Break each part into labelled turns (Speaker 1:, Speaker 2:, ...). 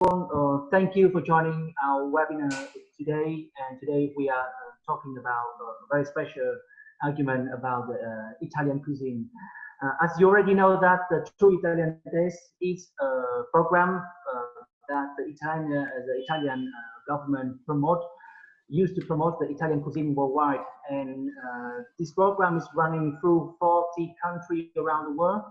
Speaker 1: Thank you for joining our webinar today. And today we are talking about a very special argument about the Italian cuisine. As you already know, that the True Italian Taste is a program that the Italian government used to promote the Italian cuisine worldwide. And this program is running through 40 countries around the world.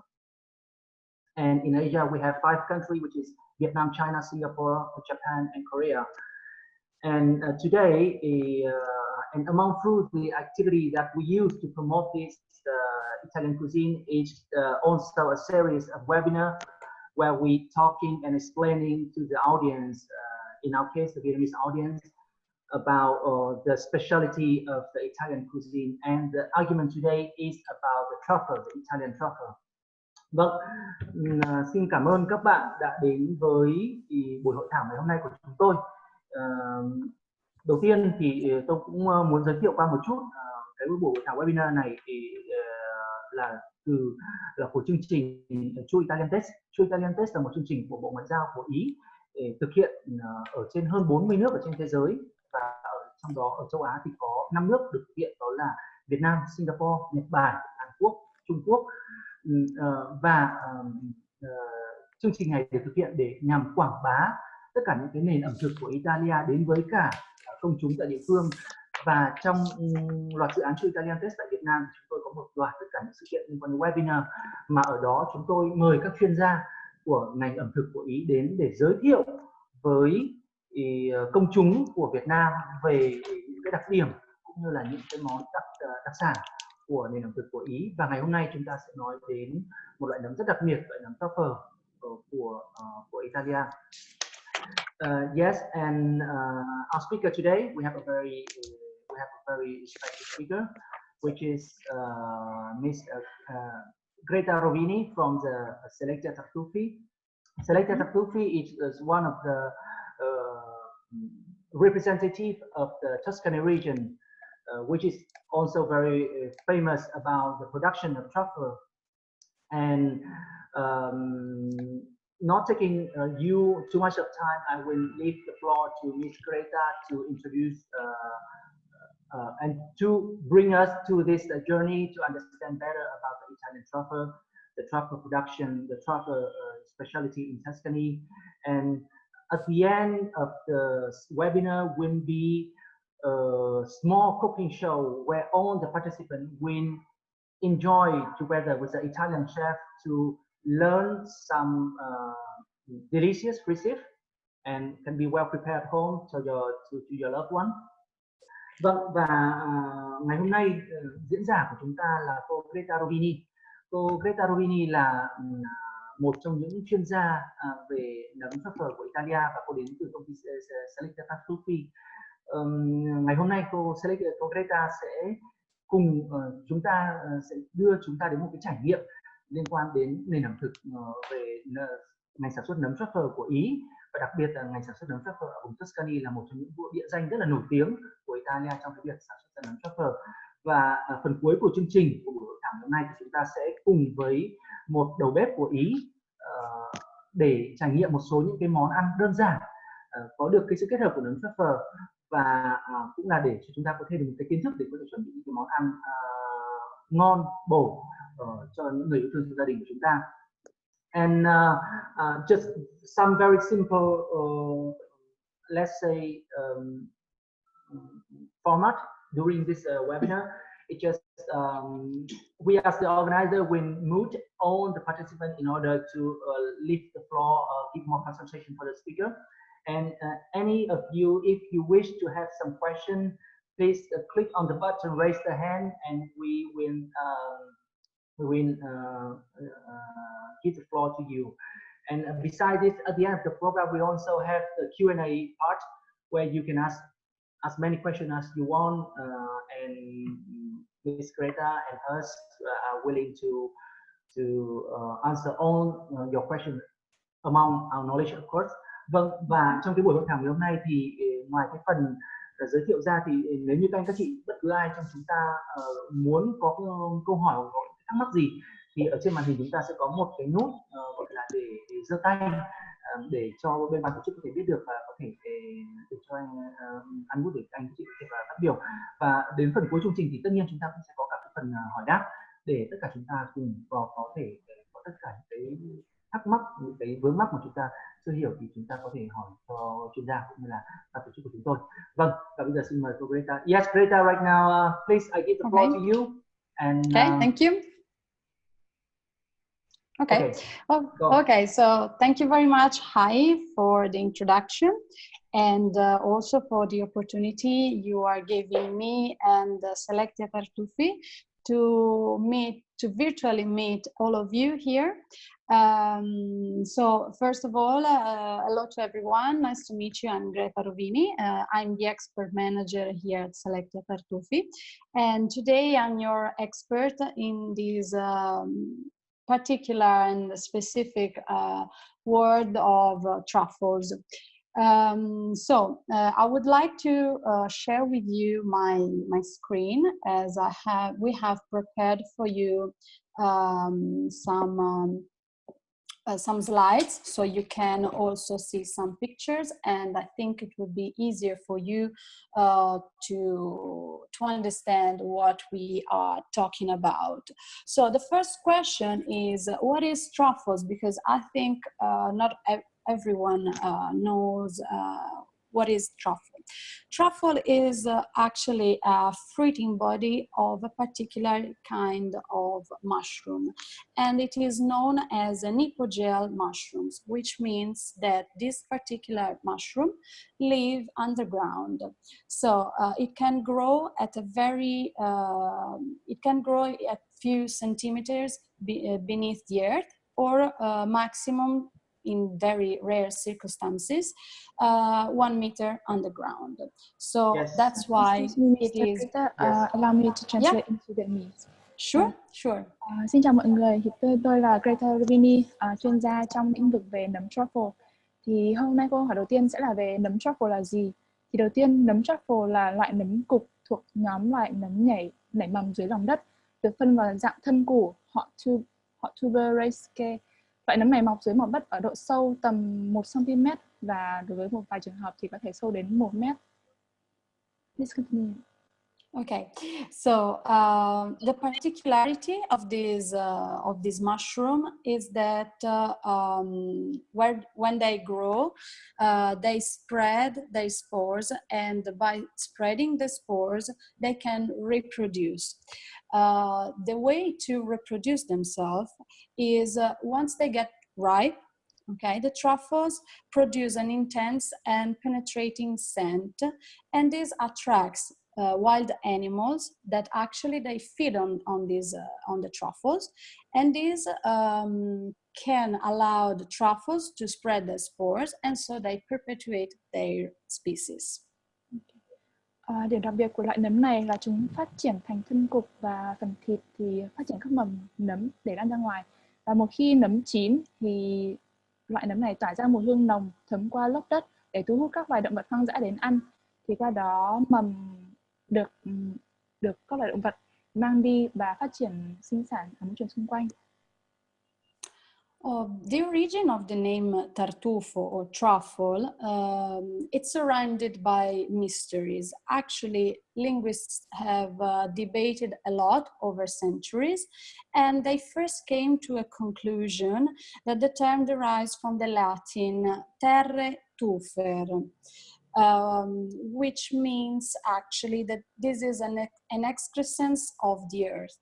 Speaker 1: And in Asia, we have 5 countries, which is Vietnam, China, Singapore, Japan, and Korea. And today, and among through the activity that we use to promote this Italian cuisine is also a series of webinars where we talking and explaining to the audience, in our case, the Vietnamese audience, about the specialty of the Italian cuisine. And the argument today is about the truffle, the Italian truffle. Vâng, xin cảm ơn các bạn đã đến với buổi hội thảo ngày hôm nay của chúng tôi. Đầu tiên thì tôi cũng muốn giới thiệu qua một chút cái buổi hội thảo webinar này thì là của chương trình True Italian Taste. True Italian Taste là một chương trình của Bộ Ngoại giao của Ý để thực hiện ở trên hơn 40 nước ở trên thế giới, và trong đó ở châu Á thì có 5 nước được thực hiện, đó là Việt Nam, Singapore, Nhật Bản, Hàn Quốc, Trung Quốc. Chương trình này được thực hiện để nhằm quảng bá tất cả những cái nền ẩm thực của Italia đến với cả công chúng tại địa phương. Và trong loạt dự án True Italian Taste tại Việt Nam, chúng tôi có một loạt tất cả những sự kiện liên quan đến webinar, mà ở đó chúng tôi mời các chuyên gia của ngành ẩm thực của Ý đến để giới thiệu với công chúng của Việt Nam về những cái đặc điểm cũng như là những cái món đặc sản của nền ẩm thực của Ý. Và ngày hôm nay chúng ta sẽ nói đến một loại nấm rất đặc biệt, loại nấm truffle của Italia. Yes, and our speaker today, we have a very special speaker, which is Miss Greta Rovini from the Selecta Tartufi. Selecta Tartufi is one of the representative of the Tuscany region, which is also very famous about the production of truffle. And not taking you too much of time, I will leave the floor to Ms. Greta to introduce and to bring us to this journey to understand better about the Italian truffle, the truffle production, the truffle specialty in Tuscany. And at the end of the webinar will be a small cooking show where all the participants will enjoy together with the Italian chef to learn some delicious recipes and can be well prepared at home to your loved one. Vâng, và ngày hôm nay diễn giả của chúng ta là cô Greta Rovini. Cô Greta Rovini là một trong những chuyên gia về nấm truffle của Italia, và cô đến từ công ty Selecta Tartufi. Ngày hôm nay cô Greta sẽ cùng chúng ta sẽ đưa chúng ta đến một cái trải nghiệm liên quan đến nền ẩm thực về ngành sản xuất nấm truffle của Ý, và đặc biệt là ngành sản xuất nấm truffle ở vùng Tuscany là một trong những địa danh rất là nổi tiếng của Italia trong cái việc sản xuất nấm truffle. Và phần cuối của chương trình của buổi hội thảo hôm nay thì chúng ta sẽ cùng với một đầu bếp của Ý để trải nghiệm một số những cái món ăn đơn giản, có được cái sự kết hợp của nấm truffle, và cũng là để cho chúng ta có thêm được một cái kiến thức để có thể chuẩn bị những cái món ăn ngon bổ cho những người yêu thương trong gia đình của chúng ta. And just some very simple, let's say, format during this webinar. It just we as the organizer will mute all the participants in order to leave the floor, give more concentration for the speaker. And any of you, if you wish to have some question, please click on the button, raise the hand, and we will give the floor to you. And besides this, at the end of the program, we also have the Q&A part where you can ask as many questions as you want, and Ms. Greta and us are willing to answer all your questions among our knowledge, of course. Vâng, và trong cái buổi hội thảo ngày hôm nay thì ngoài cái phần giới thiệu ra thì nếu như các anh các chị bất cứ ai trong chúng ta muốn có câu hỏi hoặc thắc mắc gì thì ở trên màn hình chúng ta sẽ có một cái nút gọi là để giơ tay để cho bên ban tổ chức có thể biết được và có thể để cho anh Wood để anh chị có thể phát biểu. Và đến phần cuối chương trình thì tất nhiên chúng ta cũng sẽ có cả cái phần hỏi đáp để tất cả chúng ta cùng có thể có tất cả những cái thắc mắc, những cái vướng mắc mà chúng ta chưa hiểu thì chúng ta có thể hỏi cho chuyên gia cũng như là ban tổ chức của chúng tôi. Vâng, và bây giờ xin mời cô Greta. Yes, Greta, right now, please, I give the floor to you. And
Speaker 2: thank you. Okay. Okay. So thank you very much, Hai, for the introduction, and also for the opportunity you are giving me and 𝘂𝘂𝘂𝘂 𝘂𝘂𝘂𝘂𝘂 to virtually meet all of you here. So first of all, hello to everyone. Nice to meet you. I'm Greta Rovini. I'm the expert manager here at 𝘂𝘂𝘂𝘂𝘂𝘂, and today I'm your expert in this particular and specific word of truffles. So I would like to share with you my screen, as we have prepared for you some slides, so you can also see some pictures, and I think it would be easier for you to understand what we are talking about. So the first question is, what is truffles? Because I think not everyone knows what is truffle. Truffle is actually a fruiting body of a particular kind of mushroom, and it is known as an 𝘼𝙗𝙤𝘪 mushrooms, which means that this particular mushroom live underground. So it can grow at a very, it can grow at few centimeters beneath the earth, or maximum, in very rare circumstances, 1 meter underground. So
Speaker 1: yes.
Speaker 2: That's why it is.
Speaker 3: Allow me to translate into Vietnamese.
Speaker 2: Sure, sure.
Speaker 3: Xin chào mọi người, tôi là Greta Rovini, chuyên gia trong lĩnh vực về nấm truffle. Thì hôm nay câu hỏi đầu tiên sẽ là về nấm truffle là gì. Thì đầu tiên, nấm truffle là loại nấm cục thuộc nhóm loại nấm nảy mầm dưới lòng đất, được phân vào dạng thân củ họ 𝘂𝘂𝘂𝘂𝘂𝘂𝘂. Loại nấm này mọc dưới mặt đất ở độ sâu tầm 1 cm, và đối với một vài trường hợp thì có thể sâu đến 1 mét. Please continue.
Speaker 2: Okay, so the particularity of this mushroom is that when they grow, they spread their spores, and by spreading the spores, they can reproduce. The way to reproduce themselves is once they get ripe, okay, the truffles produce an intense and penetrating scent, and this attracts wild animals that actually they feed on the truffles, and this can allow the truffles to spread their spores, and so they perpetuate their species.
Speaker 3: Điểm đặc biệt của loại nấm này là chúng phát triển thành thân cục, và phần thịt thì phát triển các mầm nấm để lan ra ngoài. Và một khi nấm chín thì loại nấm này tỏa ra mùi hương nồng thấm qua lớp đất để thu hút các loài động vật hoang dã đến ăn. Thì qua đó mầm được các loài động vật mang đi và phát triển sinh sản ở môi trường xung quanh.
Speaker 2: The origin of the name tartufo or truffle, it's surrounded by mysteries. Actually, linguists have debated a lot over centuries, and they first came to a conclusion that the term derives from the Latin terre tufer, which means actually that this is an excrescence of the earth.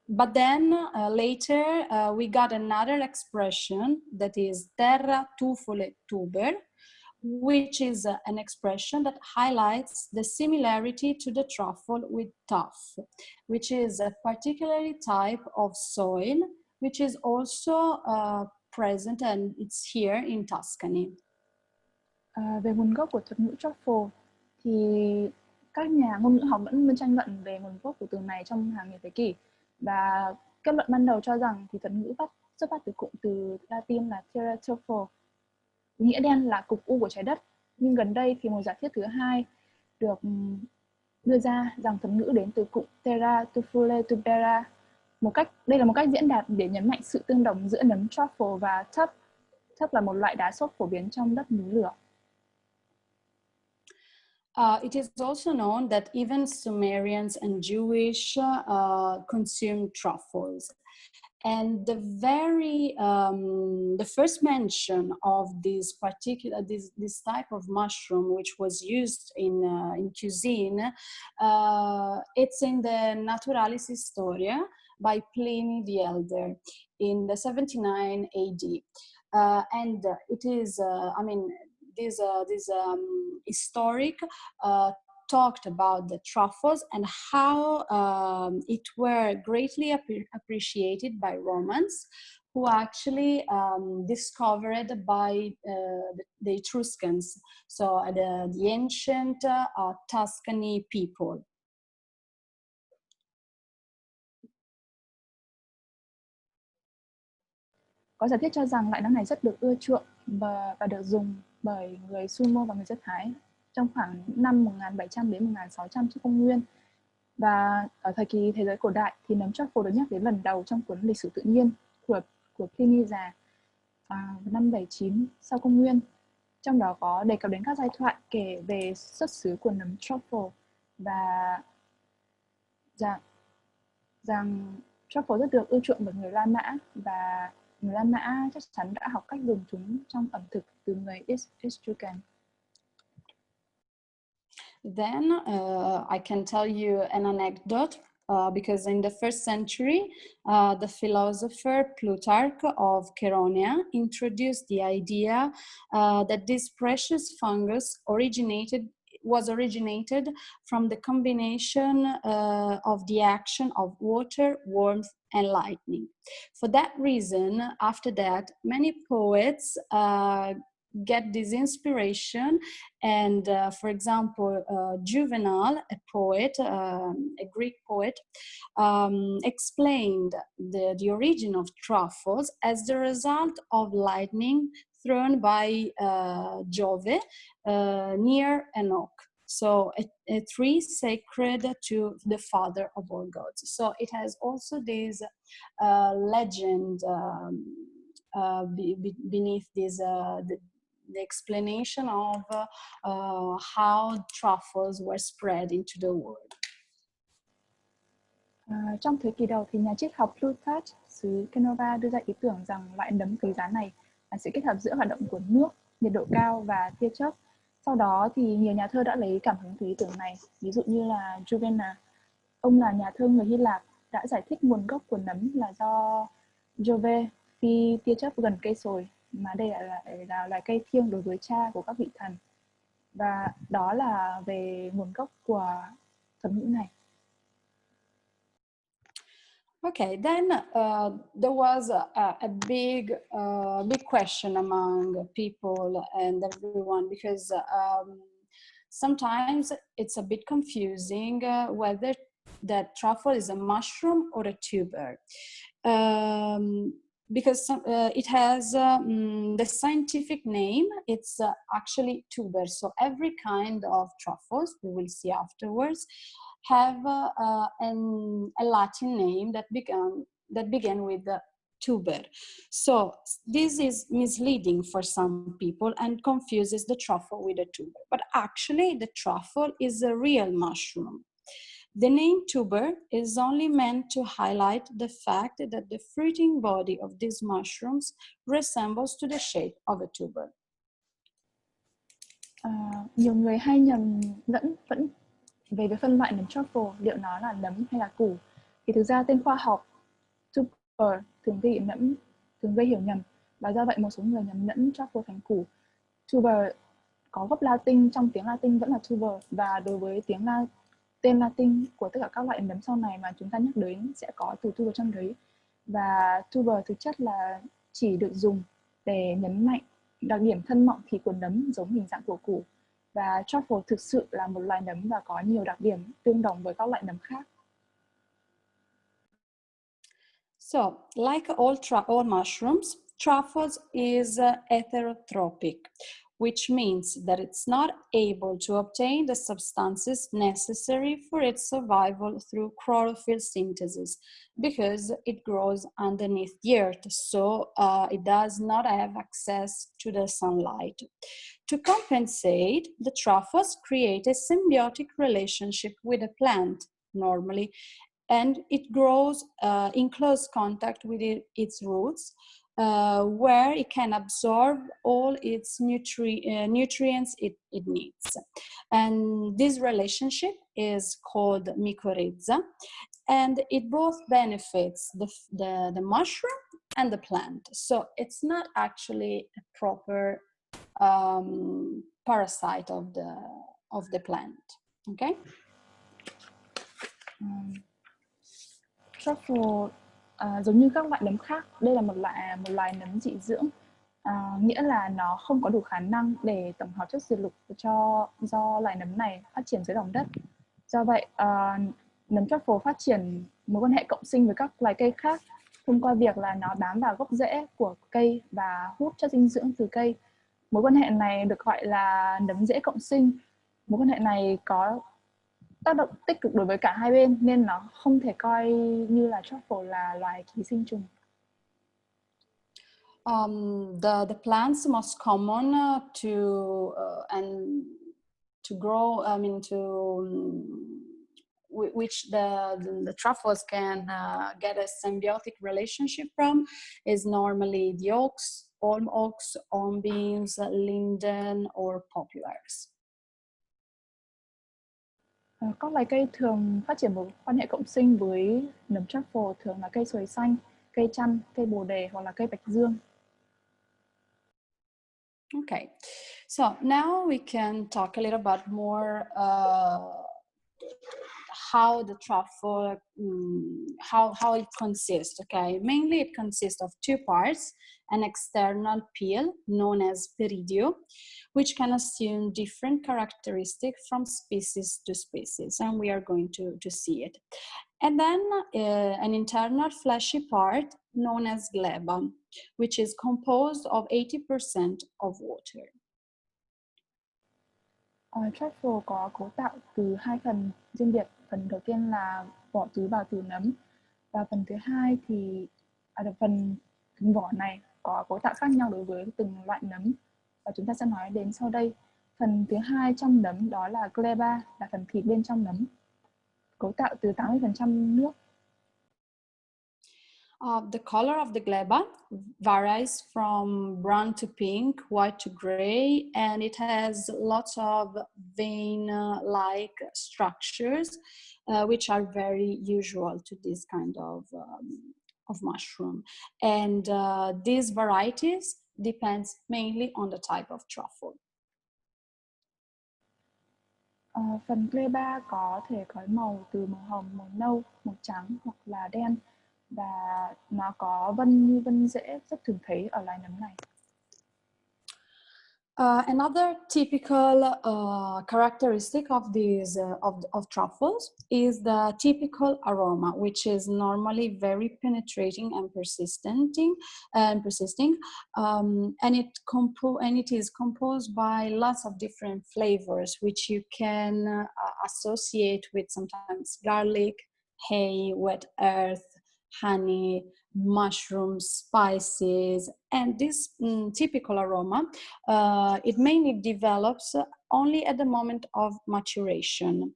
Speaker 2: But then later we got another expression that is terra tufule tuber, which is an expression that highlights the similarity to the truffle with tuff, which is a particular type of soil, which is also present, and it's here in Tuscany.
Speaker 3: Về nguồn gốc của thuật ngữ truffle thì các nhà ngôn ngữ học vẫn luôn tranh luận về nguồn gốc của từ này trong hàng nghìn thế kỷ, và kết luận ban đầu cho rằng thì thuật ngữ xuất phát từ cụm từ Latin là terra truffle, nghĩa đen là cục u của trái đất. Nhưng gần đây thì một giả thiết thứ hai được đưa ra rằng thuật ngữ đến từ cụm terra tufule tubera, Đây là một cách diễn đạt để nhấn mạnh sự tương đồng giữa nấm truffle và tuff. Tuff là một loại đá xốp phổ biến trong đất núi lửa.
Speaker 2: It is also known that even Sumerians and Jewish consumed truffles. And the first mention of this particular, this type of mushroom, which was used in cuisine, it's in the Naturalis Historia by Pliny the Elder in the 79 AD. And it is, this historic talked about the truffles and how it were greatly appreciated by Romans, who actually discovered by the Etruscans, so the ancient Tuscany people.
Speaker 3: Có giả thiết cho rằng loại nấm này rất được ưa chuộng và được dùng bởi người Sumer và người Do Thái trong khoảng năm 1700 đến 1600 trước công nguyên. Và ở thời kỳ thế giới cổ đại thì nấm truffle được nhắc đến lần đầu trong cuốn lịch sử tự nhiên của Pliny già năm 79 sau công nguyên. Trong đó có đề cập đến các giai thoại kể về xuất xứ của nấm truffle và rằng truffle rất được ưa chuộng bởi người La Mã, và người La Mã chắc chắn đã học cách dùng chúng trong ẩm thực từ người Etruscan.
Speaker 2: Then I can tell you an anecdote because in the first century, the philosopher Plutarch of Chaeronea introduced the idea that this precious fungus was originated from the combination of the action of water, warmth, and lightning. For that reason, after that, many poets get this inspiration, and for example, Juvenal, a poet, a Greek poet, explained the origin of truffles as the result of lightning thrown by Jove near an oak. So a tree sacred to the father of all gods. So it has also this legend beneath this, the explanation of how truffles were spread into the world.
Speaker 3: Trong thế kỷ đầu thì nhà triết học Plutarch xứ Canova đưa ra ý tưởng rằng loại nấm quý giá này là sự kết hợp giữa hoạt động của nước, nhiệt độ cao và tia chớp. Sau đó thì nhiều nhà thơ đã lấy cảm hứng từ ý tưởng này, ví dụ như là Juvenal. Ông là nhà thơ người Hy Lạp, đã giải thích nguồn gốc của nấm là do Jove phi tia chớp gần cây sồi, mà đây là loài cây thiêng đối với cha của các vị thần. Và đó là về nguồn gốc của thuật ngữ này.
Speaker 2: Okay, then there was a big question among people and everyone, because sometimes it's a bit confusing whether that truffle is a mushroom or a tuber. Because it has the scientific name, it's actually tuber. So every kind of truffles, we will see afterwards, have a Latin name that began with the tuber. So this is misleading for some people and confuses the truffle with a tuber. But actually the truffle is a real mushroom. The name tuber is only meant to highlight the fact that the fruiting body of these mushrooms resembles to the shape of a tuber.
Speaker 3: Nhiều người hay nhầm lẫn vẫn về cái phân loại nấm truffle, liệu nó là nấm hay là củ. Thì thực ra tên khoa học tuber thường gây hiểu nhầm, và do vậy một số người nhầm lẫn truffle thành củ. Tuber có gốc Latin, trong tiếng Latin vẫn là tuber, và đối với tên Latin của tất cả các loại nấm sau này mà chúng ta nhắc đến sẽ có từ tuber trong đấy. Và tuber thực chất là chỉ được dùng để nhấn mạnh đặc điểm thân mọng thịt của nấm giống hình dạng của củ. Và truffle thực sự là một loài nấm và có nhiều đặc điểm tương đồng với các loại nấm khác.
Speaker 2: So, like all mushrooms, truffles is heterotrophic, which means that it's not able to obtain the substances necessary for its survival through chlorophyll synthesis because it grows underneath the earth, so it does not have access to the sunlight. To compensate, the truffles create a symbiotic relationship with the plant, normally, and it grows in close contact with its roots, where it can absorb all its nutrients it needs. And this relationship is called mycorrhiza, and it both benefits the mushroom and the plant. So it's not actually a proper parasite of the plant. Okay.
Speaker 3: Truffle giống như các loại nấm khác, đây là một loài nấm dị dưỡng, nghĩa là nó không có đủ khả năng để tổng hợp chất diệt lục do loài nấm này phát triển dưới lòng đất. Do vậy, nấm truffle phát triển mối quan hệ cộng sinh với các loài cây khác thông qua việc là nó bám vào gốc rễ của cây và hút chất dinh dưỡng từ cây. Mối quan hệ này được gọi là nấm rễ cộng sinh. Mối quan hệ này có tác động tích cực đối với cả hai bên nên nó không thể coi như là truffle là loài ký sinh trùng.
Speaker 2: The plants most common to grow, which the truffles can get a symbiotic relationship from is normally the oaks, hornbeams, linden, or poplars.
Speaker 3: Các loài cây thường phát triển một quan hệ cộng sinh với nấm truffle thường là cây xuồi xanh, cây chăm, cây bồ đề hoặc là cây bạch dương.
Speaker 2: Okay, so now we can talk a little bit more how the truffle, how it consists. Okay, mainly it consists of two parts: an external peel known as peridio, which can assume different characteristics from species to species, and we are going to see it. And then an internal fleshy part known as 𝘵𝗿, which is composed of 80% of water.
Speaker 3: Truffle có cấu tạo từ hai phần riêng biệt. Phần đầu tiên là vỏ túi bào tử nấm, và phần thứ hai thì phần vỏ này có cấu tạo khác nhau đối với từng loại nấm, và chúng ta sẽ nói đến sau đây. Phần thứ hai trong nấm đó là 𝘵𝗿, là phần thịt bên trong nấm, cấu tạo từ 80% nước.
Speaker 2: The color of the 𝘵𝗿 varies from brown to pink, white to gray, and it has lots of vein-like structures, which are very usual to this kind of mushroom. And these varieties depends mainly on the type of truffle.
Speaker 3: Phần 𝘵𝗿 có thể có màu từ màu hồng, màu nâu, màu trắng hoặc là đen, và nó có vân như vân rễ rất thường thấy ở loài nấm này.
Speaker 2: Another typical characteristic of these of truffles is the typical aroma, which is normally very penetrating and persisting, and it is composed by lots of different flavors, which you can associate with sometimes garlic, hay, wet earth, honey, mushrooms, spices, and this typical aroma, it mainly develops only at the moment of maturation.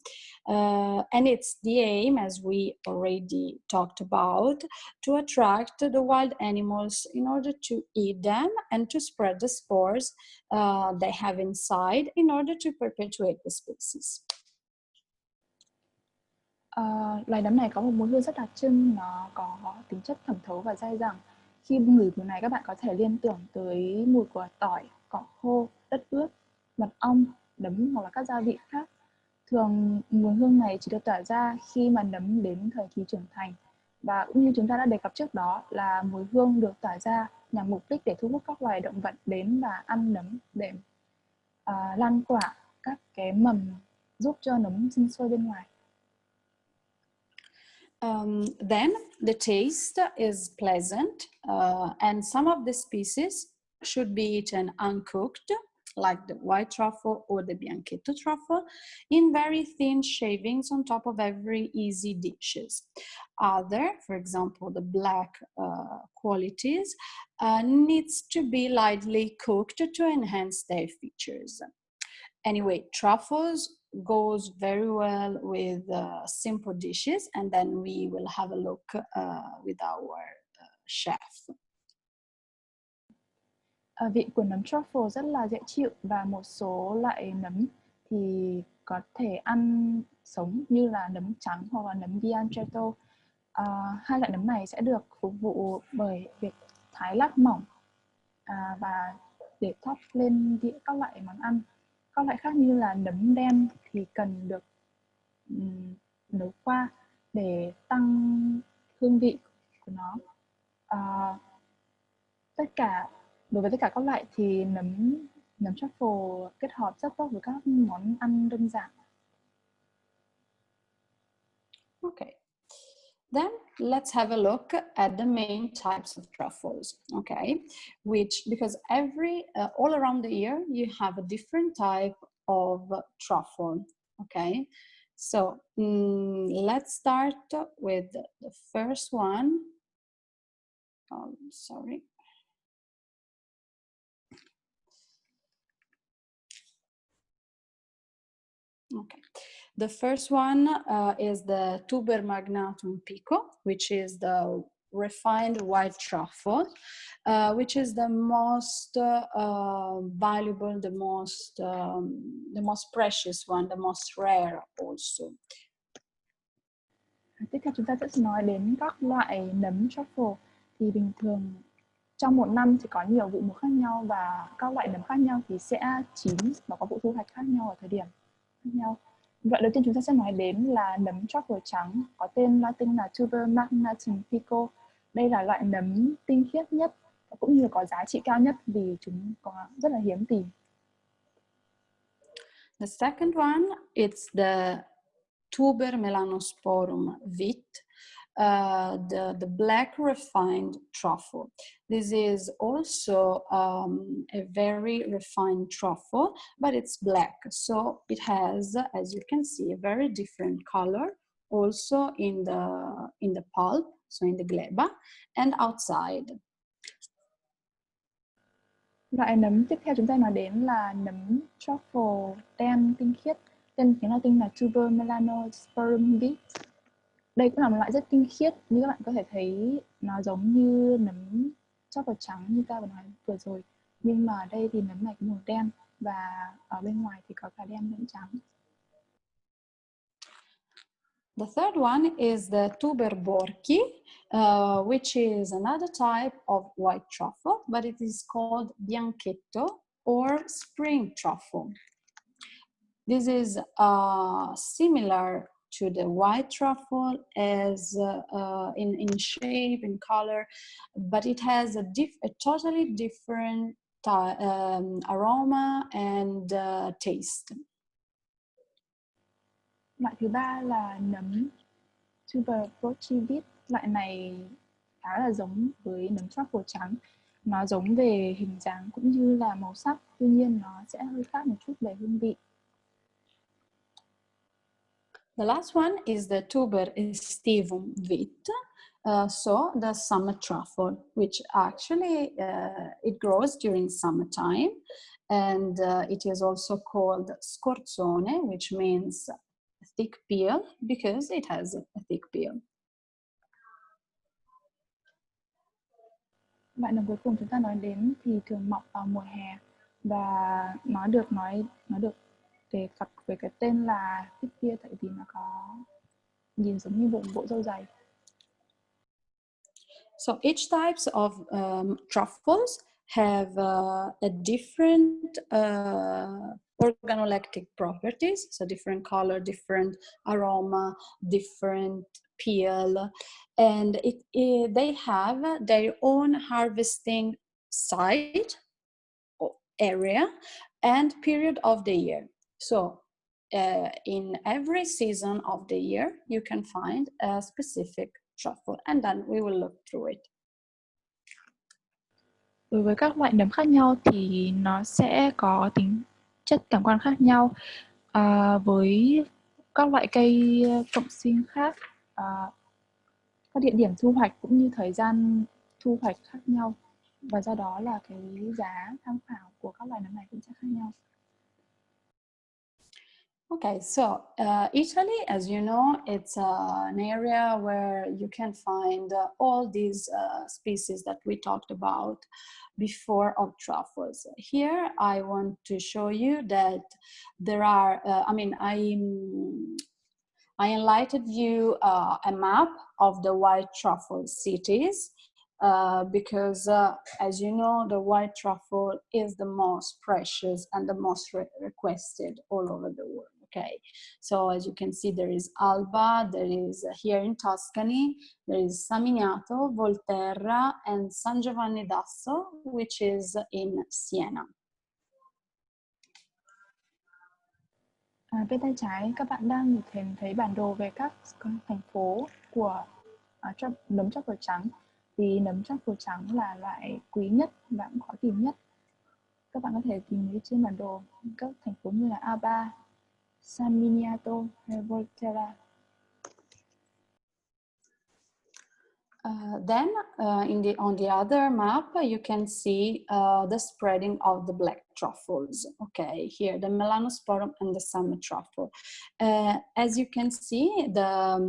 Speaker 2: And it's the aim, as we already talked about, to attract the wild animals in order to eat them and to spread the spores they have inside in order to perpetuate the species.
Speaker 3: Loài nấm này có một mùi hương rất đặc trưng, nó có tính chất thẩm thấu và dai dẳng. Khi ngửi mùi này, các bạn có thể liên tưởng tới mùi của tỏi, cỏ khô, đất ướt, mật ong, nấm hoặc là các gia vị khác. Thường mùi hương này chỉ được tỏa ra khi mà nấm đến thời kỳ trưởng thành, và cũng như chúng ta đã đề cập trước đó là mùi hương được tỏa ra nhằm mục đích để thu hút các loài động vật đến và ăn nấm để lan tỏa các cái mầm giúp cho nấm sinh sôi bên ngoài.
Speaker 2: Then the taste is pleasant, and some of the species should be eaten uncooked, like the white truffle or the bianchetto truffle, in very thin shavings on top of every easy dishes. Other, for example, the black qualities, needs to be lightly cooked to enhance their features. Anyway, truffles goes very well with simple dishes, and then we will have a look with our chef.
Speaker 3: Vị của nấm truffle rất là dễ chịu, và một số loại nấm thì có thể ăn sống như là nấm trắng hoặc là nấm bianchetto. Hai loại nấm này sẽ được phục vụ bởi việc thái lát mỏng và để top lên đĩa các loại món ăn. Các loại khác như là nấm đen thì cần được nấu qua để tăng hương vị của nó. Đối với tất cả các loại thì nấm truffle kết hợp rất tốt với các món ăn đơn giản.
Speaker 2: Okay. Then let's have a look at the main types of truffles, okay? Because all around the year, you have a different type of truffle, okay? So let's start with the first one. Oh, sorry. Okay, the first one is the tuber magnatum pico, which is the refined white truffle, which is the most valuable, the most precious one, the most rare also.
Speaker 3: Tiếp theo chúng ta sẽ nói đến các loại nấm truffle. Thì bình thường trong một năm thì có nhiều vụ mùa khác nhau, và các loại nấm khác nhau thì sẽ chín và có vụ thu hoạch khác nhau ở thời điểm khác nhau. Loại đầu tiên chúng ta sẽ nói đến là nấm truffle trắng, có tên Latin là tuber magnatum pico. Đây là loại nấm tinh khiết nhất cũng như có giá trị cao nhất vì chúng có rất là hiếm tìm.
Speaker 2: The second one, it's the tuber melanosporum 𝘂𝘐, the black refined truffle. This is also a very refined truffle, but it's black. So it has, as you can see, a very different color also in the pulp, so in the gleba, and outside.
Speaker 3: Loại nấm tiếp theo chúng ta nói đến là nấm truffle đen tinh khiết, tên tiếng Latin là tuber melanosporum 𝘂𝘐. Đây cũng là một loại rất tinh khiết, như các bạn có thể thấy nó giống như nấm truffle trắng như ta vừa nói vừa rồi, nhưng mà ở đây thì nấm này có màu đen và ở bên ngoài thì có cả đen lẫn trắng.
Speaker 2: The third one is the 𝘂𝘶𝘃𝑗, which is another type of white truffle, but it is called bianchetto or spring truffle. This is similar to the white truffle as in shape, in color, but it has a totally different aroma and taste.
Speaker 3: Loại thứ ba là nấm 𝘂𝘶𝘃𝑗. Loại này khá là giống với nấm truffle trắng. Nó giống về hình dáng cũng như là màu sắc, tuy nhiên nó sẽ hơi khác một chút về hương vị.
Speaker 2: The last one is the tuber estivum 𝘂𝘐, so the summer truffle, which actually it grows during summertime, and it is also called scorzone, which means thick peel because it has a thick peel.
Speaker 3: Loại nấm cuối cùng chúng ta nói đến thì thường mọc vào mùa hè, và nó được đề cập với cái tên là thick peel tại vì nó có nhìn giống như bộ râu dày.
Speaker 2: So each types of truffles have a different organoleptic properties, so different color, different aroma, different peel, and they have their own harvesting site, area, and period of the year. So in every season of the year, you can find a specific truffle, and then we will look through it.
Speaker 3: Đối với các loại nấm khác nhau thì nó sẽ có tính chất cảm quan khác nhau. Với các loại cây cộng sinh khác, các địa điểm thu hoạch cũng như thời gian thu hoạch khác nhau, và do đó là cái giá tham khảo của các loại nấm này cũng sẽ khác nhau.
Speaker 2: Okay, so Italy, as you know, it's an area where you can find all these species that we talked about before of truffles. Here, I want to show you that there are, I enlightened you a map of the white truffle cities because, as you know, the white truffle is the most precious and the most requested all over the world. Okay, so as you can see, there is Alba, there is here in Tuscany, there is 𝘂𝘕𝘂𝘶, Volterra, and San Giovanni d'Asso, which is in Siena.
Speaker 3: Bên tay trái các bạn đang thấy bản đồ về các thành phố của nấm truffle trắng. Vì nấm truffle trắng là loại quý nhất và cũng khó tìm nhất. Các bạn có thể tìm thấy trên bản đồ các thành phố như là Alba, San Miniato hay Volterra.
Speaker 2: Then on the other map, you can see the spreading of the black truffles. Okay, here the Melanosporum and the summer truffle. As you can see, the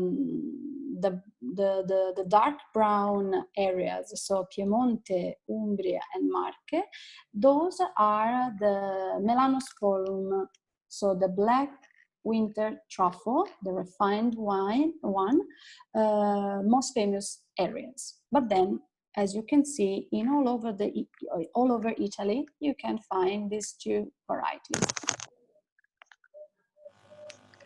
Speaker 2: dark brown areas, so Piemonte, Umbria, and Marche, those are the Melanosporum, so the black winter truffle, the refined one, most famous areas. But then, as you can see, in all over Italy, you can find these two varieties.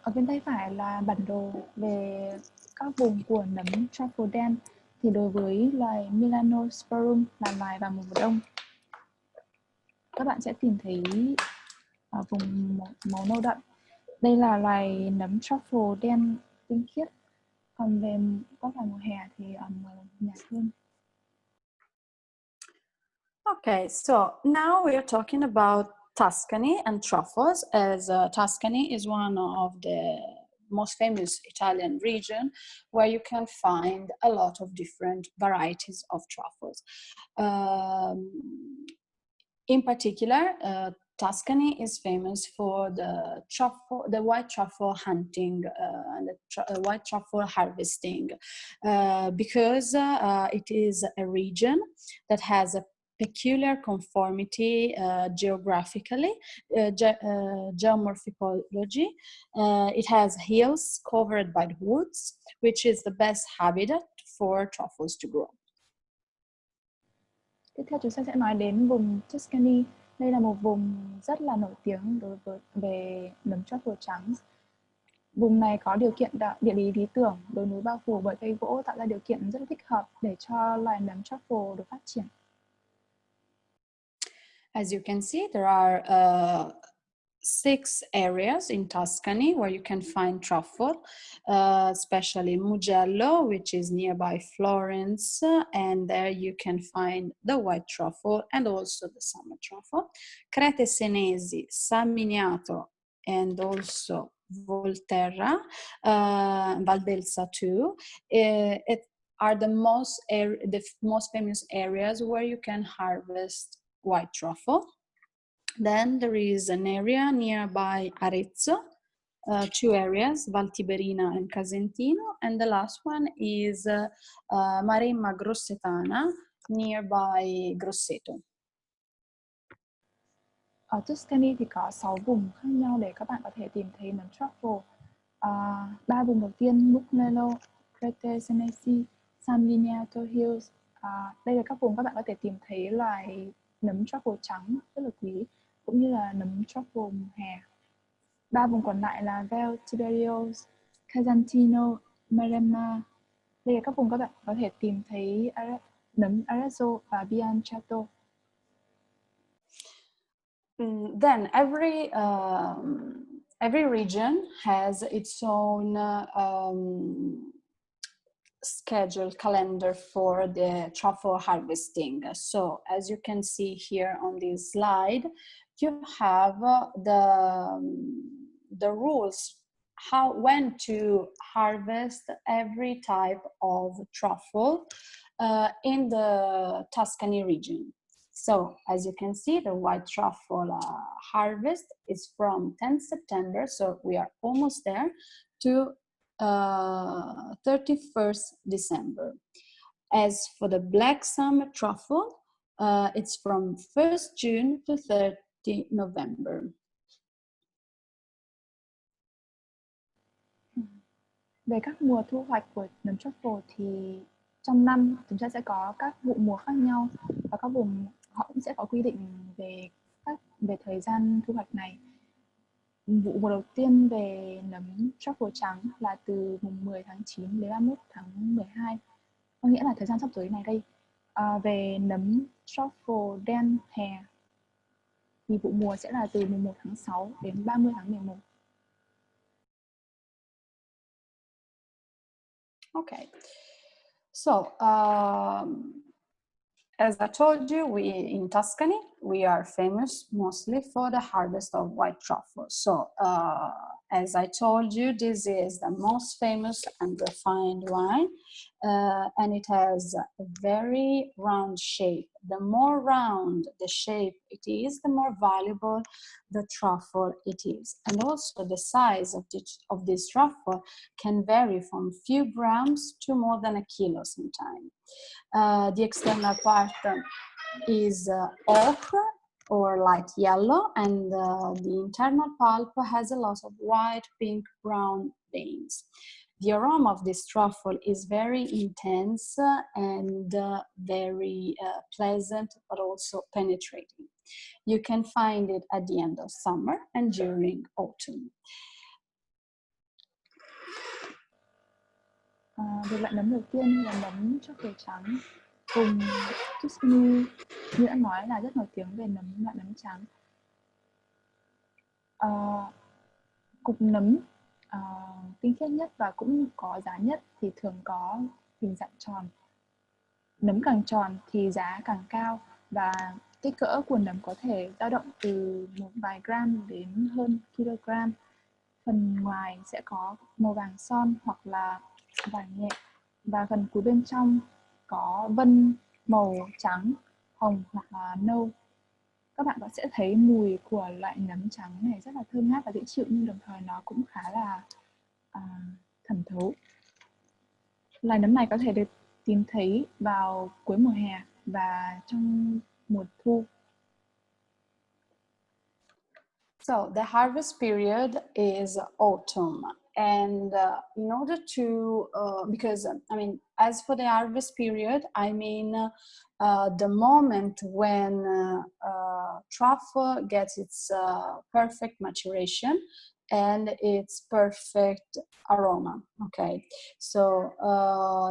Speaker 3: Ở bên tay phải là bản đồ về các vùng của nấm truffle đen. Thì đối với loài Melanosporum là loài vào mùa đông, các bạn sẽ tìm thấy ở vùng màu nâu đậm. Đây là loài nấm truffle đen tinh khiết. Còn về các loài mùa hè thì màu nhạt hơn.
Speaker 2: Okay, so now we are talking about Tuscany and truffles, as Tuscany is one of the most famous Italian region where you can find a lot of different varieties of truffles. In particular, Tuscany is famous for the white truffle hunting and the white truffle harvesting because it is a region that has a peculiar conformity geographically, geomorphology. It has hills covered by woods, which is the best habitat for truffles to grow.
Speaker 3: Tiếp theo chúng ta sẽ nói đến vùng Tuscany. Đây là một vùng rất là nổi tiếng về nấm truffle trắng. Vùng này có điều kiện địa lý lý tưởng, đồi núi bao phủ bởi cây gỗ tạo ra điều kiện rất thích hợp để cho loài nấm truffle được phát triển.
Speaker 2: As you can see, there are 6 areas in Tuscany where you can find truffle, especially Mugello, which is nearby Florence, and there you can find the white truffle and also the summer truffle. Crete Senesi, San Miniato, and also Volterra, Valdelsa too. It are the most famous areas where you can harvest white truffle. Then there is an area nearby Arezzo, 2 areas, Val Tiberina and Casentino, and the last one is Maremma Grossetana, nearby Grosseto.
Speaker 3: Ở Tuscany thì có 6 vùng khác nhau để các bạn có thể tìm thấy nấm truffle. 3 vùng đầu tiên, Mugello, Crete Senesi, San Miniato Hills. Đây là các vùng các bạn có thể tìm thấy loài nấm truffle trắng rất là quý, cũng như là nấm truffle mùa hè. 3 vùng còn lại là Val Tiberios, Casentino, Maremma. Đây là các vùng các bạn có thể tìm thấy nấm Arezzo và Bianciato.
Speaker 2: Then every region has its own schedule calendar for the truffle harvesting. So as you can see here on this slide, you have the rules when to harvest every type of truffle in the Tuscany region. So as you can see, the white truffle harvest is from 10 September, so we are almost there, to 31st December. As for the black summer truffle, it's from 1st June to 30 November.
Speaker 3: Về các mùa thu hoạch của nấm truffle thì trong năm chúng ta sẽ có các vụ mùa khác nhau, và các vùng họ cũng sẽ có quy định về thời gian thu hoạch này. Vụ mùa đầu tiên về nấm truffle trắng là từ mùng 10 tháng 9 đến 31 tháng 12, có nghĩa là thời gian sắp tới này đây. Về nấm truffle đen hè thì vụ mùa sẽ là từ mùng 1 tháng 6 đến 30 tháng 11.
Speaker 2: Okay, so as I told you, we in Tuscany, we are famous mostly for the harvest of white truffle. So as I told you, this is the most famous and refined wine, and it has a very round shape. The more round the shape it is, the more valuable the truffle it is. And also the size of this truffle can vary from few grams to more than a kilo sometimes. The external part is ochre or light yellow, and the internal pulp has a lot of white, pink, brown veins. The aroma of this truffle is very intense and very pleasant, but also penetrating. You can find it at the end of summer and during autumn.
Speaker 3: Về loại nấm đầu tiên là nấm truffle trắng. Vùng Tuscany như đã nói là rất nổi tiếng về loại nấm trắng. Cục nấm tinh khiết nhất và cũng có giá nhất thì thường có hình dạng tròn. Nấm càng tròn thì giá càng cao, và kích cỡ của nấm có thể dao động từ một vài gram đến hơn kg. Phần ngoài sẽ có màu vàng son hoặc là vàng nhẹ, và phần cuối bên trong có vân màu trắng, hồng hoặc là nâu. Các bạn sẽ thấy mùi của loại nấm trắng này rất là thơm ngát và dễ chịu, nhưng đồng thời nó cũng khá là thẩm thấu. Loài nấm này có thể được tìm thấy vào cuối mùa hè và trong mùa thu.
Speaker 2: So the harvest period is autumn, and in order to, because I mean, as for the harvest period, I mean the moment when truffle gets its perfect maturation and its perfect aroma. Okay, so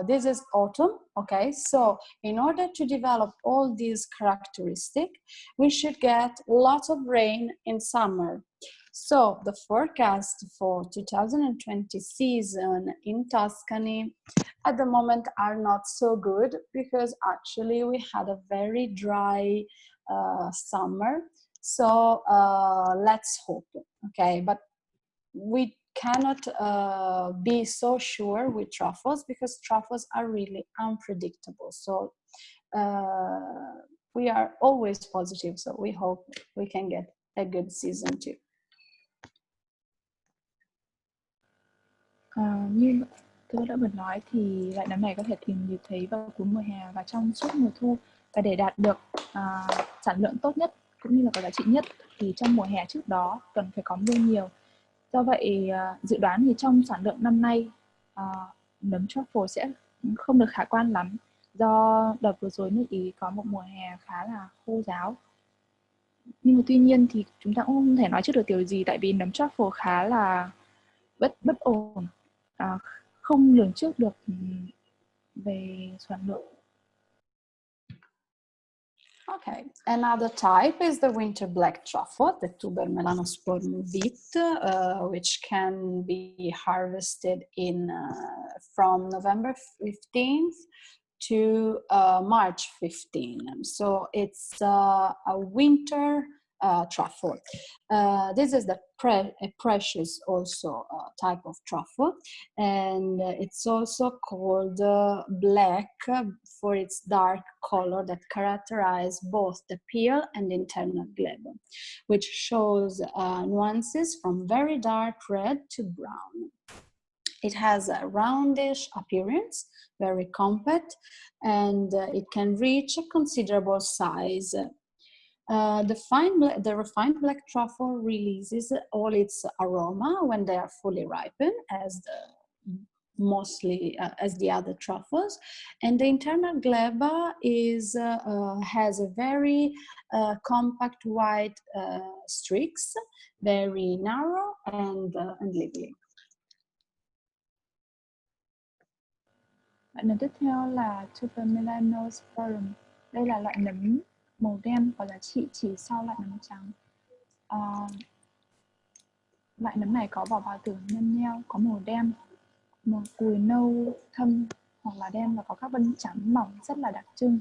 Speaker 2: this is autumn. Okay, so in order to develop all these characteristics, we should get lots of rain in summer. So the forecast for 2020 season in Tuscany at the moment are not so good, because actually we had a very dry summer. So let's hope. Okay, but we cannot be so sure with truffles, because truffles are really unpredictable. So we are always positive. So we hope we can get a good season too.
Speaker 3: Như tôi đã vừa nói thì loại nấm này có thể tìm thấy vào cuối mùa hè và trong suốt mùa thu, và để đạt được sản lượng tốt nhất cũng như là có giá trị nhất thì trong mùa hè trước đó cần phải có mưa nhiều. Do vậy dự đoán thì trong sản lượng năm nay nấm truffle sẽ không được khả quan lắm, do đợt vừa rồi nước Ý có một mùa hè khá là khô ráo. Nhưng mà tuy nhiên thì chúng ta cũng không thể nói trước được điều gì, tại vì nấm truffle khá là bất ổn, không lường trước được về sản lượng.
Speaker 2: Okay, another type is the winter black truffle, the 𝘂𝘍𝘍𝘠𝘍𝑚, which can be harvested in from November 15th to March 15th. So it's a winter truffle. This is a precious also type of truffle, and it's also called black for its dark color that characterizes both the peel and the internal glebe, which shows nuances from very dark red to brown. It has a roundish appearance, very compact, and it can reach a considerable size. The refined black truffle releases all its aroma when they are fully ripened, as the other truffles, and the internal glebe has a very compact white streaks, very narrow and lively.
Speaker 3: Loại nấm tiếp theo là 𝘂𝘍𝑚𝑒𝑙𝑎𝑛osporum. Đây là loại nấm màu đen có giá trị chỉ sau loại nấm trắng. Loại nấm này có vỏ bào tử nhăn nheo, có màu đen, màu cùi nâu thâm hoặc là đen và có các vân trắng mỏng rất là đặc trưng.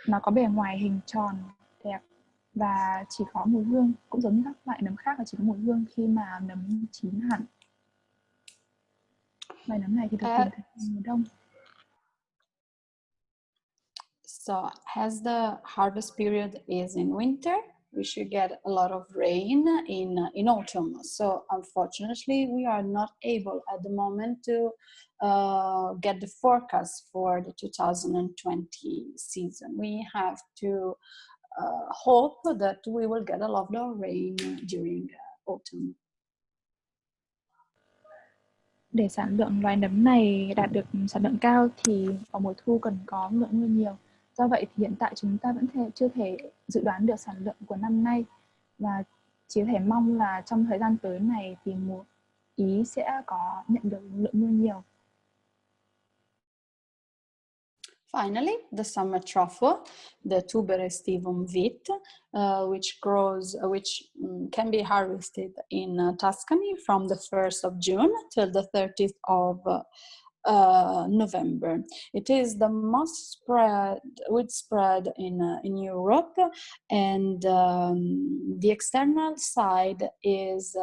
Speaker 3: Nó có bề ngoài hình tròn đẹp và chỉ có mùi hương, cũng giống như các loại nấm khác là chỉ có mùi hương khi mà nấm chín hẳn. Loại nấm này thì được tìm thấy vào mùa đông.
Speaker 2: So as the harvest period is in winter, we should get a lot of rain in autumn. So unfortunately, we are not able at the moment to get the forecast for the 2020 season. We have to hope that we will get a lot of rain during autumn.
Speaker 3: Để sản lượng loài nấm này đạt được sản lượng cao thì vào mùa thu cần có lượng mưa nhiều. Do vậy thì hiện tại chúng ta vẫn chưa thể dự đoán được sản lượng của năm nay, và chỉ có thể mong là trong thời gian tới này thì mùa Ý sẽ có nhận được lượng mưa nhiều.
Speaker 2: Finally, the summer truffle, the 𝘂𝘍𝑚𝑒𝑙 𝘂𝑚, which can be harvested in Tuscany from the 1st of June till the 30th of November. It is the most widespread in Europe, and the external side is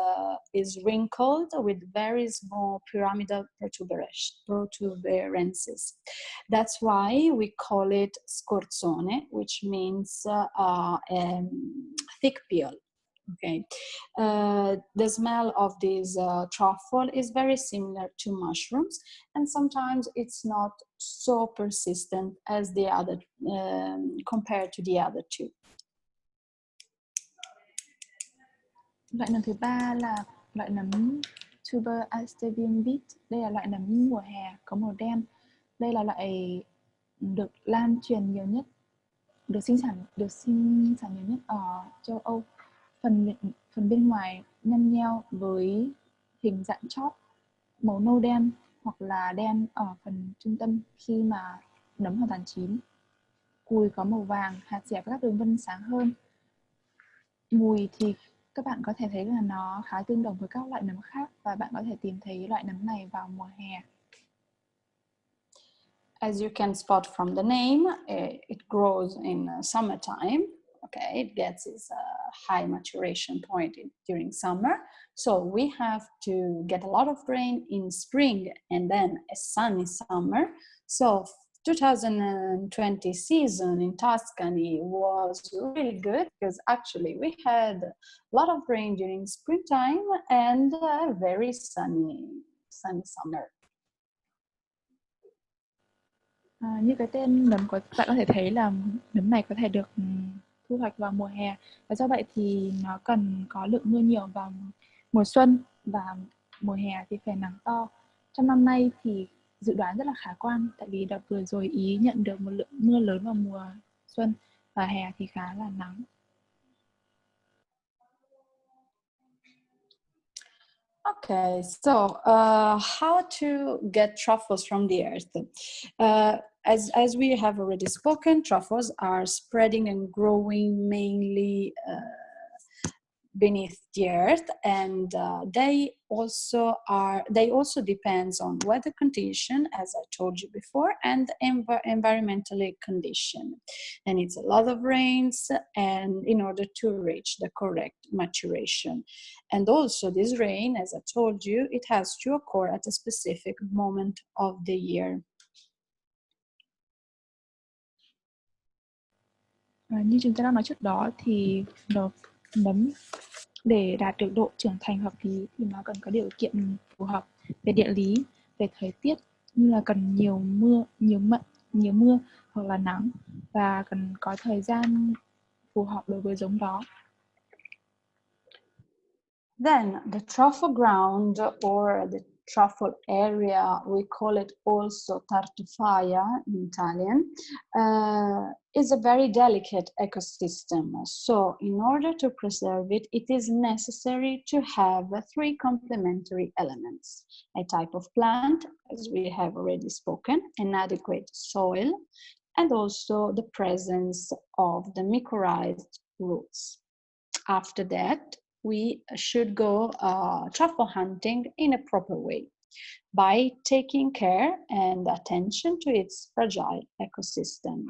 Speaker 2: wrinkled with very small pyramidal protuberances. That's why we call it scorzone, which means thick peel. Okay, the smell of this truffle is very similar to mushrooms, and sometimes it's not so persistent as the other, compared to the other two.
Speaker 3: Loại nấm thứ ba là loại nấm 𝘂𝘍𝑚𝑒𝑙. Đây là loại nấm mùa hè có màu đen. Đây là loại được lan truyền nhiều nhất, được sinh sản nhiều nhất ở châu Âu. Phần bên ngoài nhăn nheo với hình dạng chóp, màu nâu đen hoặc là đen ở phần trung tâm khi mà nấm hoàn toàn chín. Cùi có màu vàng, hạt dẻ có các đường vân sáng hơn. Mùi thì các bạn có thể thấy là nó khá tương đồng với các loại nấm khác, và bạn có thể tìm thấy loại nấm này vào mùa hè.
Speaker 2: As you can spot from the name, it grows in summertime. Okay, it gets its high maturation point during summer. So we have to get a lot of rain in spring and then a sunny summer. So 2020 season in Tuscany was really good because actually we had a lot of rain during springtime and a very sunny summer.
Speaker 3: Như cái tên nấm bạn có thể thấy là nấm này có thể được thu hoạch vào mùa hè, và do vậy thì nó cần có lượng mưa nhiều vào mùa xuân, và mùa hè thì phải nắng to. Trong năm nay thì dự đoán rất là khả quan, tại vì đợt vừa rồi Ý nhận được một lượng mưa lớn vào mùa xuân, và hè thì khá là nắng.
Speaker 2: Okay, so how to get truffles from the earth? as we have already spoken, truffles are spreading and growing mainly beneath the earth, and they also depends on weather condition, as I told you before, and environmental condition. And it's a lot of rains, and in order to reach the correct maturation. And also this rain, as I told you, it has to occur at a specific moment of the year.
Speaker 3: Như chúng ta đã nói trước đó thì nấm để đạt được độ trưởng thành hợp lý thì nó cần có điều kiện phù hợp về địa lý, về thời tiết, như là cần nhiều mưa hoặc là nắng, và cần có thời gian phù hợp đối với giống đó.
Speaker 2: Then the truffle ground, or the truffle area, we call it also tartufaia in Italian, is a very delicate ecosystem. So in order to preserve it, it is necessary to have three complementary elements: a type of plant, as we have already spoken, an adequate soil, and also the presence of the mycorrhized roots. After that, we should go truffle hunting in a proper way by taking care and attention to its fragile ecosystem.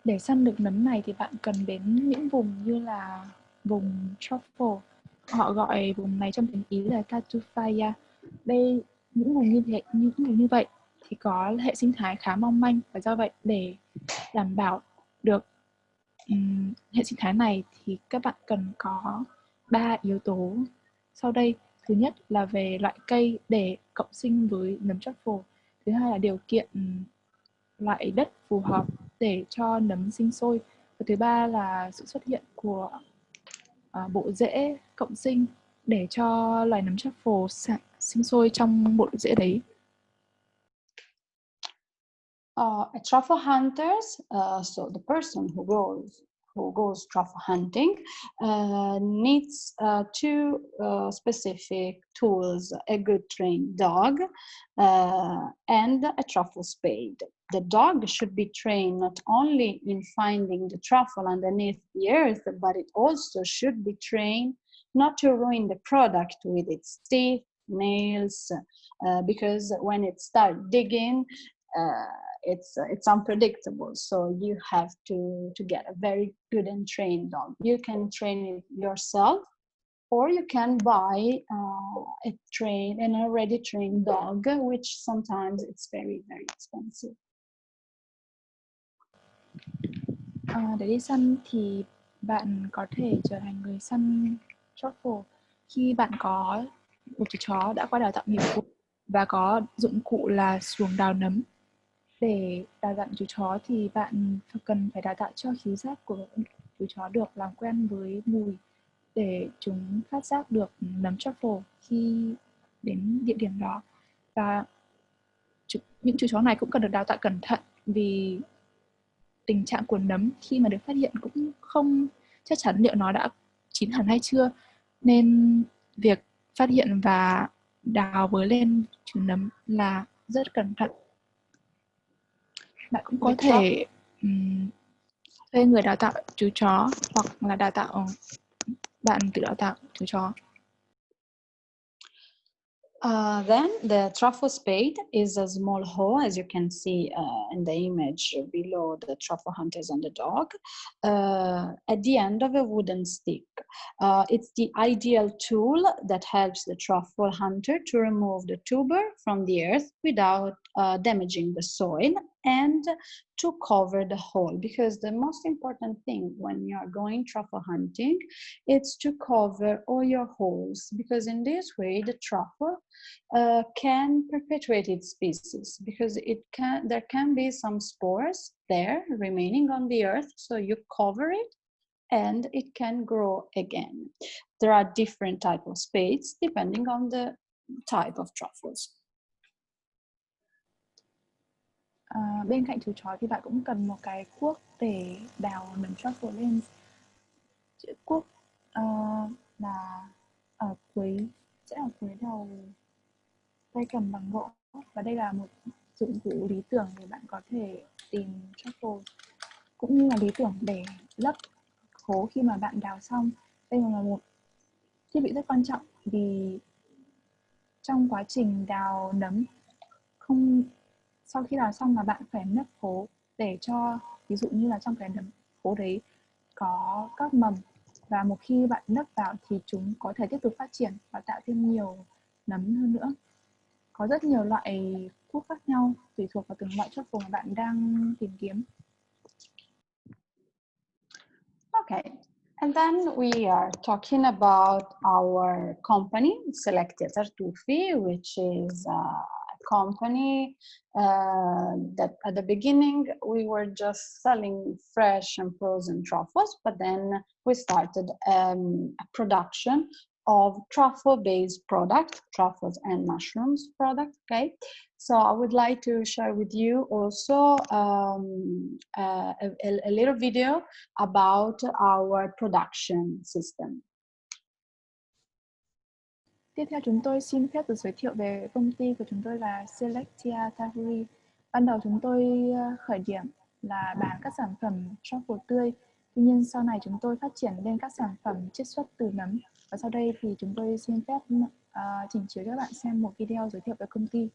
Speaker 3: Để săn được nấm này thì bạn cần đến những vùng như là vùng truffle. Họ gọi vùng này trong tiếng Ý là tartufaia. Đây, những vùng như vậy thì có hệ sinh thái khá mong manh, và do vậy để đảm bảo được hệ sinh thái này thì các bạn cần có 3 yếu tố sau đây. Thứ nhất là về loại cây để cộng sinh với nấm truffle. Thứ hai là điều kiện loại đất phù hợp để cho nấm sinh sôi. Và thứ ba là sự xuất hiện của bộ rễ cộng sinh để cho loài nấm truffle sinh sôi trong bộ rễ đấy.
Speaker 2: Truffle hunters, so the person who goes truffle hunting needs two specific tools: a good trained dog and a truffle spade. The dog should be trained not only in finding the truffle underneath the earth, but it also should be trained not to ruin the product with its teeth, nails, because when it starts digging, it's unpredictable. So you have to get a very good and trained dog. You can train it yourself, or you can buy an already trained dog, which sometimes it's very, very expensive.
Speaker 3: Để đi săn thì bạn có thể trở thành người săn truffle khi bạn có một chú chó đã qua đào tạo nghiệp vụ và có dụng cụ là xuồng đào nấm. Để đào tạo chú chó thì bạn cần phải đào tạo cho khứu giác của chú chó được làm quen với mùi để chúng phát giác được nấm truffle khi đến địa điểm đó. Và những chú chó này cũng cần được đào tạo cẩn thận, vì tình trạng của nấm khi mà được phát hiện cũng không chắc chắn liệu nó đã chín hẳn hay chưa, nên việc phát hiện và đào bới lên chú nấm là rất cẩn thận. Bạn cũng có thể thuê người đào tạo chú chó, hoặc là bạn tự đào tạo chú chó.
Speaker 2: Then the truffle spade is a small hoe, as you can see in the image below the truffle hunters and the dog, at the end of a wooden stick. It's the ideal tool that helps the truffle hunter to remove the tuber from the earth without damaging the soil, and to cover the hole, because the most important thing when you are going truffle hunting, it's to cover all your holes, because in this way the truffle can perpetuate its species, because there can be some spores there remaining on the earth, so you cover it and it can grow again. There are different types of spades depending on the type of truffles.
Speaker 3: Bên cạnh chú chó thì bạn cũng cần một cái cuốc để đào nấm truffle lên. Chữ cuốc là ở cuối đầu tay cầm bằng gỗ, và đây là một dụng cụ lý tưởng để bạn có thể tìm truffle, cũng như là lý tưởng để lấp hố khi mà bạn đào xong. Đây là một thiết bị rất quan trọng vì trong quá trình đào nấm, sau khi đào xong mà bạn phải nấp hố để cho, ví dụ như là trong cái nấm hố đấy có các mầm, và một khi bạn nấp vào thì chúng có thể tiếp tục phát triển và tạo thêm nhiều nấm hơn nữa. Có rất nhiều loại thuốc khác nhau tùy thuộc vào từng loại truffle mà bạn đang tìm kiếm.
Speaker 2: Okay, and then we are talking about our company, 𝘂𝘁𝘶𝘪𝘃𝑗𝑒, which is a company that at the beginning we were just selling fresh and frozen truffles, but then we started a production of truffle-based products, truffles and mushrooms products, okay? So I would like to share with you also a little video about our production system.
Speaker 3: Tiếp theo chúng tôi xin phép được giới thiệu về công ty của chúng tôi là 𝘂𝘁𝘶𝘪𝘃𝑗𝑒. Ban đầu chúng tôi khởi điểm là bán các sản phẩm truffle tươi. Tuy nhiên sau này chúng tôi phát triển lên các sản phẩm chiết xuất từ nấm. Và sau đây thì chúng tôi xin phép trình chiếu cho các bạn xem một video giới thiệu về công ty.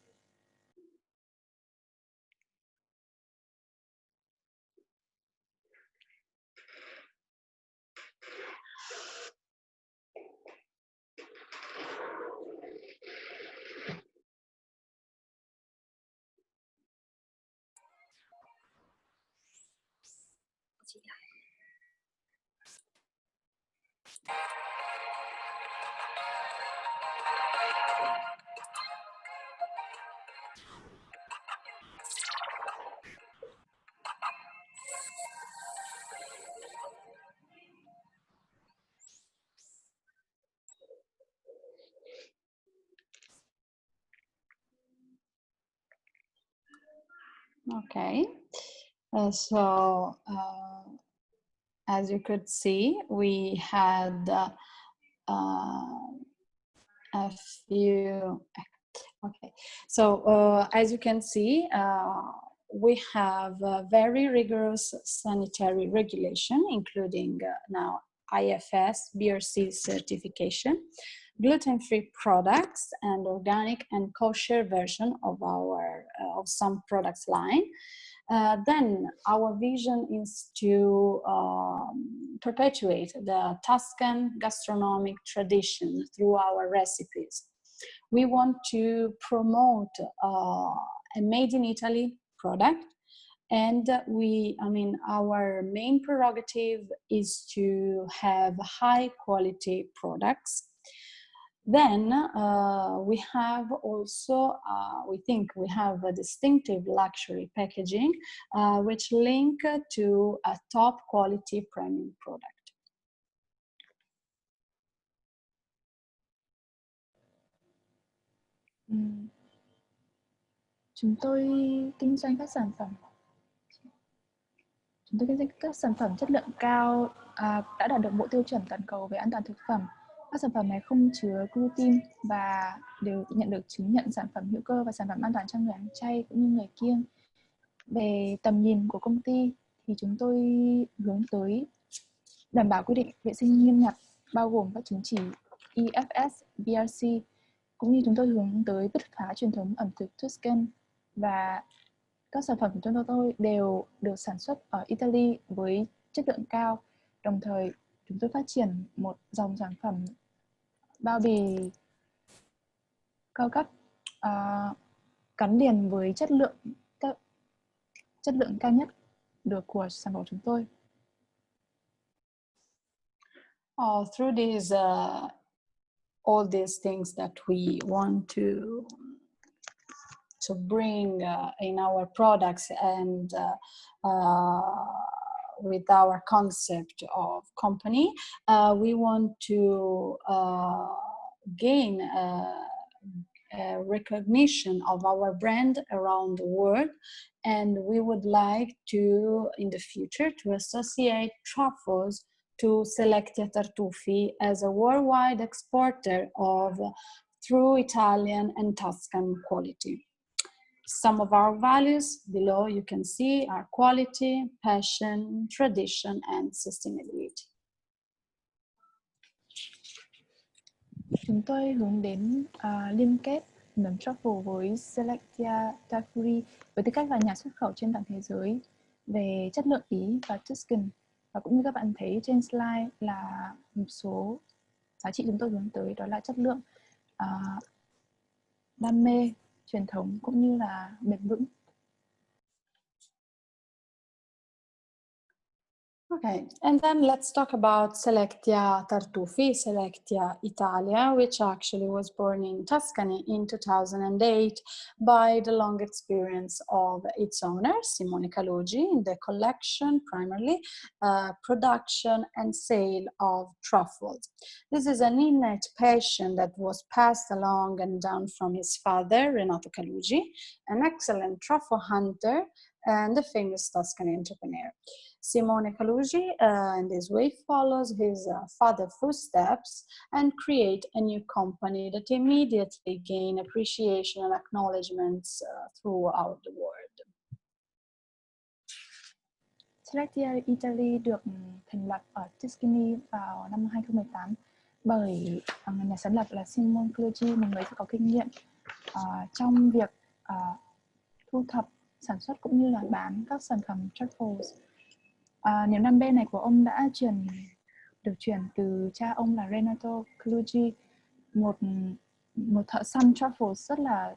Speaker 2: Okay, as you could see, we had a few. Okay, so as you can see, we have a very rigorous sanitary regulation, including now IFS BRC certification, gluten-free products, and organic and kosher version of our of some products line. Then our vision is to perpetuate the Tuscan gastronomic tradition through our recipes. We want to promote a made in Italy product, and our main prerogative is to have high quality products. Then we have also, we think we have a distinctive luxury packaging, which link to a top quality premium product.
Speaker 3: Chúng tôi kinh doanh các sản phẩm. Chất lượng cao đã đạt được bộ tiêu chuẩn toàn cầu về an toàn thực phẩm. Các sản phẩm này không chứa gluten và đều nhận được chứng nhận sản phẩm hữu cơ và sản phẩm an toàn cho người ăn chay cũng như người kiêng. Về tầm nhìn của công ty thì chúng tôi hướng tới đảm bảo quy định vệ sinh nghiêm ngặt, bao gồm các chứng chỉ IFS, BRC, cũng như chúng tôi hướng tới bứt phá truyền thống ẩm thực Tuscan, và các sản phẩm của chúng tôi đều được sản xuất ở Italy với chất lượng cao. Đồng thời chúng tôi phát triển một dòng sản phẩm bao bì cao cấp gắn liền với chất lượng cao nhất được của sản phẩm chúng tôi.
Speaker 2: Through these all these things that we want to bring in our products and with our concept of company, we want to gain recognition of our brand around the world, and we would like to, in the future, to associate Truffles to 𝘂𝘁𝘶𝘪𝘃𝘃 as a worldwide exporter of through Italian and Tuscan quality. Some of our values below you can see are quality, passion, tradition, and sustainability.
Speaker 3: Chúng tôi hướng đến liên kết nấm truffle với 𝘂𝘁𝑦𝑎 Tafuri với tư cách là nhà xuất khẩu trên toàn thế giới về chất lượng Ý và Tuscan. Và cũng như các bạn thấy trên slide là một số giá trị chúng tôi hướng tới, đó là chất lượng, đam mê, truyền thống cũng như là bền vững.
Speaker 2: Okay, and then let's talk about 𝘂𝘁𝑦𝑎 Tartufi, 𝘂𝘁𝑦𝑎 Italia, which actually was born in Tuscany in 2008 by the long experience of its owner, Simone Caloggi, in the collection, primarily, production and sale of truffles. This is an innate passion that was passed along and down from his father, Renato Caloggi, an excellent truffle hunter and a famous Tuscany entrepreneur. Simone Caloggi, in this way, follows his father's footsteps and create a new company that immediately gain appreciation and acknowledgements throughout the world.
Speaker 3: 𝘂𝘁𝑦𝑎 Italy được thành lập ở Tuscany vào năm 2018 bởi nhà sáng lập là Simone Caloggi, một người rất có kinh nghiệm trong việc thu thập, sản xuất cũng như là bán các sản phẩm truffles. Niềm đam mê này của ông đã được truyền từ cha ông là Renato Caloggi, một thợ săn truffles rất là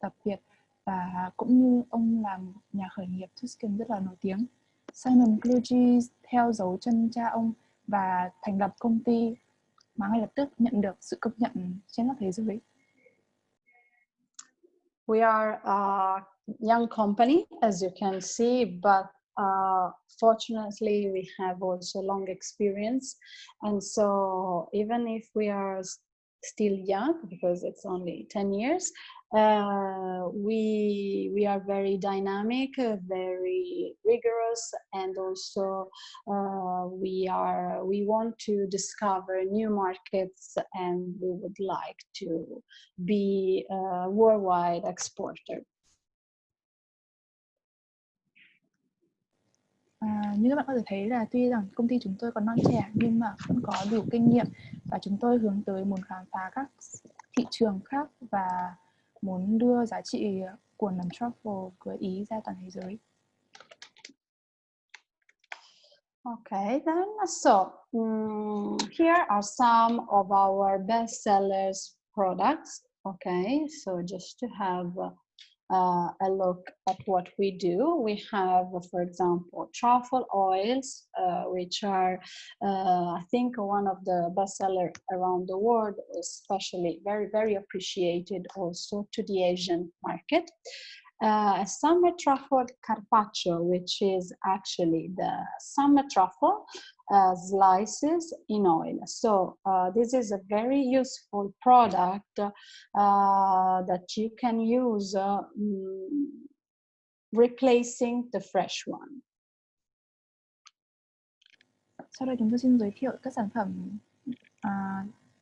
Speaker 3: đặc biệt, và cũng như ông là một nhà khởi nghiệp Tuscan rất là nổi tiếng. Simone Caloggi theo dấu chân cha ông và thành lập công ty mà ngay lập tức nhận được sự công nhận trên khắp thế giới.
Speaker 2: We are a young company, as you can see, but fortunately we have also long experience, and so even if we are still young, because it's only 10 years, we are very dynamic, very rigorous, and also we want to discover new markets, and we would like to be a worldwide exporter.
Speaker 3: Như các bạn có thể thấy là tuy rằng công ty chúng tôi còn non trẻ nhưng mà vẫn có đủ kinh nghiệm, và chúng tôi hướng tới muốn khám phá các thị trường khác và muốn đưa giá trị của nấm truffle của Ý ra toàn thế giới.
Speaker 2: Okay, then, so here are some of our best sellers products. Okay, so just to have a look at what we do. We have, for example, truffle oils, which are, I think, one of the best sellers around the world, especially very, very appreciated also to the Asian market. Summer truffle carpaccio, which is actually the summer truffle slices in oil. So this is a very useful product that you can use replacing the fresh one.
Speaker 3: Sau đây chúng tôi xin giới thiệu các sản phẩm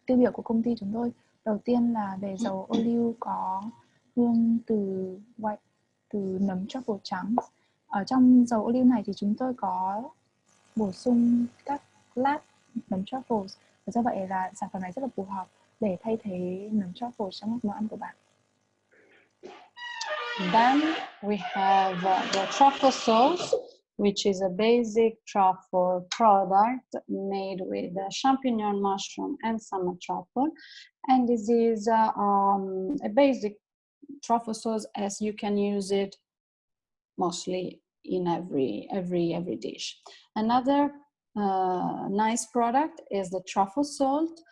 Speaker 3: tiêu biểu của công ty chúng tôi. Đầu tiên là về dầu ô liu có hương từ nấm truffle trắng. Ở trong dầu ô liu này thì chúng tôi có bổ sung các lát nấm truffles, và do vậy là sản phẩm này rất là phù hợp để thay thế nấm truffle trong các món ăn của bạn.
Speaker 2: Then we have the truffle sauce, which is a basic truffle product made with champignon, mushroom, and summer truffle. And this is a basic truffle sauce, as you can use it mostly in every dish. Another nice product is the truffle salt,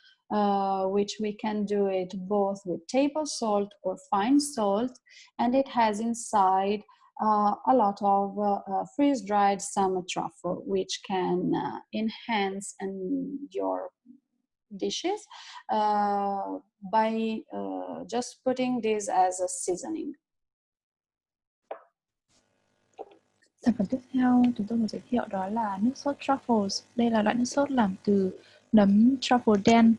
Speaker 2: which we can do it both with table salt or fine salt, and it has inside a lot of freeze-dried summer truffle, which can enhance your dishes by just putting this as a seasoning.
Speaker 3: Sản phẩm tiếp theo chúng tôi muốn giới thiệu đó là nước sốt Truffles. Đây là loại nước sốt làm từ nấm truffle đen.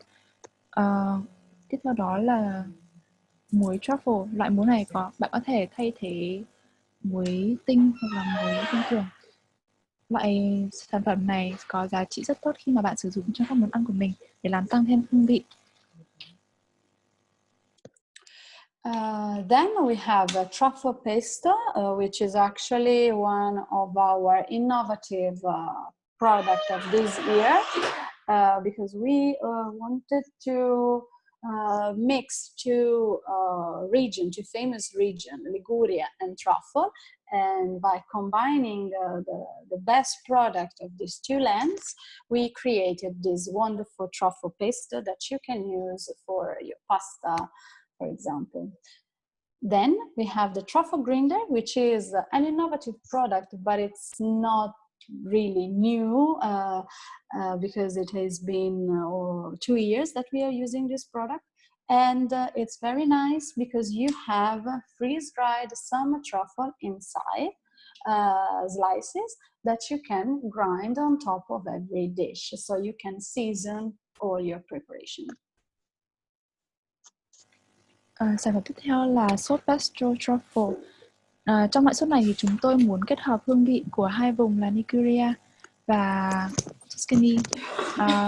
Speaker 3: Tiếp theo đó là muối truffle. Loại muối này bạn có thể thay thế muối tinh hoặc là muối thông thường. Loại sản phẩm này có giá trị rất tốt khi mà bạn sử dụng trong các món ăn của mình để làm tăng thêm hương vị.
Speaker 2: Then we have a truffle paste, which is actually one of our innovative product of this year, because we wanted to mix two famous region, Liguria and Truffle, and by combining the best product of these two lands, we created this wonderful truffle paste that you can use for your pasta, for example. Then we have the truffle grinder, which is an innovative product, but it's not really new because it has been 2 years that we are using this product. And it's very nice because you have freeze-dried some truffle inside slices that you can grind on top of every dish, so you can season all your preparation.
Speaker 3: Sản phẩm tiếp theo là sốt pesto truffle. Trong loại sốt này thì chúng tôi muốn kết hợp hương vị của hai vùng là Liguria và Tuscany,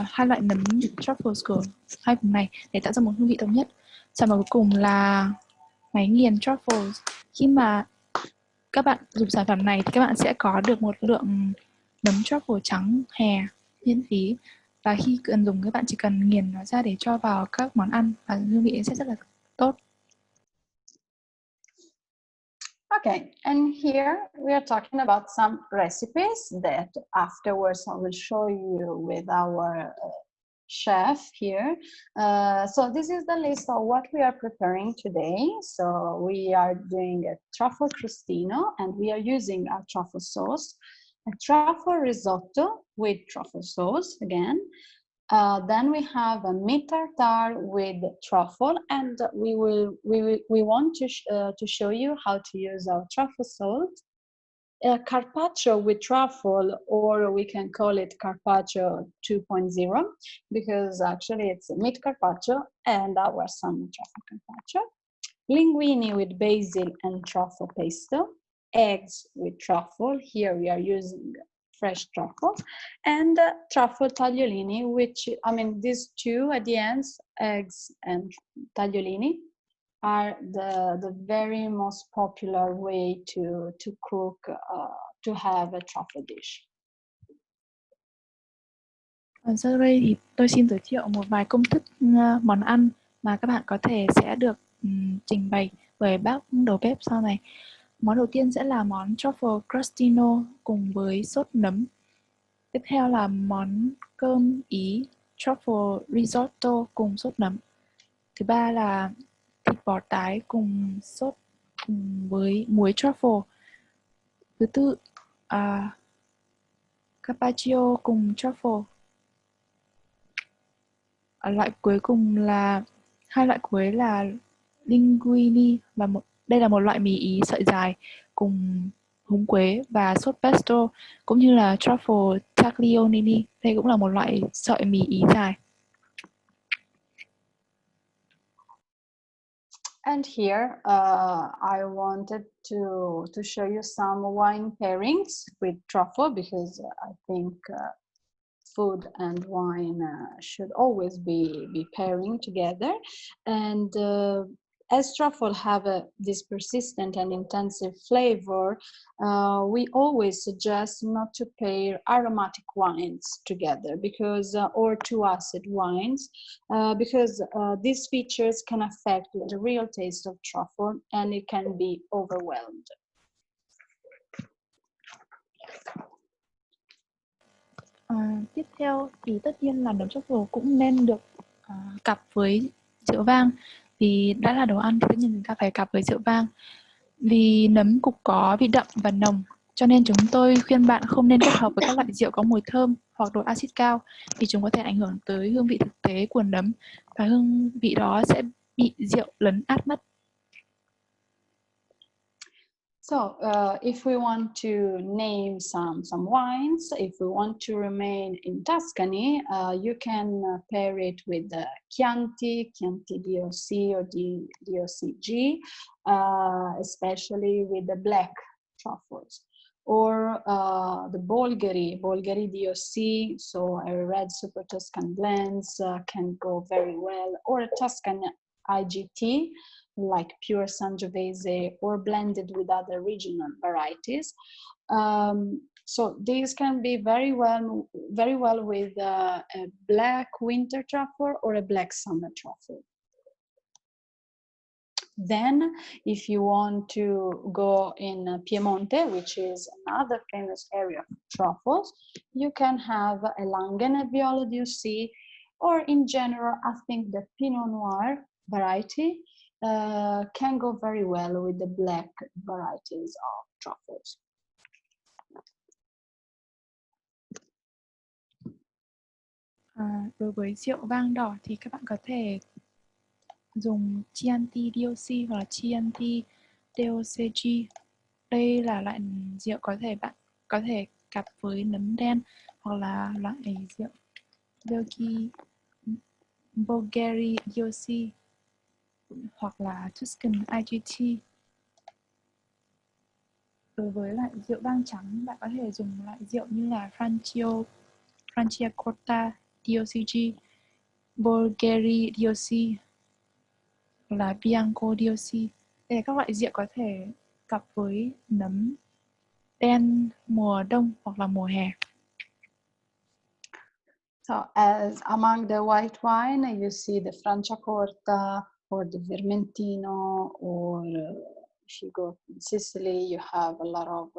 Speaker 3: hai loại nấm truffles của hai vùng này để tạo ra một hương vị thống nhất. Sản phẩm cuối cùng là máy nghiền truffles. Khi mà các bạn dùng sản phẩm này thì các bạn sẽ có được một lượng nấm truffle trắng hè miễn phí, và khi cần dùng các bạn chỉ cần nghiền nó ra để cho vào các món ăn và hương vị sẽ rất là tốt.
Speaker 2: Okay, and here we are talking about some recipes that afterwards I will show you with our chef here. So this is the list of what we are preparing today. So we are doing a truffle crostino, and we are using a truffle sauce, a truffle risotto with truffle sauce again. Then we have a meat tartare with truffle, and we want to show you how to use our truffle salt. Carpaccio with truffle, or we can call it carpaccio 2.0, because actually it's a meat carpaccio and our salmon truffle carpaccio. Linguine with basil and truffle pesto. Eggs with truffle. Here we are using fresh truffle, and truffle tagliolini, which, I mean, these two at the ends, eggs and tagliolini, are the very most popular way to cook, to have a truffle dish.
Speaker 3: Sau đây thì tôi xin giới thiệu một vài công thức món ăn mà các bạn có thể sẽ được trình bày bởi bác đầu bếp sau này. Món đầu tiên sẽ là món truffle crostino cùng với sốt nấm. Tiếp theo là món cơm Ý truffle risotto cùng sốt nấm. Thứ ba là thịt bò tái cùng sốt cùng với muối truffle. Thứ tư carpaccio cùng truffle. Loại cuối cùng là hai loại cuối là linguine, và đây là một loại mì Ý sợi dài cùng húng quế và sốt pesto, cũng như là truffle tagliolini, đây cũng là một loại sợi mì Ý dài.
Speaker 2: And here I wanted to show you some wine pairings with truffle, because I think food and wine should always be pairing together. And as truffle have this persistent and intensive flavor, we always suggest not to pair aromatic wines together, because or too acid wines, because these features can affect the real taste of truffle, and it can be overwhelmed.
Speaker 3: Tiếp theo thì tất nhiên là nấm truffle cũng nên được cặp với rượu vang. Vì đã là đồ ăn thì tất nhiên chúng ta phải cặp với rượu vang. Vì nấm cục có vị đậm và nồng, cho nên chúng tôi khuyên bạn không nên kết hợp với các loại rượu có mùi thơm hoặc độ axit cao, vì chúng có thể ảnh hưởng tới hương vị thực tế của nấm, và hương vị đó sẽ bị rượu lấn át mất.
Speaker 2: So if we want to name some wines, if we want to remain in Tuscany, you can pair it with the Chianti DOC or DOCG, especially with the black truffles, or the Bolgheri DOC, so a red Super Tuscan blends can go very well, or a Tuscan IGT, like pure Sangiovese, or blended with other regional varieties. So these can be very well with a black winter truffle or a black summer truffle. Then, if you want to go in Piemonte, which is another famous area of truffles, you can have a Langhe-Nebbiolo DOC, or in general, I think the Pinot Noir variety can go very well with the black varieties of truffles.
Speaker 3: Đối với rượu vang đỏ thì các bạn có thể dùng Chianti DOC hoặc là Chianti DOCG. Đây là loại rượu bạn có thể cặp với nấm đen, hoặc là loại rượu Bulgari DOC hoặc là Tuscan IGT. Đối với loại rượu vang trắng, bạn có thể dùng loại rượu như là Franciacorta DOCG, Bulgari DOC, là Bianco DOC. Đây là các loại rượu có thể cặp với nấm đen mùa đông hoặc là mùa hè.
Speaker 2: So as among the white wine, you see the Franciacorta or the Vermentino, or if you go to Sicily, you have a lot of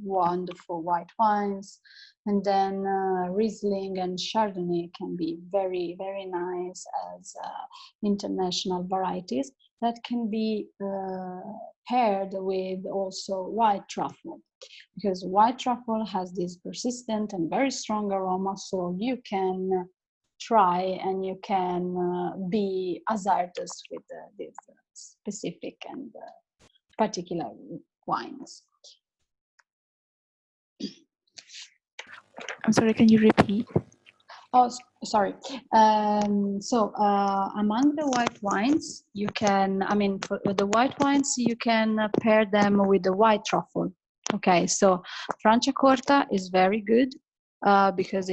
Speaker 2: wonderful white wines. And then Riesling and Chardonnay can be very, very nice as international varieties that can be paired with also white truffle, because white truffle has this persistent and very strong aroma, so you can try and you can be hazardous with these specific and particular wines.
Speaker 3: I'm sorry, can you repeat?
Speaker 2: Oh, sorry. So among the white wines, you can, for the white wines, you can pair them with the white truffle. Okay, so Franciacorta is very good because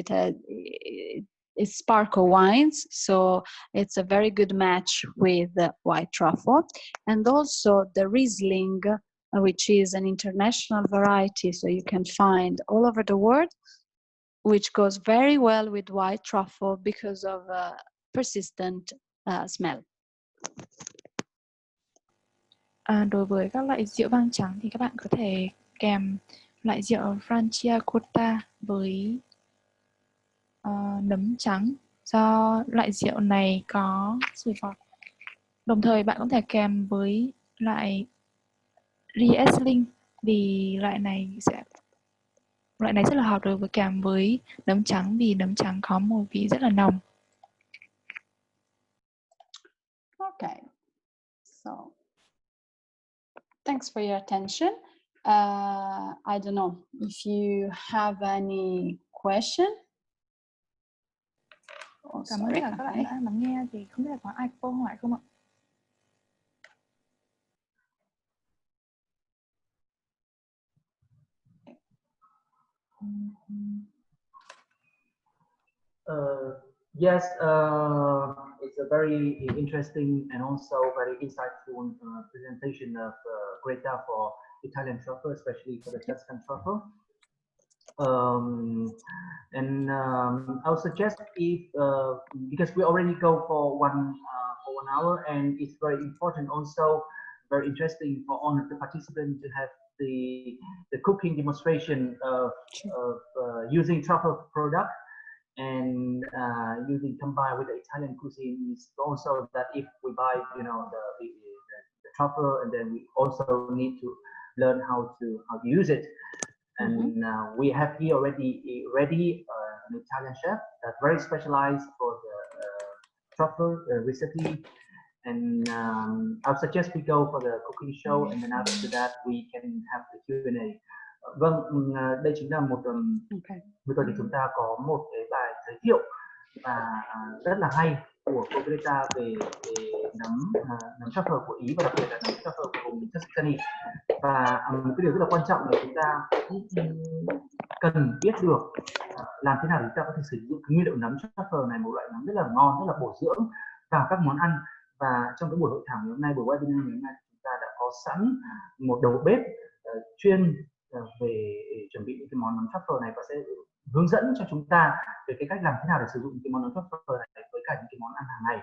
Speaker 2: it's sparkle wines, so it's a very good match with the white truffle. And also the Riesling, which is an international variety, so you can find all over the world, which goes very well with white truffle because of persistent smell.
Speaker 3: Đối với các loại rượu vang trắng thì các bạn có thể kèm loại rượu Franciacorta với nấm trắng, do loại rượu này có sủi bọt. Đồng thời bạn có thể kèm với loại Riesling, vì loại này rất là hợp đối với kèm với nấm trắng, vì nấm trắng có mùi vị rất là nồng.
Speaker 2: Okay, so thanks for your attention. I don't know if you have any question.
Speaker 3: Cảm ơn các bạn đã lắng nghe. Thì không biết là có ai có câu hỏi không ạ?
Speaker 1: Yes, it's a very interesting and also very insightful presentation of great data for Italian truffle, especially for the Tuscan truffle. I would suggest if because we already go for one hour, and it's very important, also very interesting for all of the participants to have the cooking demonstration of using truffle product and using combined with the Italian cuisine. Is also that if we buy the truffle, and then we also need to learn how to use it. And we have here already an Italian chef that's very specialized for the truffle recipe, And I'll suggest we go for the cooking show, and then after that we can have the Q&A. Vâng, đây chính là một vừa rồi thì chúng ta có một cái bài giới thiệu và rất là hay của cô Greta về nấm truffle của Ý, và đặc biệt là nấm truffle của vùng Tuscany. Và một cái điều rất là quan trọng là chúng ta cần biết được làm thế nào để chúng ta có thể sử dụng cái nguyên liệu nấm truffle này, một loại nấm rất là ngon, rất là bổ dưỡng vào các món ăn. Và trong cái buổi hội thảo ngày hôm nay, buổi webinar ngày hôm nay, chúng ta đã có sẵn một đầu bếp chuyên về chuẩn bị những cái món nấm truffle này và sẽ hướng dẫn cho chúng ta về cái cách làm thế nào để sử dụng những cái món nấm truffle này với cả những cái món ăn hàng ngày.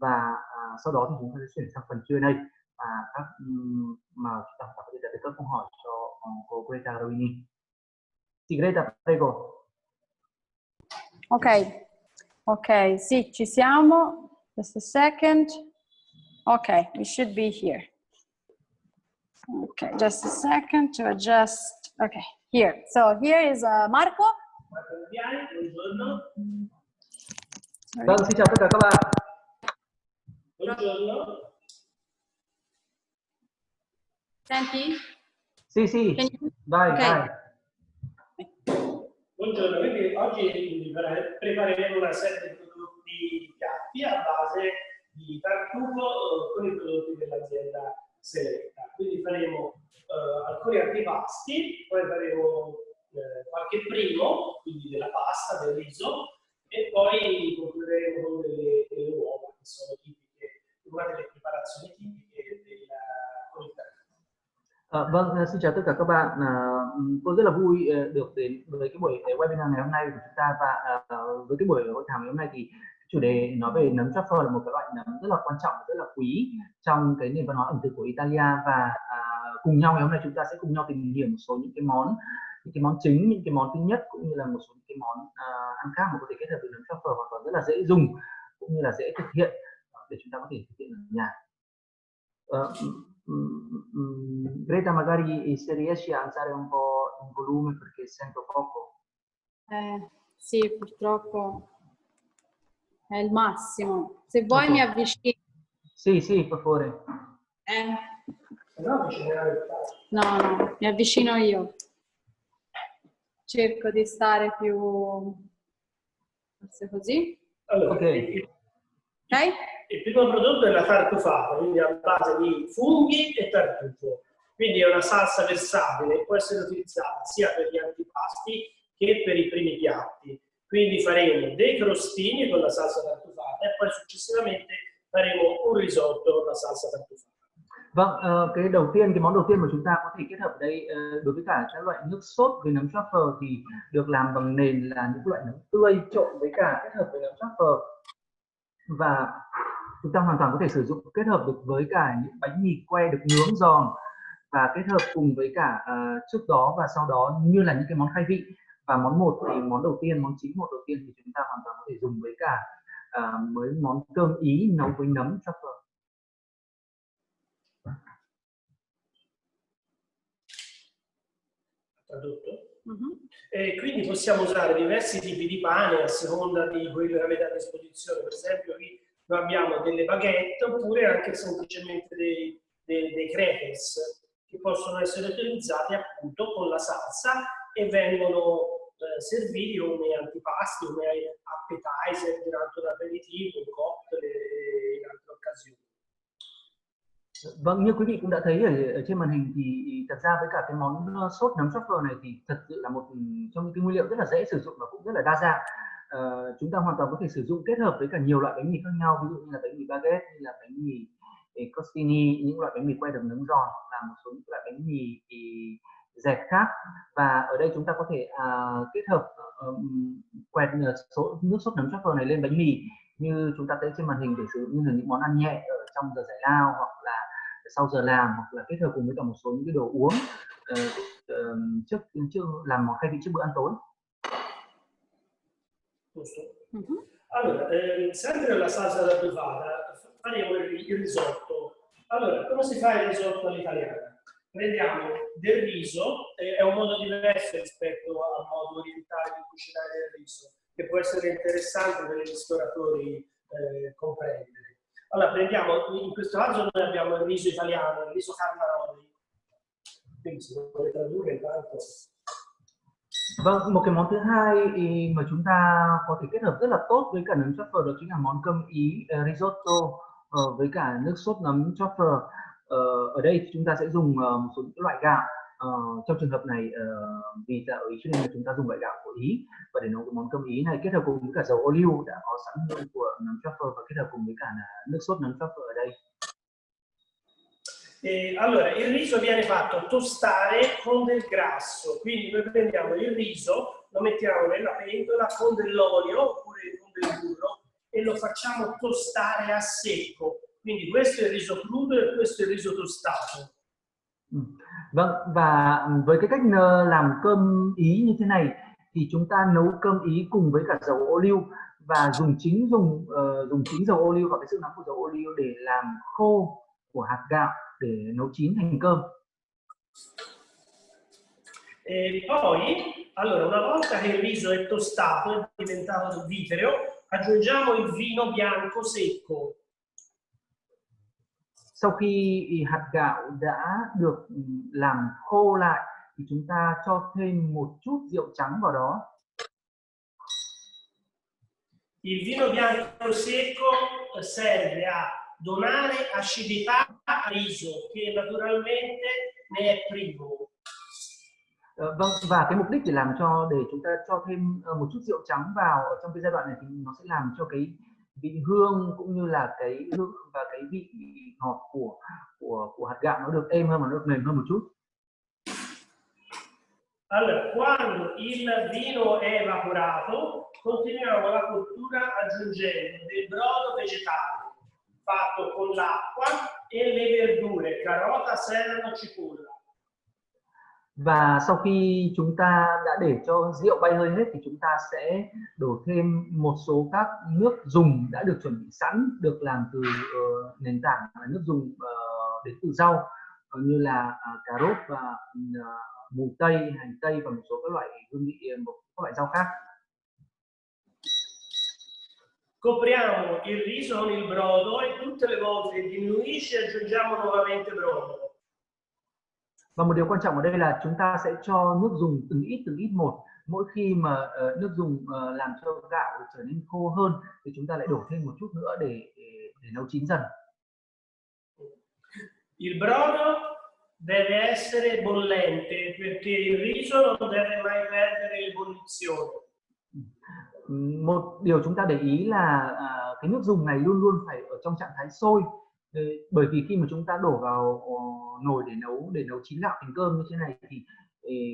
Speaker 1: Và sau đó thì chúng ta sẽ chuyển sang phần Q&A và các mà chúng ta có thể đặt các câu hỏi cho cô Greta Rovini. Sì, Greta, prego.
Speaker 2: Ok, sì, ci siamo. Just a second. Okay, we should be here. Okay, just a second to adjust. Okay, here. So here is Marco.
Speaker 1: Vâng, xin chào tất cả các bạn.
Speaker 4: Buongiorno.
Speaker 2: Senti?
Speaker 1: Sì, vai,
Speaker 2: okay.
Speaker 1: vai.
Speaker 4: Buongiorno, quindi oggi prepareremo una serie di prodotti piatti a base di tartufo con i prodotti dell'azienda seletta. Quindi faremo alcuni antipasti, poi faremo qualche primo, quindi della pasta, del riso, e poi concluderemo con delle uova, che sono tipiche, una delle preparazioni tipiche della comunità.
Speaker 1: Vâng, xin chào tất cả các bạn. Tôi rất là vui được đến với cái buổi webinar ngày hôm nay của chúng ta, và với cái buổi hội thảo ngày hôm nay thì chủ đề nói về nấm truffle là một cái loại nấm rất là quan trọng, rất là quý trong cái nền văn hóa ẩm thực của Italia. Và cùng nhau ngày hôm nay chúng ta sẽ cùng nhau tìm hiểu một số những cái món chính, những cái món thứ nhất, cũng như là một số những cái món ăn khác mà có thể kết hợp với nấm truffle hoàn toàn rất là dễ dùng cũng như là dễ thực hiện để chúng ta có thể thực hiện ở nhà. Greta, magari se riesci a alzare un po' il volume perché sento poco.
Speaker 2: Sì, purtroppo è il massimo. Se vuoi mi avvicini.
Speaker 1: Sì, per favore.
Speaker 2: No, mi avvicino io. Cerco di stare più... forse così.
Speaker 4: Allora,
Speaker 1: Ok.
Speaker 4: Il primo prodotto è la tartufata, quindi a base di funghi e tartufo. Quindi è una salsa versatile, può essere utilizzata sia per gli antipasti che per i primi piatti. Quindi faremo dei crostini con la salsa tartufata e poi successivamente faremo un risotto con la salsa tartufata.
Speaker 1: Vâng, cái món đầu tiên mà chúng ta có thể kết hợp ở đây đối với cả các loại nước sốt với nấm truffle thì được làm bằng nền là những loại nấm tươi trộn với cả kết hợp với nấm truffle. Và chúng ta hoàn toàn có thể sử dụng kết hợp được với cả những bánh mì que được nướng giòn và kết hợp cùng với cả trước đó và sau đó như là những cái món khai vị. Và món chính đầu tiên thì chúng ta hoàn toàn có thể dùng với cả với món cơm Ý nấu với nấm truffle.
Speaker 4: Tradotto? E quindi possiamo usare diversi tipi di pane a seconda di quello che avete a disposizione. Per esempio qui noi abbiamo delle baguette oppure anche semplicemente dei crackers che possono essere utilizzati appunto con la salsa e vengono serviti come antipasti, come appetizer durante un aperitivo, un cocktail e in altre occasioni.
Speaker 1: Vâng, như quý vị cũng đã thấy ở trên màn hình thì thật ra với cả cái món sốt nấm truffle này thì thật sự là một trong những cái nguyên liệu rất là dễ sử dụng và cũng rất là đa dạng. Chúng ta hoàn toàn có thể sử dụng kết hợp với cả nhiều loại bánh mì khác nhau, ví dụ như là bánh mì baguette, như là bánh mì crostini, những loại bánh mì que được nướng giòn, là một số những loại bánh mì dẹt khác. Và ở đây chúng ta có thể kết hợp quẹt nước sốt nấm truffle này lên bánh mì như chúng ta thấy trên màn hình để sử dụng như là những món ăn nhẹ ở trong giờ giải lao hoặc là sau giờ làm, hoặc là kết hợp cùng với cả một số những cái đồ uống trước làm món khai vị trước bữa ăn tối.
Speaker 4: Allora, sempre nella salsa tartufata faremo il risotto. Allora, come si fa il risotto all'italiana? Prendiamo del riso, è un modo diverso rispetto al modo orientale di cucinare il riso, che può essere interessante per i ristoratori comprendere. Allora prendiamo, in questo caso noi abbiamo il riso italiano, il riso Hanoi. Quindi se lo volete tradurre intanto.
Speaker 1: Vâng, một cái món thứ hai mà chúng ta có thể kết hợp rất là tốt với cả nấm truffle đó chính là món cơm Ý risotto với cả nước sốt nấm truffle. Ở đây thì chúng ta sẽ dùng một số những loại gạo. Trong trường hợp này vì là ở Ý cho nên là chúng ta dùng loại gạo của Ý, và để nấu cái món cơm Ý này kết hợp cùng với cả dầu ô liu đã có sẵn hương của nấm truffle và kết hợp cùng với cả nước sốt nấm truffle ở đây.
Speaker 4: Allora, il riso viene fatto tostare con del grasso, quindi noi prendiamo il riso, lo mettiamo nella pentola con dell'olio oppure con del burro e lo facciamo tostare a secco. Quindi questo è il riso crudo e questo è il riso tostato.
Speaker 1: Vâng, và với cái cách làm cơm Ý như thế này thì chúng ta nấu cơm Ý cùng với cả dầu ô liu và dùng chính dầu ô liu và cái sức nóng của dầu ô liu để làm khô của hạt gạo để nấu chín thành cơm.
Speaker 4: E poi, allora, una volta che il riso è tostato, è diventato vitreo, aggiungiamo il vino bianco secco.
Speaker 1: Sau khi hạt gạo đã được làm khô lại thì chúng ta cho thêm một chút rượu trắng vào đó.
Speaker 4: Il vino bianco secco serve a donare acidità al riso che naturalmente ne è privo.
Speaker 1: Vâng, và cái mục đích để làm cho để chúng ta cho thêm một chút rượu trắng vào ở trong cái giai đoạn này thì nó sẽ làm cho cái vị hương cũng như là cái hương và cái vị ngọt của hạt gạo nó được êm hơn và nó được mềm hơn một chút.
Speaker 4: Allora, quando il vino è evaporato, continuiamo la cottura aggiungendo del brodo vegetale fatto con l'acqua e le verdure, carota, sedano, cipolla.
Speaker 1: Và sau khi chúng ta đã để cho rượu bay hơi hết thì chúng ta sẽ đổ thêm một số các nước dùng đã được chuẩn bị sẵn, được làm từ nền tảng là nước dùng đến từ rau như là cà rốt và mù tây, hành tây và một số các loại hương vị, các loại rau khác.
Speaker 4: Copriamo il riso con il brodo e tutte le volte che diminuisce aggiungiamo nuovamente brodo.
Speaker 1: Và một điều quan trọng ở đây là chúng ta sẽ cho nước dùng từng ít một. Mỗi khi mà nước dùng làm cho gạo trở nên khô hơn thì chúng ta lại đổ thêm một chút nữa để nấu chín dần.
Speaker 4: Il brodo deve essere bollente perché il riso non deve mai perdere l'ebullizione.
Speaker 1: Một điều chúng ta để ý là cái nước dùng này luôn luôn phải ở trong trạng thái sôi, bởi vì khi mà chúng ta đổ vào nồi để nấu chín gạo thành cơm như thế này thì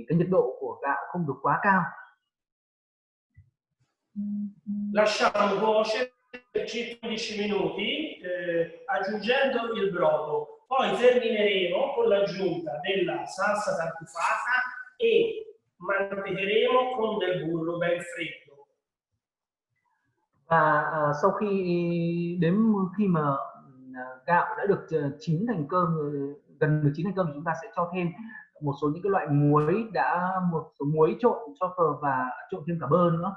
Speaker 1: cái nhiệt độ của gạo không được quá cao.
Speaker 4: Lasciamo cuocere per circa 15 minuti aggiungendo il brodo. Poi termineremo con l'aggiunta della salsa tartufata e mantecheremo con del burro ben freddo.
Speaker 1: Và sau khi khi mà gạo đã được chín thành cơm, gần được chín thành cơm thì chúng ta sẽ cho thêm một số những cái loại muối, một số muối trộn cho phở và trộn thêm cả bơ nữa.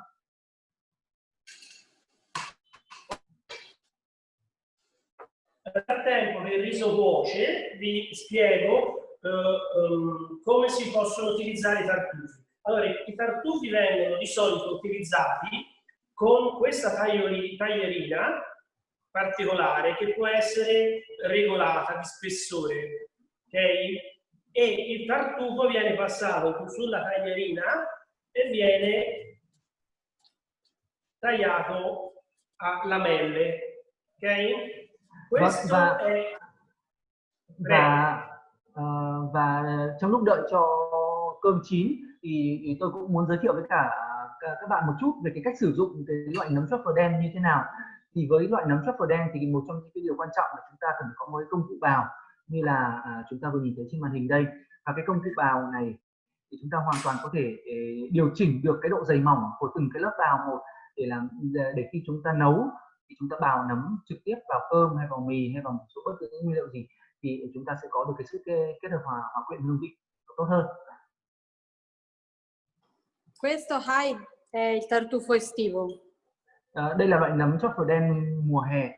Speaker 4: Nel frattempo che il riso cuoce vi spiego come si possono utilizzare i tartufi. Allora, i tartufi vengono di solito utilizzati con questa taglierina particolare che può essere regolata di spessore, ok? E il tartufo viene passato sulla taglierina e viene tagliato a lamelle, ok? Questo è...
Speaker 1: Và trong lúc đợi cho cơm chín thì tôi cũng muốn giới thiệu với cả các bạn một chút về cái cách sử dụng cái loại nấm truffle đen như thế nào. Thì với loại nấm truffle đen thì một trong những cái điều quan trọng là chúng ta cần có một cái công cụ bào như là chúng ta vừa nhìn thấy trên màn hình đây. Và cái công cụ bào này thì chúng ta hoàn toàn có thể điều chỉnh được cái độ dày mỏng của từng cái lớp bào một để khi chúng ta nấu thì chúng ta bào nấm trực tiếp vào cơm hay vào mì hay vào một số bất cứ nguyên liệu gì thì chúng ta sẽ có được cái sự kết hợp hòa quyện hương vị tốt hơn.
Speaker 2: Questo hai è il tartufo estivo.
Speaker 1: Đây là loại nấm truffle đen mùa hè.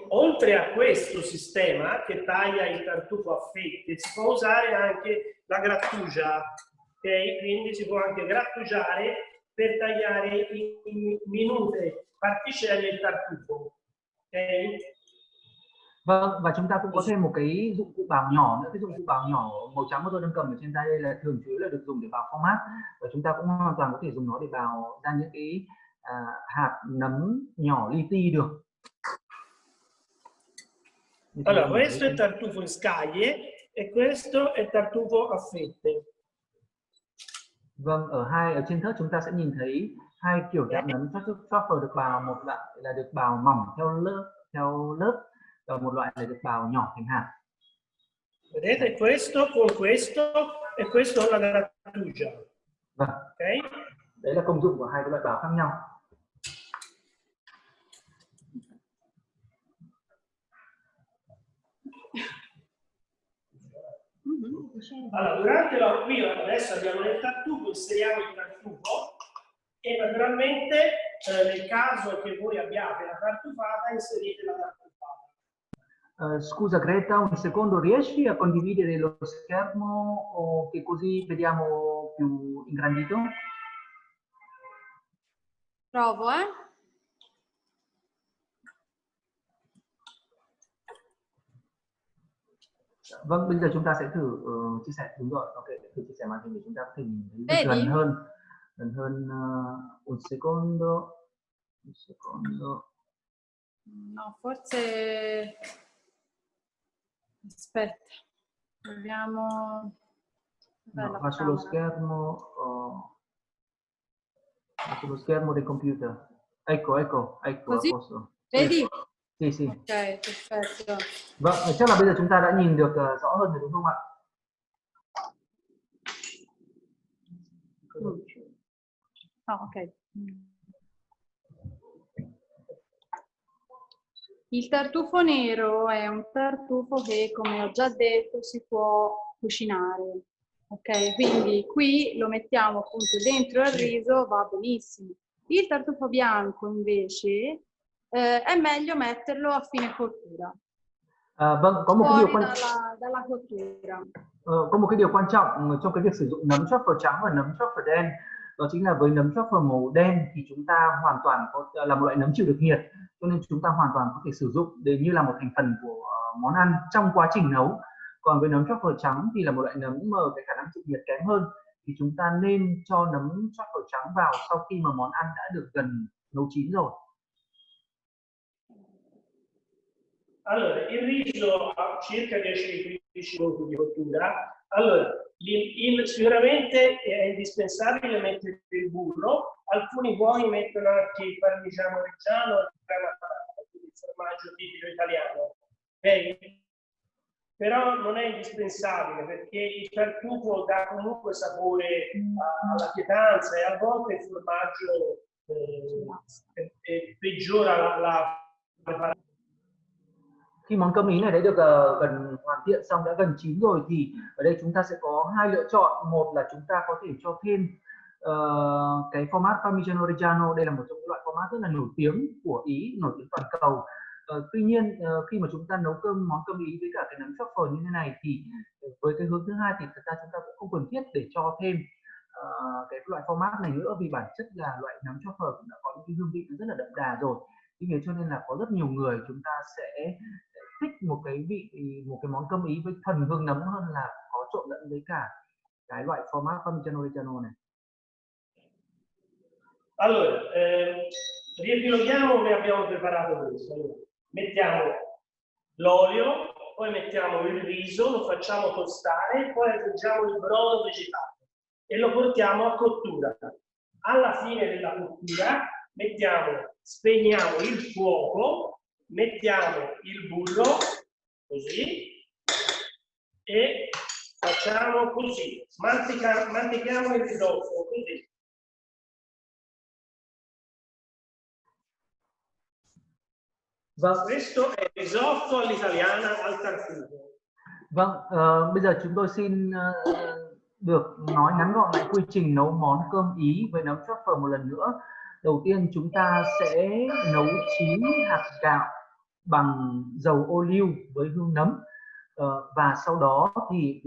Speaker 4: oltre a questo sistema che taglia il tartufo a fette, si può usare anche la grattugia, ok? Quindi si può anche grattugiare per tagliare in minute particelle il tartufo, ok?
Speaker 1: Vâng, và chúng ta cũng có thêm một cái dụng cụ bào nhỏ nữa. Cái dụng cụ bào nhỏ màu trắng mà tôi đang cầm ở trên tay đây là thường chủ yếu là được dùng để bào format, và chúng ta cũng hoàn toàn có thể dùng nó để bào ra những cái hạt nấm nhỏ li ti được.
Speaker 4: Allora, questo è il tartufo in scaglie e questo è il tartufo a fette.
Speaker 1: Vâng, ở trên thớt chúng ta sẽ nhìn thấy hai kiểu dạng nấm truffle được bào, một loại là được bào mỏng theo lớp và một loại là được bào nhỏ thành hạt.
Speaker 4: Vedete questo con questo e questo con la grattugia.
Speaker 1: Vâng.
Speaker 4: Okay?
Speaker 1: Đấy là công dụng của hai cái loại bào khác nhau.
Speaker 4: Allora, durante la qui adesso abbiamo nel tartufo, inseriamo il tartufo e naturalmente nel caso che voi abbiate la tartufata, inserite la tartufata.
Speaker 1: Scusa Greta, un secondo, riesci a condividere lo schermo che così vediamo più ingrandito?
Speaker 2: Provo,
Speaker 1: Vâng, bây giờ chúng ta sẽ thử chia sẻ. Đúng rồi, ok, thử chia sẻ màn hình để chúng ta có thể nhìn thấy gần hơn. Un secondo.
Speaker 2: No, forse aspetta, proviamo.
Speaker 1: No, va sullo schermo del computer. Ecco,
Speaker 2: così?
Speaker 1: a posto.
Speaker 2: Vedi?
Speaker 1: Sì.
Speaker 2: Ok, perfetto.
Speaker 1: Vâng, chắc là bây giờ chúng ta đã nhìn được rõ hơn rồi đúng không ạ?
Speaker 2: Ok. Il tartufo nero è un tartufo che, come ho già detto, si può cucinare. Ok, quindi qui lo mettiamo appunto dentro al riso, va benissimo. Il tartufo bianco invece è meglio metterlo a fine cottura.
Speaker 1: Vâng, có một cái điều quan
Speaker 2: dalla cottura.
Speaker 1: Có một cái điều quan trọng trong cái việc sử dụng nấm truffle trắng và nấm truffle đen, đó chính là với nấm truffle màu đen thì chúng ta hoàn toàn là một loại nấm chịu được nhiệt, cho nên chúng ta hoàn toàn có thể sử dụng để như là một thành phần của món ăn trong quá trình nấu. Còn với nấm truffle trắng thì là một loại nấm mà cái khả năng chịu nhiệt kém hơn, thì chúng ta nên cho nấm truffle trắng vào sau khi mà món ăn đã được gần nấu chín rồi.
Speaker 4: Allora, il riso ha circa 10-15 minuti di cottura. Allora, sicuramente è indispensabile mettere il burro. Alcuni cuochi mettono anche il parmigiano reggiano e il formaggio tipico italiano. Okay? Però non è indispensabile perché il tartufo dà comunque sapore alla pietanza e a volte il formaggio peggiora la preparazione.
Speaker 1: Khi món cơm ý này đã được gần hoàn thiện xong, đã gần chín rồi, thì ở đây chúng ta sẽ có hai lựa chọn. Một là chúng ta có thể cho thêm cái format Parmigiano Reggiano. Đây là một trong những loại format rất là nổi tiếng của Ý, nổi tiếng toàn cầu. Tuy nhiên khi mà chúng ta nấu món cơm Ý với cả cái nấm truffle như thế này thì với cái hướng thứ hai thì thật ra chúng ta cũng không cần thiết để cho thêm cái loại format này nữa, vì bản chất là loại nấm truffle cũng đã có những cái hương vị rất là đậm đà rồi. Vì thế cho nên là có rất nhiều người chúng ta sẽ thích một cái món cơm Ý với thuần hương nấm hơn là có trộn lẫn với cả cái loại format Parmigiano Reggiano này.
Speaker 4: Allora, riepiloghiamo come abbiamo preparato questo. Allora, mettiamo l'olio, poi mettiamo il riso, lo facciamo tostare, poi aggiungiamo il brodo vegetato e lo portiamo a cottura. Alla fine della cottura spegniamo il fuoco, mettiamo il burro, così, e facciamo così, mantichiamo il ridotto, così. Questo è risotto all'italiana al tartufo.
Speaker 1: Vâng, bây giờ chúng tôi xin được nói ngắn gọn lại quy trình nấu món cơm Ý với nấm truffle một lần nữa. Đầu tiên chúng ta sẽ nấu chín hạt gạo bằng dầu ô liu với hương nấm. Và sau đó thì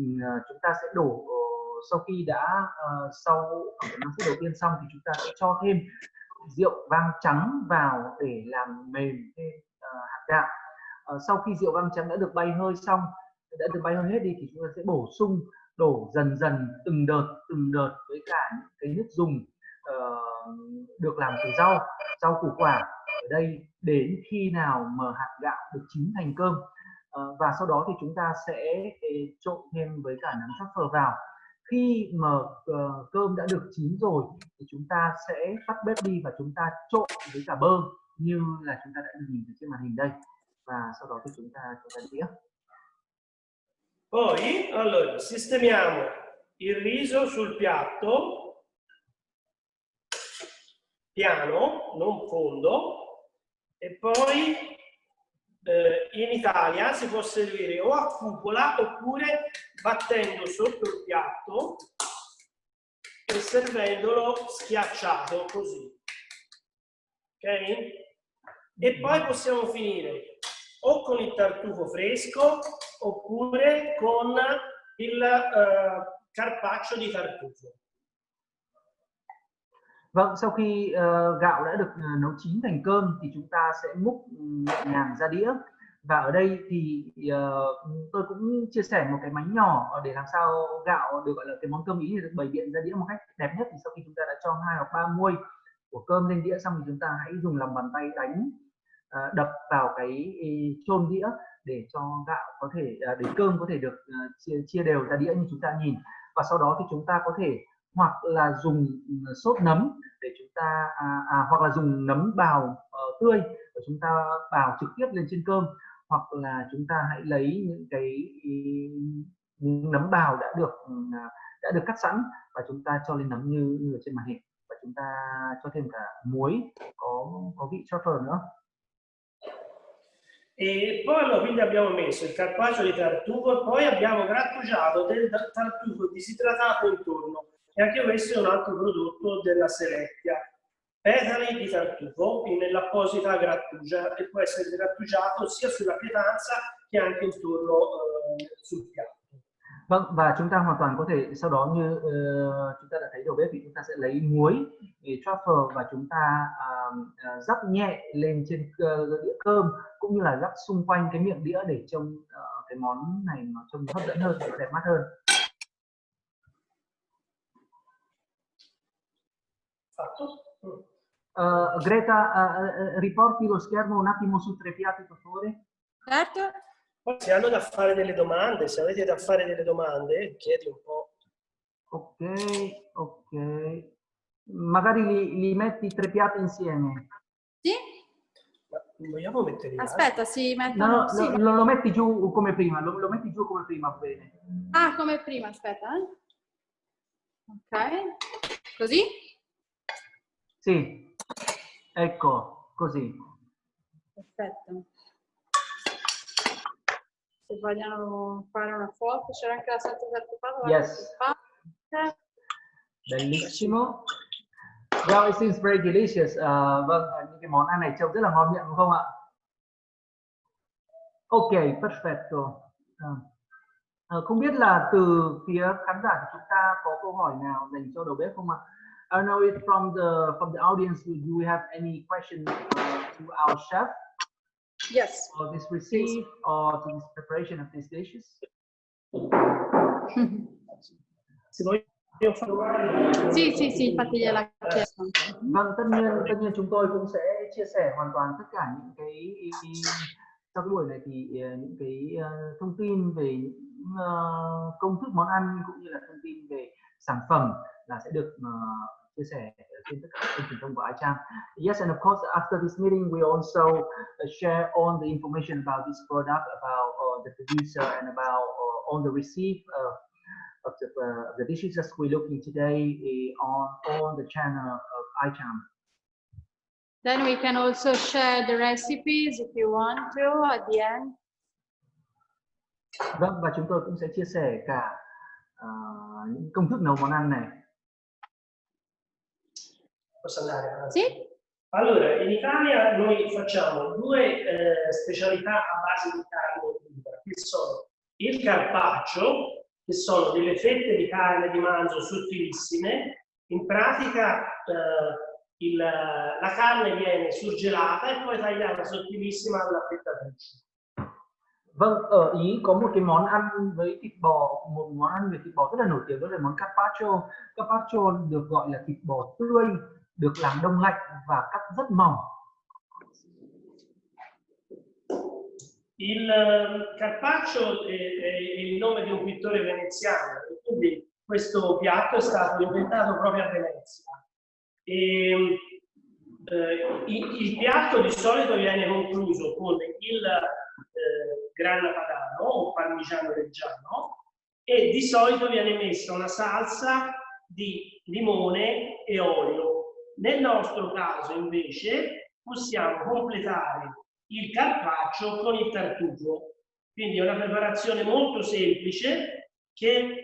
Speaker 1: chúng ta sẽ đổ, sau khi đã sau khoảng 5 phút đầu tiên xong thì chúng ta sẽ cho thêm rượu vang trắng vào để làm mềm thêm hạt gạo. Sau khi rượu vang trắng đã được bay hơi xong, đã được bay hơi hết đi, thì chúng ta sẽ bổ sung, đổ dần dần từng đợt với cả những cái nước dùng được làm từ rau củ quả ở đây, đến khi nào mà hạt gạo được chín thành cơm. Và sau đó thì chúng ta sẽ trộn thêm với cả nấm truffle vào. Khi mà cơm đã được chín rồi thì chúng ta sẽ tắt bếp đi và chúng ta trộn với cả bơ như là chúng ta đã nhìn thấy trên màn hình đây. Và sau đó thì chúng ta đĩa.
Speaker 4: Poi, allora, sistemiamo il riso sul piatto, piano, non fondo, e poi in Italia si può servire o a cupola oppure battendo sotto il piatto e servendolo schiacciato così, ok? E poi possiamo finire o con il tartufo fresco oppure con il carpaccio di tartufo.
Speaker 1: Vâng, sau khi gạo đã được nấu chín thành cơm thì chúng ta sẽ múc nhẹ nhàng ra đĩa. Và ở đây thì tôi cũng chia sẻ một cái mánh nhỏ để làm sao gạo được gọi là cái món cơm Ý được bày biện ra đĩa một cách đẹp nhất. Thì sau khi chúng ta đã cho 2 hoặc 3 muôi của cơm lên đĩa xong thì chúng ta hãy dùng lòng bàn tay đánh, đập vào cái chôn đĩa để cho gạo có thể, để cơm có thể được chia đều ra đĩa như chúng ta nhìn. Và sau đó thì chúng ta có thể hoặc là dùng sốt nấm để chúng ta hoặc là dùng nấm bào tươi để chúng ta bào trực tiếp lên trên cơm, hoặc là chúng ta hãy lấy những nấm bào đã được cắt sẵn và chúng ta cho lên nấm như ở trên màn hình, và chúng ta cho thêm cả muối có vị truffle nữa.
Speaker 4: E poi allora, quindi abbiamo messo il carpaccio di tartufo e poi abbiamo grattugiato del tartufo disidratato intorno, e anche questo è un altro prodotto della Selectia. Petali di tartufo nell'apposita grattugia, e può essere grattugiato sia sulla pietanza che anche intorno sul piatto.
Speaker 1: Vâng, và chúng ta hoàn toàn có thể sau đó như chúng ta đã thấy đầu bếp thì chúng ta sẽ lấy muối truffle và chúng ta rắc nhẹ lên trên đĩa cơm, cũng như là rắc xung quanh cái miệng đĩa để trông cái món này nó trông hấp dẫn hơn và đẹp mắt hơn. Greta, riporti lo schermo un attimo su 3 piatti, per favore.
Speaker 2: Certo.
Speaker 4: Poi se hanno da fare delle domande, se avete da fare delle domande, chiedi un po'.
Speaker 1: Ok. Magari li metti 3 piatti insieme.
Speaker 2: Sì?
Speaker 4: Ma vogliamo mettere
Speaker 2: Aspetta, si mettono...
Speaker 1: No,
Speaker 2: sì.
Speaker 1: lo metti giù come prima, lo metti giù come prima, va bene.
Speaker 2: Ah, come prima, aspetta. Ok. Così?
Speaker 1: Sì. Ecco, così.
Speaker 2: Perfetto. Se vogliono fare una foto, c'era anche la salsa saltupata.
Speaker 1: Yes. Bellissimo. Well, it seems very delicious. Vâng, những cái món ăn này trông rất là ngon miệng đúng không ạ? Ok, perfetto. Không biết là từ phía khán giả của chúng ta có câu hỏi nào dành cho đầu bếp không ạ? I don't know if from the audience, do we have any questions to our chef?
Speaker 2: Yes.
Speaker 1: Or this recipe or to this preparation of these dishes?
Speaker 2: Sì, infatti gliela chiesto.
Speaker 1: Vâng, tất nhiên chúng tôi cũng sẽ chia sẻ hoàn toàn tất cả những cái trong cái buổi này thì những cái thông tin về những công thức món ăn cũng như là thông tin về sản phẩm là sẽ được chia sẻ trên tất cả các kênh truyền thông của ICHAM. Yes, and of course, after this meeting, we also share all the information about this product, about the producer, and about all the recipe of the dishes that we're looking today on the channel of ICHAM.
Speaker 2: Then we can also share the recipes if you want to at the end.
Speaker 1: Vâng, và chúng tôi cũng sẽ chia sẻ cả những công thức nấu món ăn này.
Speaker 4: Posso andare?
Speaker 2: Sì?
Speaker 4: Allora, in Italia noi facciamo due specialità a base di carne cruda, che sono il carpaccio, che sono delle fette di carne di manzo sottilissime. In pratica la carne viene surgelata e poi tagliata sottilissima alla fettatrice.
Speaker 1: Vâng, ở Ý có một cái món ăn với thịt bò, một món ăn về thịt bò rất là nổi tiếng, đó là món carpaccio. Carpaccio được gọi là thịt bò tươi, được làm đông lạnh và cắt rất mỏng.
Speaker 4: Il carpaccio è il nome di un pittore veneziano, e quindi questo piatto è stato inventato proprio a Venezia. Il piatto di solito viene concluso con il grana padano o parmigiano reggiano e di solito viene messa una salsa di limone e olio. Nel nostro caso invece possiamo completare il carpaccio con il tartufo, quindi è una preparazione molto semplice che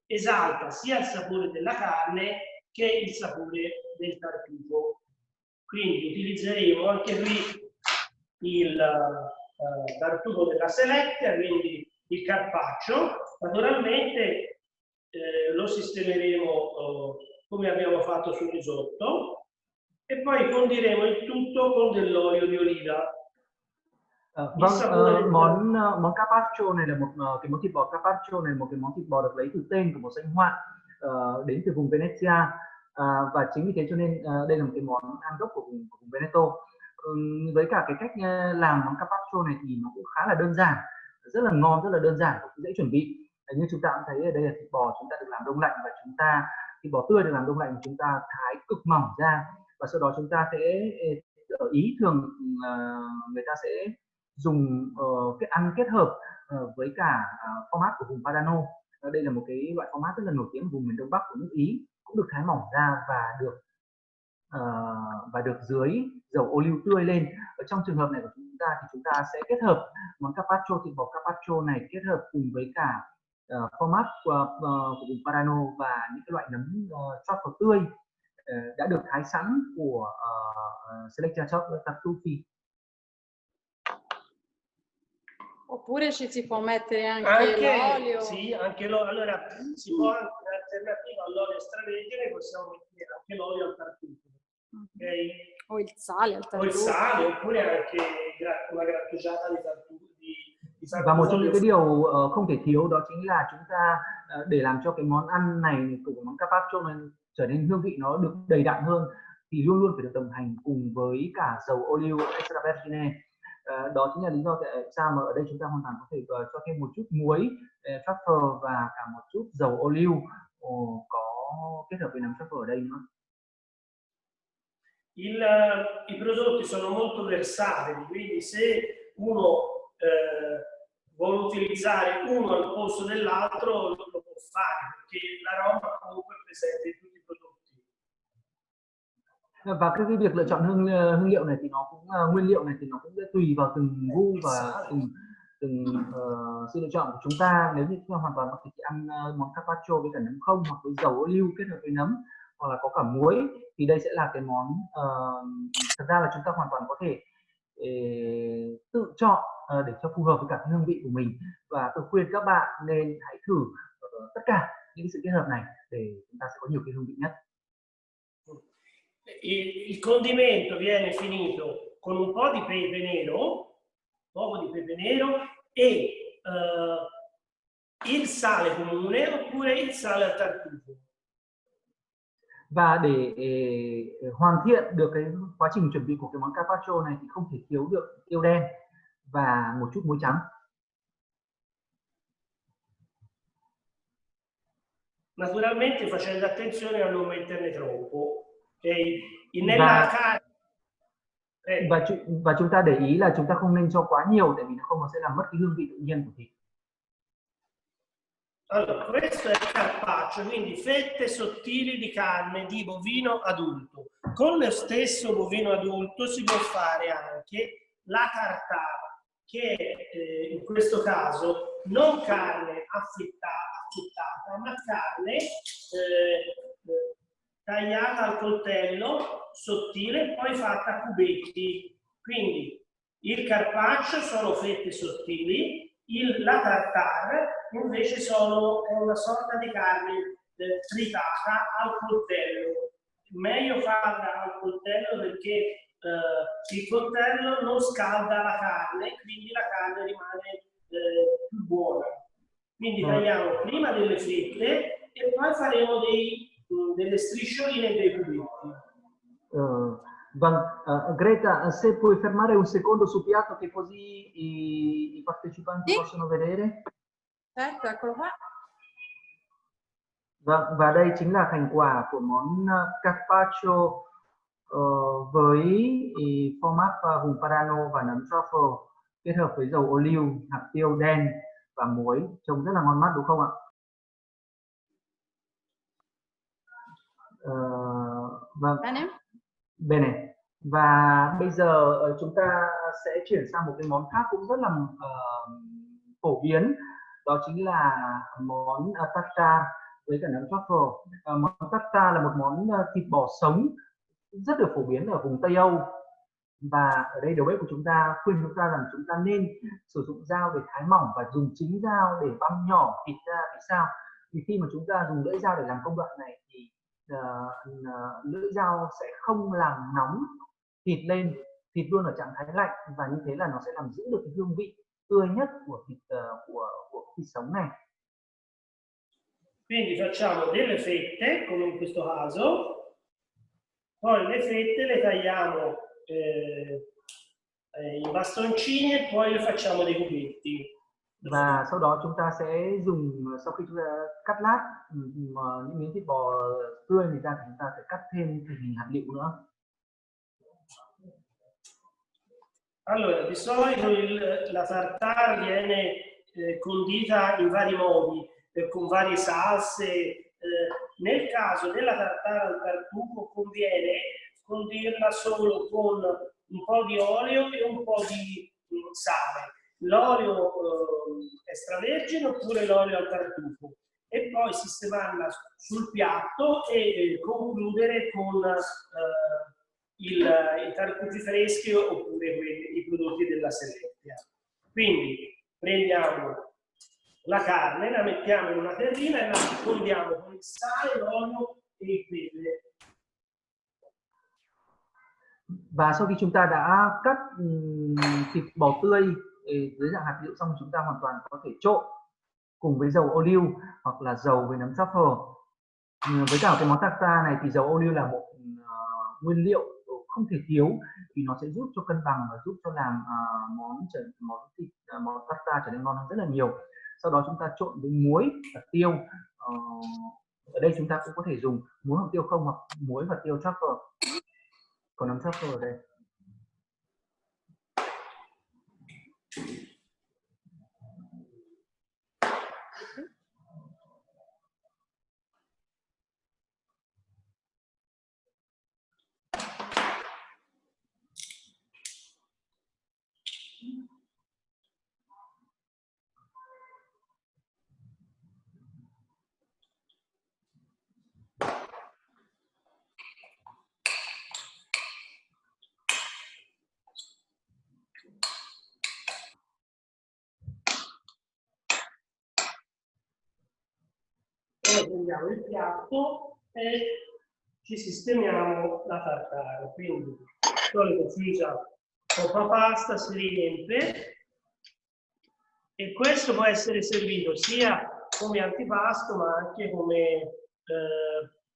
Speaker 4: esalta sia il sapore della carne che il sapore del tartufo. Quindi utilizzeremo anche qui il tartufo della selecta, quindi il carpaccio. Naturalmente lo sistemeremo come abbiamo fatto sul risotto e poi condiremo il tutto con dell'olio di oliva.
Speaker 1: Món carpaccio này là một cái món thịt bò carpaccio này, một cái món thịt bò được lấy từ tên của một danh họa đến từ vùng Venezia, và chính vì thế cho nên đây là một cái món ăn gốc của vùng Veneto. Với cả cái cách làm món carpaccio này thì nó cũng khá là đơn giản, rất là ngon, rất là đơn giản và cũng dễ chuẩn bị. Như chúng ta cũng thấy ở đây là thịt bò chúng ta được làm đông lạnh, và thịt bò tươi được làm đông lạnh, chúng ta thái cực mỏng ra, và sau đó chúng ta sẽ ở Ý thường người ta sẽ dùng ăn kết hợp với cả format của vùng Padano. Đây là một cái loại format rất là nổi tiếng ở vùng miền Đông Bắc của nước Ý, cũng được thái mỏng ra và được dưới dầu ô liu tươi lên. Ở trong trường hợp này của chúng ta thì chúng ta sẽ kết hợp món carpaccio, thịt bò carpaccio này kết hợp cùng với cả format của vùng Padano và những cái loại nấm truffle tươi đã được thái sẵn của 𝘃𝑗𝑠 tartufi.
Speaker 2: Oppure ci si può mettere anche l'olio.
Speaker 4: Sì, anche l'olio. Allora, si può anche in alternativa all'olio extravergine, possiamo mettere anche l'olio al tartufo. Okay?
Speaker 2: O il sale al tartufo.
Speaker 4: O il sale, oppure anche una grattugiata di tartufo.
Speaker 1: Và một trong những cái điều không thể thiếu đó chính là chúng ta để làm cho cái món ăn này của món carpaccio này trở nên hương vị nó được đầy đặn hơn thì luôn luôn phải được đồng hành cùng với cả dầu ô liu extravergine. Đó chính là lý do tại sao mà ở đây chúng ta hoàn toàn có thể cho thêm một chút muối truffle và cả một chút dầu ô liu có kết hợp với nấm truffle ở đây nữa.
Speaker 4: I prodotti sono molto versatili, quindi se uno vuole utilizzare uno al posto dell'altro lo può fare, perché l'aroma comunque è presente in tutti i prodotti.
Speaker 1: Và cái việc lựa chọn hương liệu này thì nó cũng nguyên liệu này thì nó cũng sẽ tùy vào từng gu và từng sự lựa chọn của chúng ta. Nếu như chúng ta hoàn toàn có thể ăn món carpaccio với cả nấm không hoặc với dầu ô liu kết hợp với nấm hoặc là có cả muối thì đây sẽ là cái món thật ra là chúng ta hoàn toàn có thể tự chọn để cho phù hợp với cả cái hương vị của mình, và tôi khuyên các bạn nên hãy thử tất cả những sự kết hợp này để chúng ta sẽ có nhiều cái hương vị nhất.
Speaker 4: Il condimento viene finito con un po' di pepe nero, e il sale comune oppure il sale al tartufo.
Speaker 1: Và để hoàn thiện được cái quá trình chuẩn bị của cái món carpaccio này thì không thể thiếu được tiêu đen và một chút muối trắng.
Speaker 4: Naturalmente facendo attenzione a non metterne troppo.
Speaker 1: Và chúng ta để ý là chúng ta không nên cho quá nhiều, tại vì nó không sẽ làm mất cái hương vị tự nhiên của thịt.
Speaker 4: Allora, questo è il carpaccio, quindi fette sottili di carne di bovino adulto. Con lo stesso bovino adulto si può fare anche la tartare, che in questo caso non carne affettata, ma carne tagliata al coltello sottile e poi fatta a cubetti. Quindi il carpaccio sono fette sottili, la tartare invece è una sorta di carne tritata al coltello. Meglio farla al coltello perché il coltello non scalda la carne, quindi la carne rimane più buona. Quindi tagliamo prima delle fette e poi faremo delle striscioline e dei cubetti.
Speaker 1: Greta, se puoi fermare un secondo sul piatto che così i partecipanti possono vedere.
Speaker 3: Certo, eccolo qua.
Speaker 1: Và đây chính là thành quả của món carpaccio với 𝘂𝘂𝗵𝘂 hùng Parano và nấm truffle kết hợp với dầu ô liu, hạt tiêu đen và muối, trông rất là ngon mắt đúng không ạ? Vâng. Bene. Và bây giờ chúng ta sẽ chuyển sang một cái món khác cũng rất là phổ biến, đó chính là món tartare với cả nấm truffle. Món tartare là một món thịt bò sống rất được phổ biến ở vùng Tây Âu, và ở đây đầu bếp của chúng ta khuyên chúng ta rằng chúng ta nên sử dụng dao để thái mỏng và dùng chính dao để băm nhỏ thịt ra. Vì sao? Vì khi mà chúng ta dùng lưỡi dao để làm công đoạn này thì lưỡi dao sẽ không làm nóng thịt lên, thịt luôn ở trạng thái lạnh, và như thế là nó sẽ làm giữ được cái hương vị tươi nhất của thịt sống này.
Speaker 4: Quindi facciamo delle fette, come in questo caso, poi le fette le tagliamo in bastoncini e poi le facciamo dei cubetti.
Speaker 1: Và sau đó chúng ta sẽ dùng, sau khi chúng ta cắt lát những miếng thịt bò tươi này ra thì chúng ta sẽ cắt thêm thành hình hạt lựu nữa.
Speaker 4: Allora, di solito la tartare viene condita in vari modi, con varie salse. Nel caso della tartare al tartufo conviene condirla solo con un po' di olio e un po' di sale. L'olio extravergine oppure l'olio al tartufo, e poi sistemarla sul piatto e concludere con i tartufi freschi oppure i prodotti della Selezia. Quindi prendiamo la carne, la mettiamo in una terrina e la condiamo con il sale, l'olio e il pepe.
Speaker 1: Và sau khi chúng ta đã cắt thịt bò tươi dưới dạng hạt lựu xong, chúng ta hoàn toàn có thể trộn cùng với dầu ô liu hoặc là dầu với nấm truffle. Với cả cái món tartare này thì dầu ô liu là một nguyên liệu không thể thiếu, vì nó sẽ giúp cho cân bằng và giúp cho làm món tartare trở nên ngon hơn rất là nhiều. Sau đó chúng ta trộn với muối và tiêu. Ở đây chúng ta cũng có thể dùng muối hoặc tiêu không, hoặc muối và tiêu truffle. Còn nấm truffle ở đây.
Speaker 4: Poi prendiamo il piatto e ci sistemiamo la tartare. Quindi di solito si usa poca pasta, si riempie, e questo può essere servito sia come antipasto ma anche come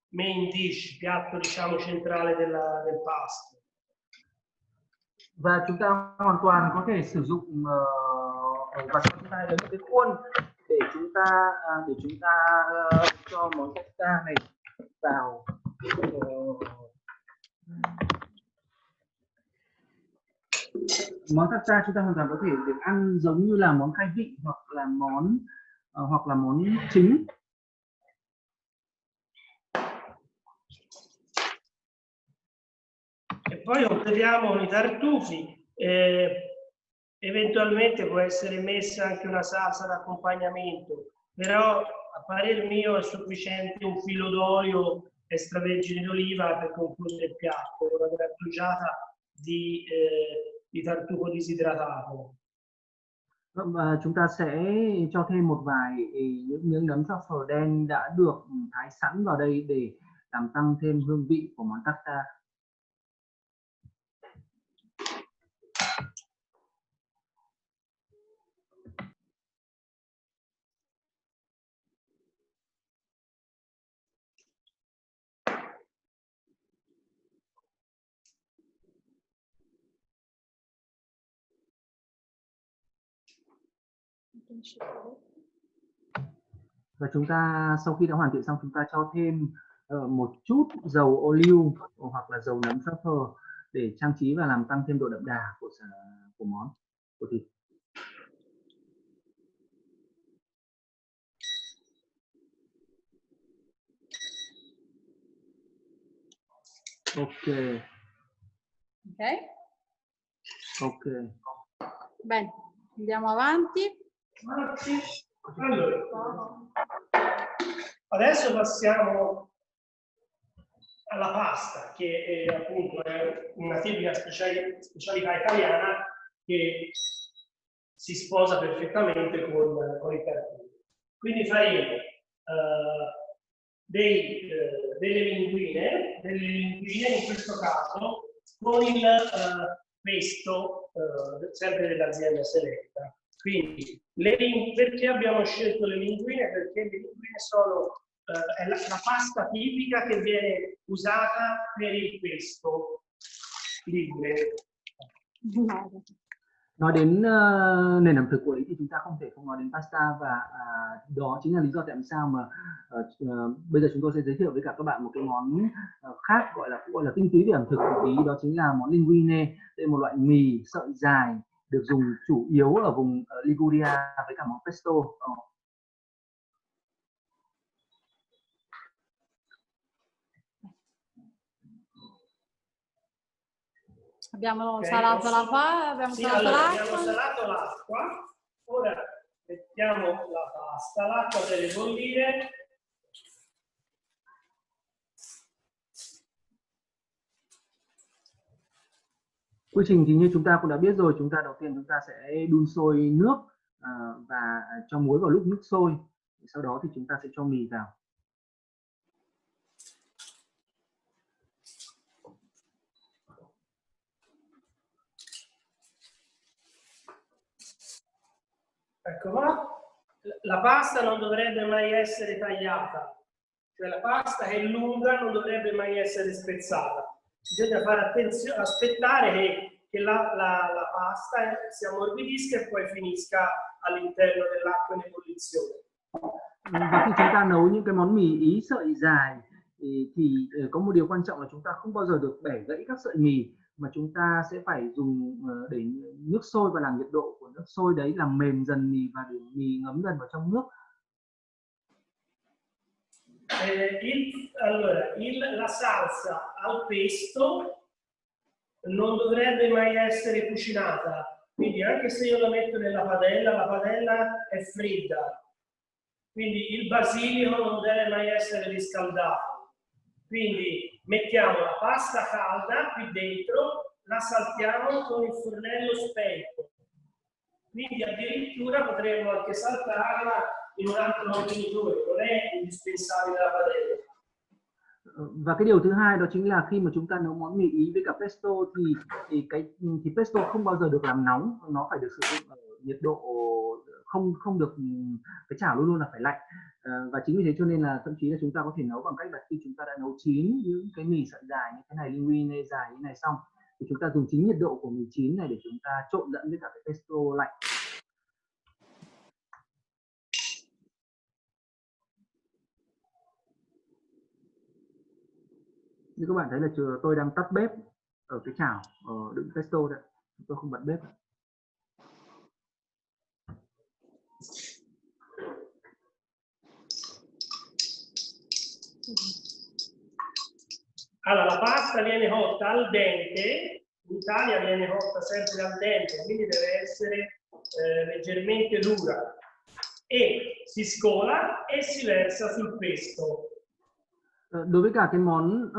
Speaker 4: main dish, piatto diciamo centrale del pasto.
Speaker 1: Và chúng ta hoàn toàn có thể sử dụng và chúng ta lấy một cái khuôn để chúng ta cho món tartare này vào. Món tartare chúng ta hoàn toàn có thể được ăn giống như là món khai vị hoặc là món chính.
Speaker 4: E poi operiamo i tartufi, eventualmente può essere messa anche una salsa d'accompagnamento, però a parer mio è sufficiente un filo d'olio extravergine d'oliva per concludere il piatto, una grattugiata di tartufo disidratato.
Speaker 1: Và chúng ta sẽ cho thêm một vài những miếng nấm truffle đen đã được thái sẵn vào đây để làm tăng thêm hương vị của món tartare. Và chúng ta sau khi đã hoàn thiện xong, chúng ta cho thêm một chút dầu ô liu hoặc là dầu nấm truffle để trang trí và làm tăng thêm độ đậm đà của món, của thịt. Ok.
Speaker 2: Ok.
Speaker 1: Ok.
Speaker 2: Bene, andiamo avanti.
Speaker 4: Allora, adesso passiamo alla pasta, che è appunto una tipica specialità italiana che si sposa perfettamente con il tartufo. Quindi faremo delle linguine in questo caso con il pesto sempre dell'azienda seletta. Quindi perché abbiamo scelto le linguine? Perché le linguine sono è la pasta tipica che viene usata per il pesto ligure.
Speaker 1: Nói đến nền ẩm thực của Ý thì chúng ta không thể không nói đến pasta, và đó chính là lý do tại sao mà bây giờ chúng tôi sẽ giới thiệu với cả các bạn một cái món khác gọi là tinh túy về ẩm thực của Ý, đó chính là món linguine. Đây là một loại mì sợi dài được dùng chủ yếu ở vùng Liguria với cả món pesto.
Speaker 2: Abbiamo salato
Speaker 4: abbiamo salato l'acqua, ora mettiamo la pasta, l'acqua deve bollire.
Speaker 1: Quy trình thì như chúng ta cũng đã biết rồi, đầu tiên chúng ta sẽ đun sôi nước và cho muối vào lúc nước sôi. Sau đó thì chúng ta sẽ cho mì vào.
Speaker 4: Ecco qua, la pasta non dovrebbe mai essere tagliata, cioè la pasta che è lunga non dovrebbe mai essere spezzata. Bisogna fare attenzione, aspettare che la pasta si ammorbidisca e poi finisca all'interno dell'acqua in ebollizione.
Speaker 1: Và khi chúng ta nấu những cái món mì Ý sợi dài thì có một điều quan trọng là chúng ta không bao giờ được bẻ gãy các sợi mì, mà chúng ta sẽ phải dùng để nước sôi và làm nhiệt độ của nước sôi đấy làm mềm dần mì và để mì ngấm dần vào trong nước.
Speaker 4: Allora, la salsa al pesto non dovrebbe mai essere cucinata, quindi anche se io la metto nella padella, la padella è fredda, quindi il basilico non deve mai essere riscaldato. Quindi mettiamo la pasta calda qui dentro, la saltiamo con il fornello spento, quindi addirittura potremmo anche saltarla in un altro contenitore, non è indispensabile la padella.
Speaker 1: Và cái điều thứ hai đó chính là khi mà chúng ta nấu món mì Ý với cả pesto thì pesto không bao giờ được làm nóng, nó phải được sử dụng ở nhiệt độ không được, cái chảo luôn luôn là phải lạnh. Và chính vì thế cho nên là thậm chí là chúng ta có thể nấu bằng cách là khi chúng ta đã nấu chín những cái mì sợi dài như thế này, linguine dài như thế này xong thì chúng ta dùng chính nhiệt độ của mì chín này để chúng ta trộn lẫn với cả cái pesto lạnh. Như các bạn thấy là tôi đang tắt bếp ở cái chảo đựng pesto đấy, tôi không bật bếp.
Speaker 4: Allora, la pasta viene cotta al dente, in Italia viene cotta sempre al dente, quindi deve essere leggermente dura e si scola e si versa sul pesto.
Speaker 1: Đối với cả cái món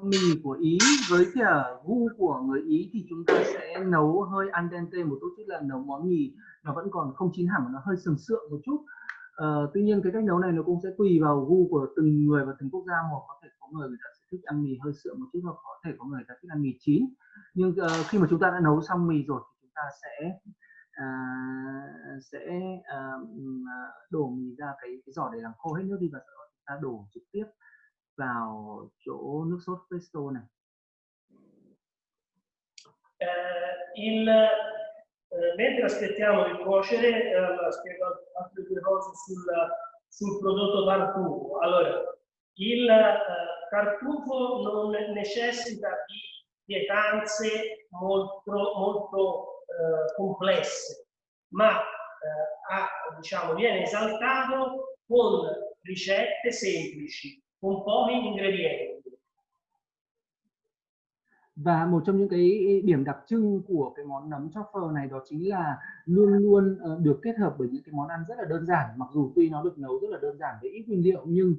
Speaker 1: mì của Ý với cả gu của người Ý thì chúng ta sẽ nấu hơi al dente một chút, tức là nấu món mì nó vẫn còn không chín hẳn mà nó hơi sừng sượng một chút. Tuy nhiên cái cách nấu này nó cũng sẽ tùy vào gu của từng người và từng quốc gia một. Có thể có người ta sẽ thích ăn mì hơi sượng một chút, hoặc có thể có người ta thích ăn mì chín. Nhưng khi mà chúng ta đã nấu xong mì rồi thì chúng ta sẽ đổ mì ra cái giỏ để làm khô hết nước đi, và sau đó chúng ta đổ trực tiếp vào chỗ nước sốt pesto này.
Speaker 4: Mentre aspettiamo di cuocere, spiego altre due cose sul prodotto tartufo. Allora, il tartufo non necessita di pietanze molto complesse, ma diciamo, viene esaltato con ricette semplici, con pochi ingredienti.
Speaker 1: Và một trong những cái điểm đặc trưng của cái món nấm truffle này đó chính là luôn luôn được kết hợp bởi những cái món ăn rất là đơn giản. Mặc dù tuy nó được nấu rất là đơn giản với ít nguyên liệu, nhưng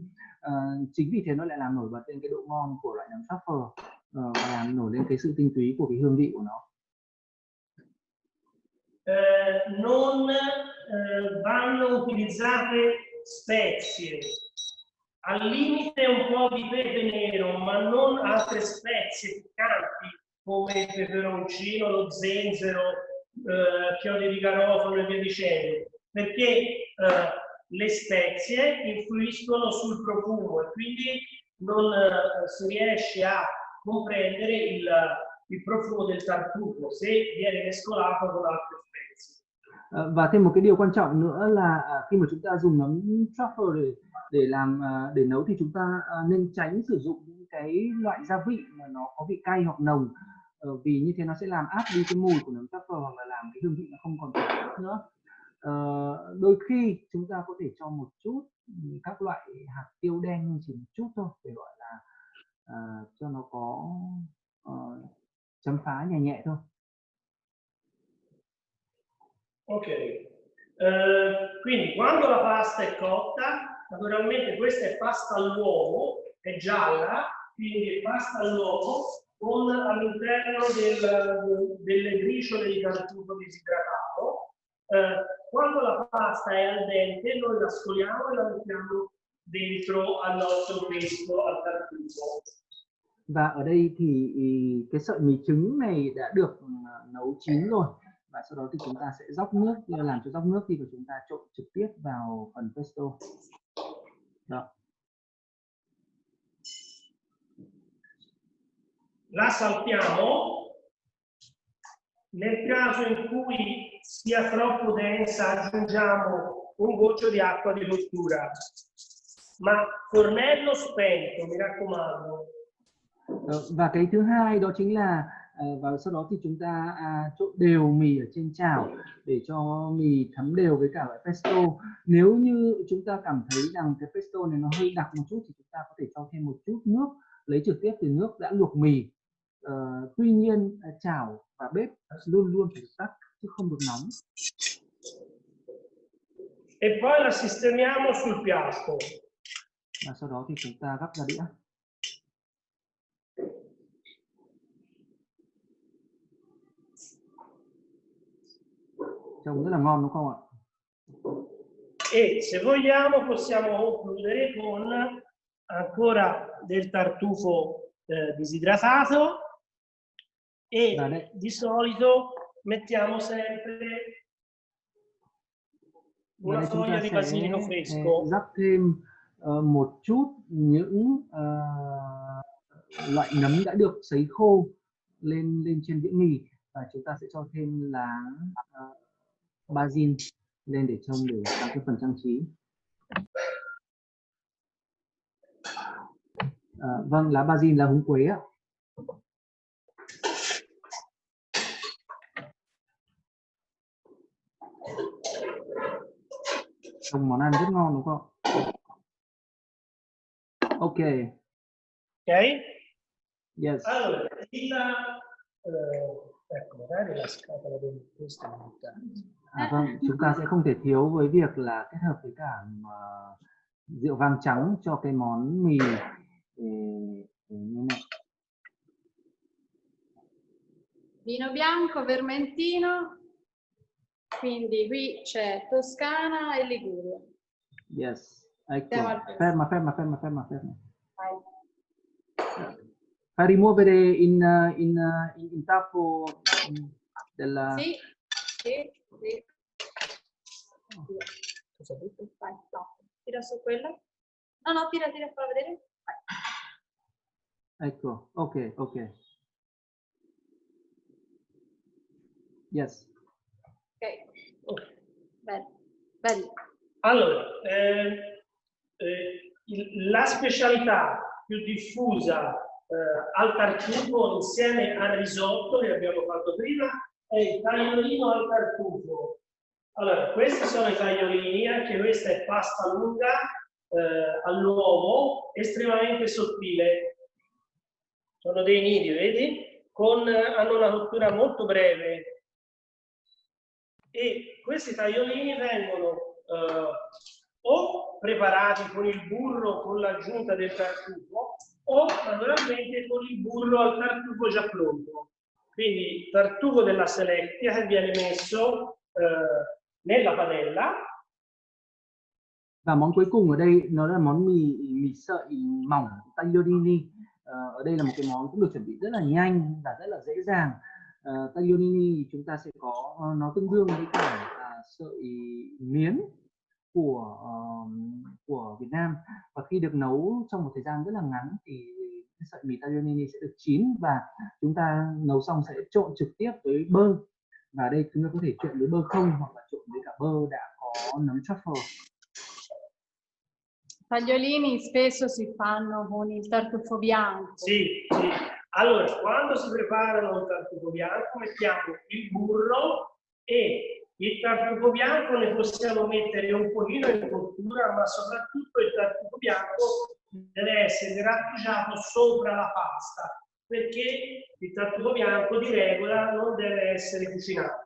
Speaker 1: chính vì thế nó lại làm nổi bật lên cái độ ngon của loại nấm truffle và làm nổi lên cái sự tinh túy của cái hương vị của nó.
Speaker 4: Non vanno utilizzate spezie, al limite un po' di pepe nero, ma non altre spezie piccanti come il peperoncino, lo zenzero, chiodi di garofano e via dicendo, perché le spezie influiscono sul profumo e quindi non si riesce a comprendere il profumo del tartufo se viene mescolato con altre spezie.
Speaker 1: Và thêm một cái điều quan trọng nữa là khi mà chúng ta dùng nấm truffle để nấu thì chúng ta nên tránh sử dụng những cái loại gia vị mà nó có vị cay hoặc nồng, vì như thế nó sẽ làm át đi cái mùi của nấm truffle hoặc là làm cái hương vị nó không còn tốt nữa. Đôi khi chúng ta có thể cho một chút các loại hạt tiêu đen, chỉ một chút thôi, để gọi là cho nó có chấm phá nhẹ nhẹ thôi.
Speaker 4: Ok, quindi quando la pasta è cotta, naturalmente questa è pasta all'uovo, è gialla, quindi è pasta all'uovo con all'interno delle briciole di tartufo disidratato. Quando la pasta è al dente, noi la scoliamo e la mettiamo dentro al nostro pesto al tartufo.
Speaker 1: Và ở đây thì cái sợi mì trứng này đã được nấu chín rồi, và sau đó thì chúng ta sẽ róc nước, làm cho róc nước thì chúng ta trộn trực tiếp vào phần pesto. Đó.
Speaker 4: La saltiamo. Nel caso in cui sia troppo densa aggiungiamo un goccio di acqua di cottura, ma fornello spento, mi raccomando.
Speaker 1: Và cái thứ hai đó chính là và sau đó thì chúng ta trộn đều mì ở trên chảo để cho mì thấm đều với cả loại pesto. Nếu như chúng ta cảm thấy rằng cái pesto này nó hơi đặc một chút thì chúng ta có thể cho thêm một chút nước, lấy trực tiếp từ nước đã luộc mì. Tuy nhiên chảo và bếp luôn luôn phải tắt chứ không được nóng.
Speaker 4: E poi la sistemiamo sul piatto.
Speaker 1: Và sau đó thì chúng ta gắp ra đĩa. Trông rất là ngon đúng không ạ?
Speaker 4: E se vogliamo possiamo concludere con ancora del tartufo disidratato e di solito mettiamo sempre una foglia di basilico fresco.
Speaker 1: Rắc thêm một chút những loại nấm đã được sấy khô lên trên đĩa mì, và chúng ta sẽ cho thêm lá basil lên để trông để tăng cái phần trang trí. Vâng, lá basil là húng quế ạ. Trông món ăn rất ngon đúng không? Ok.
Speaker 4: Ok.
Speaker 1: Yes.
Speaker 4: Allora, ecco, magari la scatola dentro questa è importante.
Speaker 1: Vâng, chúng ta sẽ không thể thiếu với việc là kết hợp với cả rượu vang trắng cho cái món mì non è.
Speaker 2: Vino bianco, vermentino, quindi qui c'è Toscana e Liguria.
Speaker 1: Yes, ecco, ferma.
Speaker 2: Vai.
Speaker 1: Fa rimuovere in tappo della...
Speaker 2: Sì. Vai, no. Tira su quella. No, tira, fa vedere. Vai.
Speaker 1: Ecco, ok. Yes.
Speaker 2: Ok. Bello.
Speaker 4: Allora, la specialità più diffusa al tartufo insieme al risotto che abbiamo fatto prima è il tagliolino al tartufo. Allora, questi sono i tagliolini, anche questa è pasta lunga all'uovo, estremamente sottile. Sono dei nidi, vedi? Hanno una cottura molto breve. E questi tagliolini vengono o preparati con il burro con l'aggiunta del tartufo o naturalmente con il burro al tartufo già pronto. Quindi tartufo della selectia che viene messo nella padella.
Speaker 1: Và món cuối cùng ở đây nó là món mì sợi mỏng tagliolini. Ở đây là một cái món cũng được chuẩn bị rất là nhanh và rất là dễ dàng. Tagliolini chúng ta sẽ có nó tương đương với cả sợi miến của Việt Nam, và khi được nấu trong một thời gian rất là ngắn thì sợi mì tagliolini sẽ được chín và chúng ta nấu xong sẽ trộn trực tiếp với bơ, và ở đây chúng ta có thể trộn với bơ không hoặc là trộn với cả bơ đã có nấm truffle.
Speaker 2: Tagliolini spesso si fanno con il tartufo bianco.
Speaker 4: Sì. Allora, quando si preparano il tartufo bianco mettiamo il burro e il tartufo bianco ne possiamo mettere un pochino in cottura, ma soprattutto il tartufo bianco deve essere grattugiato sopra la pasta, perché il tartufo bianco di regola non deve essere cucinato.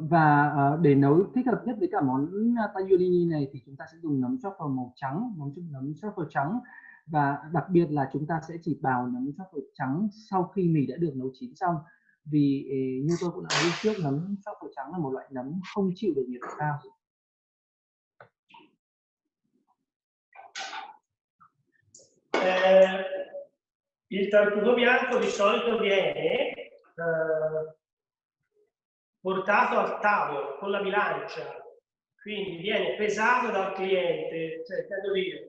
Speaker 1: Và để nấu thích hợp nhất với cả món tagliolini này thì chúng ta sẽ dùng nấm truffle màu trắng, nấm truffle trắng, và đặc biệt là chúng ta sẽ chỉ bào nấm truffle trắng sau khi mì đã được nấu chín xong, vì như tôi cũng đã nói trước, nấm truffle trắng là một loại nấm không chịu được nhiệt độ cao.
Speaker 4: Il tartufo bianco di solito viene portato al tavolo con la bilancia, quindi viene pesato dal cliente, cioè intendo dire,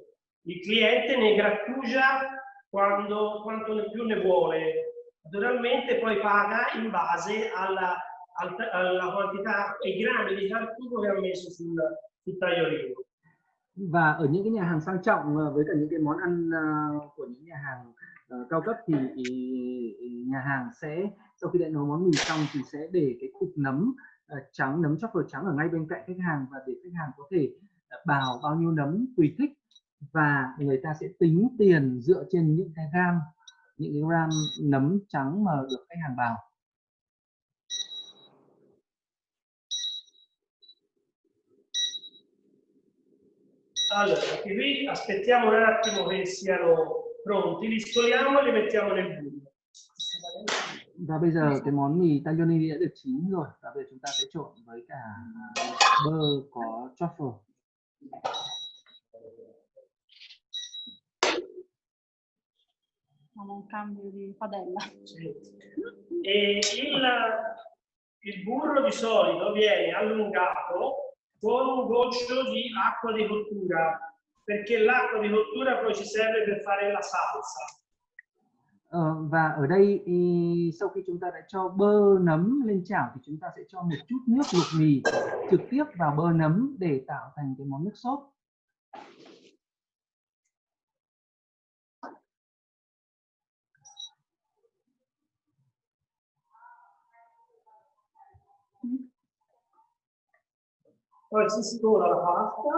Speaker 4: il cliente ne grattugia quanto più ne vuole, naturalmente poi paga in base alla quantità e grammi di tartufo che ha messo sul tagliolino.
Speaker 1: Và ở những cái nhà hàng sang trọng với cả những cái món ăn của những nhà hàng cao cấp thì nhà hàng sẽ sau khi đã nấu món mì xong thì sẽ để cái cục nấm trắng, nấm truffle trắng ở ngay bên cạnh khách hàng, và để khách hàng có thể bào bao nhiêu nấm tùy thích, và người ta sẽ tính tiền dựa trên những cái gram nấm trắng mà được khách hàng bào.
Speaker 4: Allora, anche qui aspettiamo un attimo che siano pronti, li scoliamo e li mettiamo nel burro.
Speaker 1: Và bây giờ cái món mì tagliolini đã được chín rồi, và bây giờ chúng ta sẽ trộn với cả bơ có truffle.
Speaker 2: Facciamo un cambio di padella.
Speaker 4: Sì. E il burro di solito viene allungato con un goccio di acqua di cottura, perché l'acqua di cottura poi ci serve per fare la salsa.
Speaker 1: Và ở đây sau khi chúng ta đã cho bơ nấm lên chảo thì chúng ta sẽ cho một chút nước luộc mì trực tiếp vào bơ nấm để tạo thành cái món nước sốt.
Speaker 4: Poi si scola la pasta.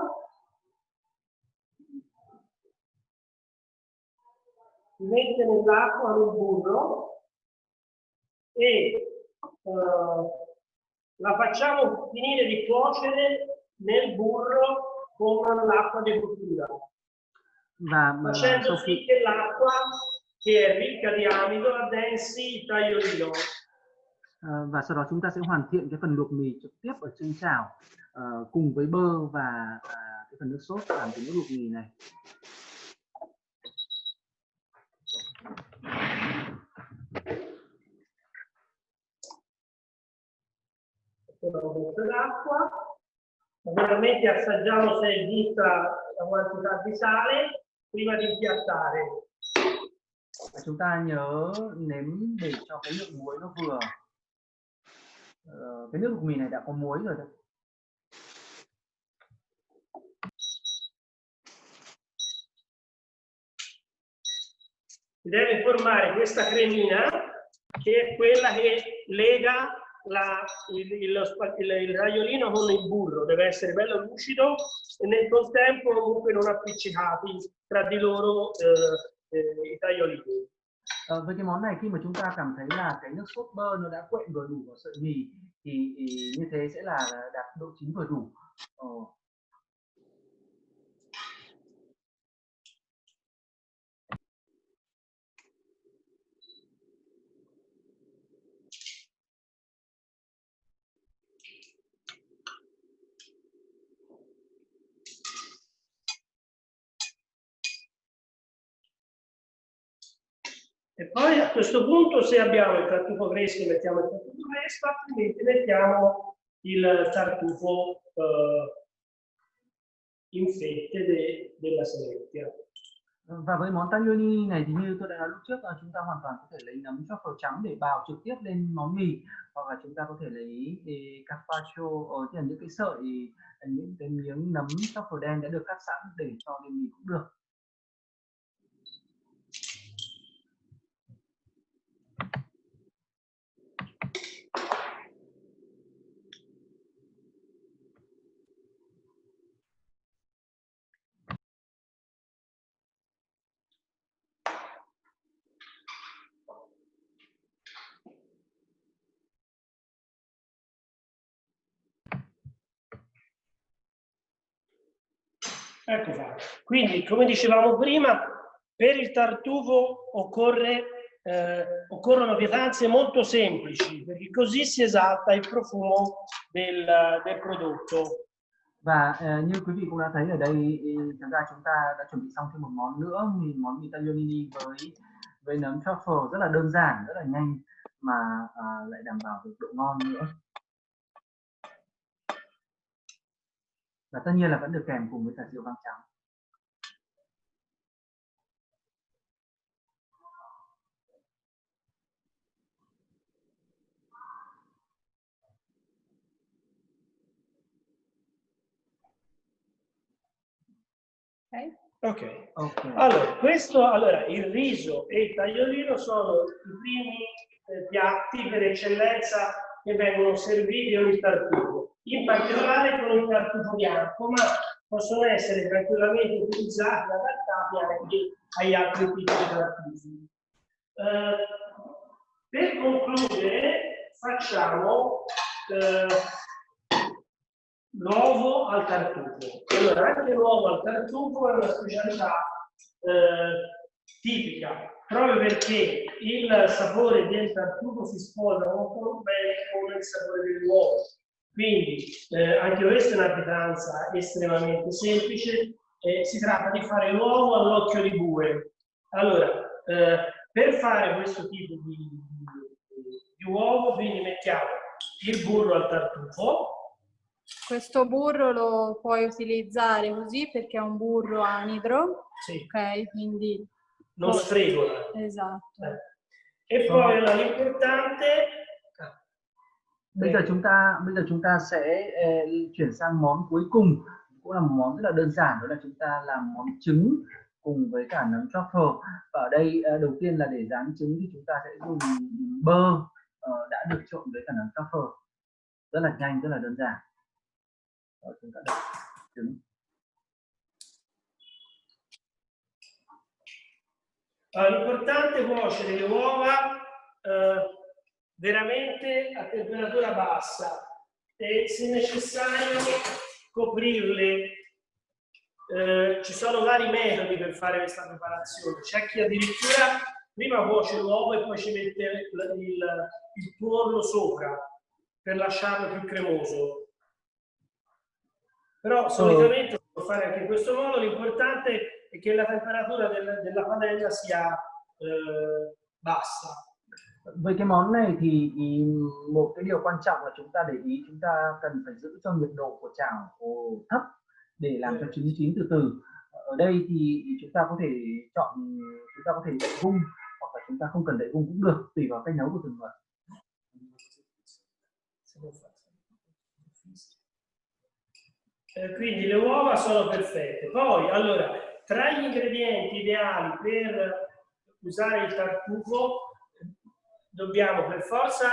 Speaker 4: Si mette nell'acqua nel burro e la facciamo finire di cuocere nel burro con l'acqua di cottura. facendo sì che l'acqua, che è ricca di amido, addensi tagliolino.
Speaker 1: Và sau đó chúng ta sẽ hoàn thiện cái phần luộc mì trực tiếp ở trên chảo cùng với bơ và cái phần nước sốt làm từ nước luộc mì này.
Speaker 4: Una botta d'acqua, ovviamente assaggiamo se è giusta la quantità di sale prima di impiattare.
Speaker 1: Chúng ta nhớ nếm để cho cái lượng muối nó vừa. Cái nước luộc mì này đã có muối rồi đấy.
Speaker 4: Si deve formare questa cremina che è quella che lega il raviolino con il burro, deve essere bello lucido e nel contempo comunque non appiccicati tra di loro i tagliolini.
Speaker 1: Với cái món này khi mà chúng ta cảm thấy là cái nước sốt bơ nó đã quện vừa đủ vào sợi mì thì như thế sẽ là đạt độ chín vừa đủ.
Speaker 4: E poi a questo punto, se abbiamo il tartufo fresco, mettiamo il tartufo fresco, altrimenti mettiamo il tartufo in fette della selecchia.
Speaker 1: Và với món tagliolini này thì như tôi đã nói lúc trước là chúng ta hoàn toàn có thể lấy nấm truffle trắng để bào trực tiếp lên món mì, hoặc là chúng ta có thể lấy carpaccio tức là những cái sợi, những cái miếng nấm truffle đen đã được cắt sẵn để cho lên mì cũng được.
Speaker 4: Ecco fatto. Quindi, come dicevamo prima, per il tartufo occorrono pietanze molto semplici, perché così si esalta il profumo del prodotto.
Speaker 1: Và như quý vị cũng đã thấy ở đây, thật ra chúng ta đã chuẩn bị xong thêm một món nữa, món mì tagliolini với nấm truffle rất là đơn giản, rất là nhanh mà lại đảm bảo được độ ngon nữa. Và tất nhiên là vẫn được kèm cùng với cả rượu vang trắng.
Speaker 4: Ok. Allora, il riso e il tagliolino sono i primi piatti per eccellenza che vengono serviti con il tartufo, in particolare con il tartufo bianco, ma possono essere tranquillamente utilizzati, adattati anche agli altri tipi di tartufi. Per concludere, facciamo l'uovo al tartufo. Allora, anche l'uovo al tartufo è una specialità tipica, proprio perché il sapore del tartufo si sposa molto bene con il sapore dell'uovo. Quindi anche questa è una pietanza estremamente semplice. Si tratta di fare l'uovo all'occhio di bue. Allora, per fare questo tipo di uovo, quindi mettiamo il burro al tartufo.
Speaker 2: Questo burro lo puoi utilizzare così perché è un burro anidro,
Speaker 4: sì.
Speaker 2: Ok, quindi
Speaker 4: non sfregola.
Speaker 2: Esatto.
Speaker 4: E poi l'importante.
Speaker 1: Bây giờ chúng ta sẽ chuyển sang món cuối cùng, cũng là một món rất là đơn giản, đó là chúng ta làm món trứng cùng với cả nấm truffle. Và ở đây đầu tiên là để rán trứng thì chúng ta sẽ dùng bơ đã được trộn với cả nấm truffle, rất là nhanh, rất là đơn giản. Rồi, chúng ta đập trứng.
Speaker 4: L'importante è cuocere le uova veramente a temperatura bassa e se necessario coprirle Ci sono vari metodi per fare questa preparazione. C'è chi addirittura prima cuoce l'uovo e poi ci mette il tuorlo sopra per lasciarlo più cremoso. Però solitamente si può fare anche in questo modo. L'importante è che la temperatura della padella sia bassa.
Speaker 1: Với cái món này thì một cái điều quan trọng là chúng ta để ý, chúng ta cần phải giữ cho nhiệt độ của chảo thấp để làm cho trứng chín từ từ. Ở đây thì chúng ta có thể chọn, chúng ta có thể đậy vung hoặc là chúng ta không cần đậy vung cũng được, tùy vào cách nấu của từng người.
Speaker 4: Quindi le uova sono perfette. Poi, allora, tra gli ingredienti ideali per usare il tartufo dobbiamo per forza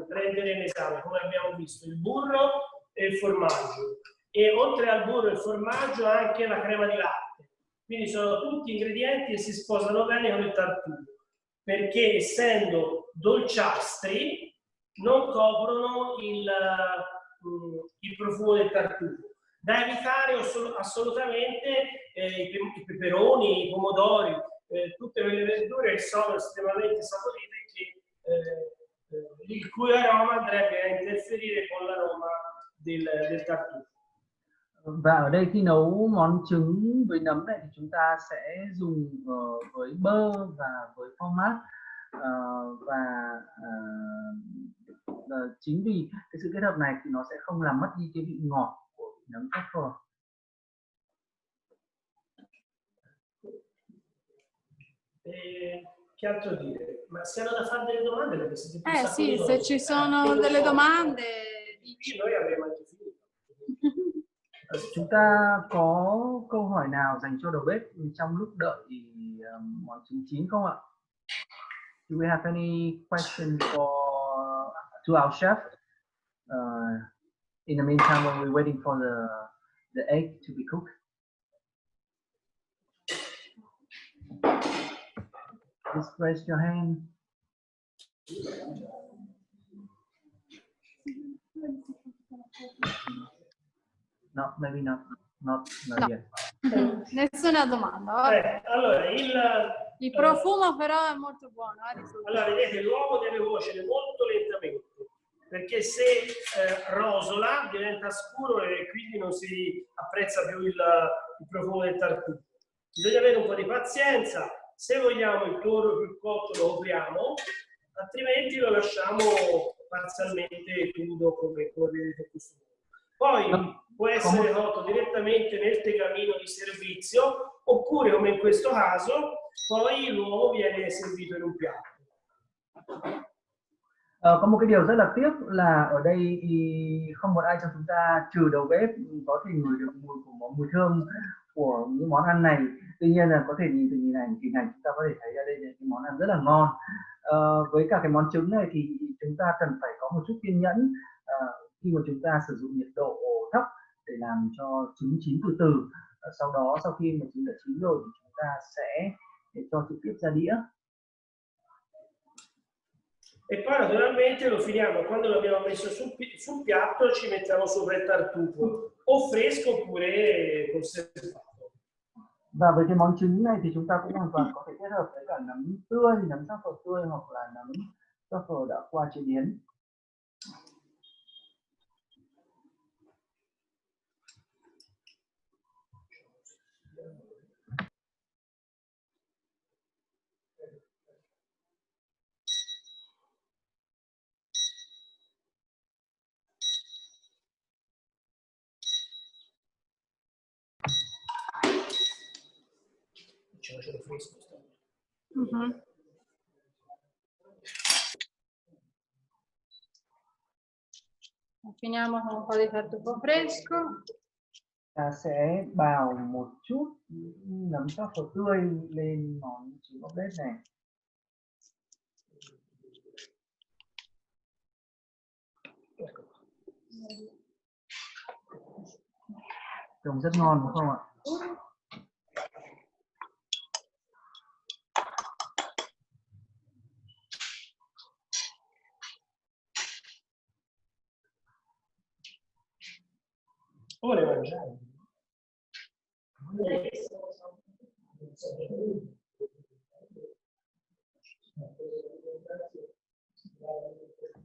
Speaker 4: prendere in esame, come abbiamo visto, il burro e il formaggio. E oltre al burro e il formaggio anche la crema di latte. Quindi sono tutti ingredienti che si sposano bene con il tartufo, perché essendo dolciastri non coprono il profumo del tartufo. Da evitare assolutamente i peperoni, i pomodori, tutte quelle verdure che sono estremamente saporite che il cui aroma andrebbe a interferire con l'aroma del tartufo.
Speaker 1: Và ở đây khi nấu món trứng với nấm này thì chúng ta sẽ dùng với bơ và với phô mát, chính vì cái sự kết hợp này thì nó sẽ không làm mất đi cái vị ngọt của nấm truffle.
Speaker 4: Che altro dire? Ma se hanno da fare delle domande, perché siete più
Speaker 2: sì, se ci sono delle domande,
Speaker 4: noi avremo anche finito.
Speaker 1: Chúng ta có câu hỏi nào dành cho đầu bếp trong lúc đợi món trứng chín không ạ? Do we have any question to our chef in the meantime when we're waiting for the egg to be cooked? Just raise your hand. No, maybe not
Speaker 2: no.
Speaker 1: yet.
Speaker 2: Nessuna domanda.
Speaker 4: Allora,
Speaker 2: il profumo però è molto buono.
Speaker 4: Allora, vedete, l'uovo deve cuocere molto lentamente, perché se rosola diventa scuro e quindi non si apprezza più il profumo del tartufo. Bisogna avere un po' di pazienza. Se vogliamo il tuorlo più cotto lo copriamo, altrimenti lo lasciamo parzialmente crudo come vedete in questo modo. Poi può essere cotto direttamente nel teglamino di servizio, oppure come in questo caso, poi l'uovo viene servito in un piatto.
Speaker 1: Có một cái điều rất là tiếc là ở đây thì không một ai trong chúng ta trừ đầu bếp có thể ngửi được mùi thơm của những món ăn này. Tuy nhiên là có thể nhìn từ hình ảnh chúng ta có thể thấy ở đây là những món ăn rất là ngon. Với cả cái món trứng này thì chúng ta cần phải có một chút kiên nhẫn khi mà chúng ta sử dụng nhiệt độ thấp để làm cho trứng chín từ từ. Sau đó sau khi mà trứng đã chín rồi thì chúng ta sẽ cho trực tiếp ra đĩa.
Speaker 4: E poi naturalmente lo finiamo quando l'abbiamo messo sul piatto, ci mettiamo sopra il tartufo o fresco oppure conservato.
Speaker 1: Và với cái món trứng này thì chúng ta cũng hoàn toàn có thể kết hợp với cả nấm tươi, nấm truffle tươi hoặc là nấm truffle đã qua chế biến.
Speaker 2: Finiamo con un po' di tartufo fresco.
Speaker 1: Ta sẽ bào một chút nấm truffle tươi lên món trứng ốp lết này. Trông rất ngon đúng không ạ?
Speaker 4: Vuole mangiare?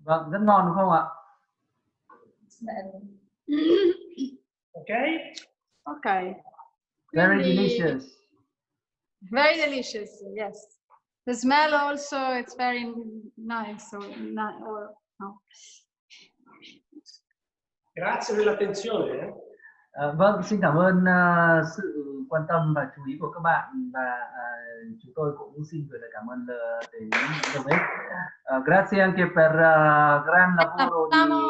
Speaker 1: Vâng, rất ngon đúng không ạ?
Speaker 4: Ok?
Speaker 2: Ok.
Speaker 1: Very
Speaker 2: Quindi,
Speaker 1: delicious.
Speaker 2: very delicious, yes. The smell also, it's very nice. Or no.
Speaker 4: Grazie per l'attenzione.
Speaker 1: Vâng, xin cảm ơn sự quan tâm và chú ý của các bạn, và chúng tôi cũng xin gửi lời cảm ơn đến đầu bếp. Grazie anche per gran lavoro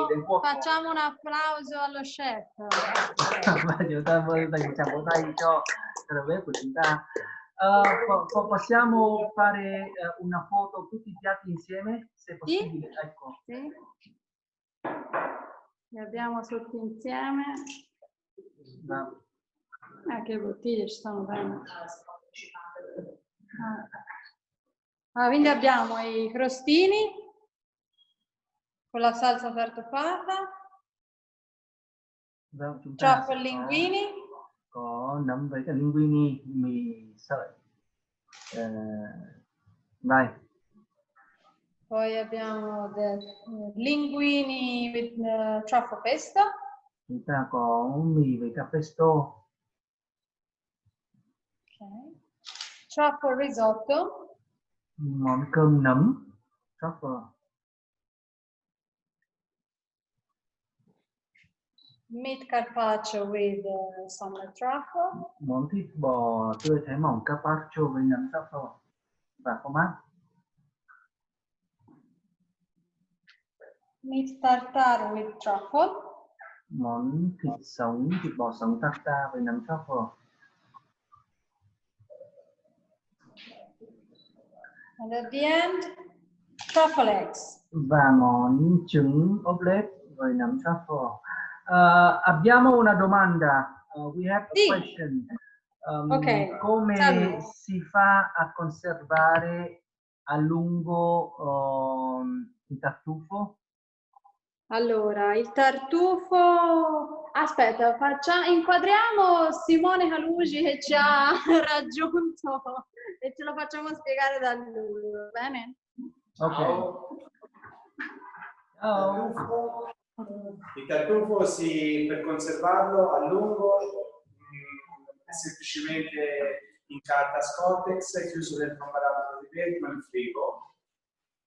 Speaker 1: del cuoco.
Speaker 2: Facciamo un applauso allo chef.
Speaker 1: Và chúng ta dành một tràng vỗ tay cho đầu bếp của chúng ta. Possiamo fare una foto tutti i piatti insieme, se possibile? Ecco.
Speaker 2: Sì. Li abbiamo tutti insieme.
Speaker 1: No.
Speaker 2: Che bottiglie ci sono bene. Quindi abbiamo i crostini con la salsa tartufata,
Speaker 1: Vâng, chúng ta
Speaker 2: truffle linguini,
Speaker 1: có nấm với cả linguini, mì sợi này.
Speaker 2: Poi abbiamo the linguini with truffle pesto.
Speaker 1: Chúng ta có mì với cả pesto.
Speaker 2: Okay. Truffle risotto.
Speaker 1: Món cơm nấm truffle.
Speaker 2: Meat carpaccio with some truffle.
Speaker 1: Món thịt bò tươi thái mỏng carpaccio với nấm truffle và phô mát.
Speaker 2: Meat tartare with truffle.
Speaker 1: Món thịt bò sống tartare với nấm truffle.
Speaker 2: And at the end, truffle eggs.
Speaker 1: Và món trứng ốp lết với nấm truffle. Abbiamo una domanda. We have a question.
Speaker 2: Okay.
Speaker 1: Come si fa a conservare a lungo il tartufo?
Speaker 2: Allora, il tartufo, aspetta, inquadriamo Simone Calugi che ci ha raggiunto e ce lo facciamo spiegare da lui, va bene?
Speaker 1: Ok.
Speaker 5: Ciao. Il tartufo per conservarlo a lungo è semplicemente in carta Scotex, chiuso dentro un barattolo di vetro in frigo.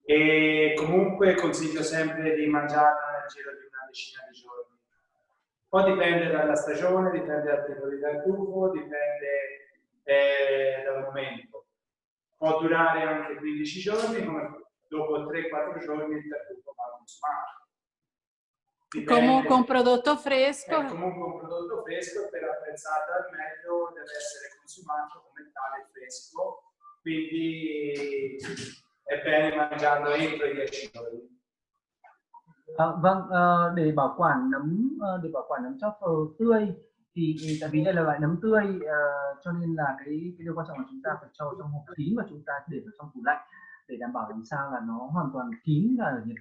Speaker 5: E comunque consiglio sempre di mangiarlo nel giro di una decina di giorni. Poi dipende dalla stagione, dipende dal tipo di tartufo, dipende dal momento. Può durare anche 15 giorni, come dopo 3-4 giorni il tartufo va consumato. Dipende,
Speaker 2: comunque un prodotto fresco.
Speaker 5: Comunque un prodotto fresco, per apprezzarlo al meglio deve essere consumato come tale fresco, quindi è bene mangiarlo entro i 10 giorni.
Speaker 1: Vâng, để bảo quản nấm truffle tươi thì tại vì đây là loại nấm tươi cho nên là cái điều quan trọng là chúng ta phải cho trong hộp kín và chúng ta để vào trong tủ lạnh để đảm bảo làm sao là nó hoàn toàn kín và nhiệt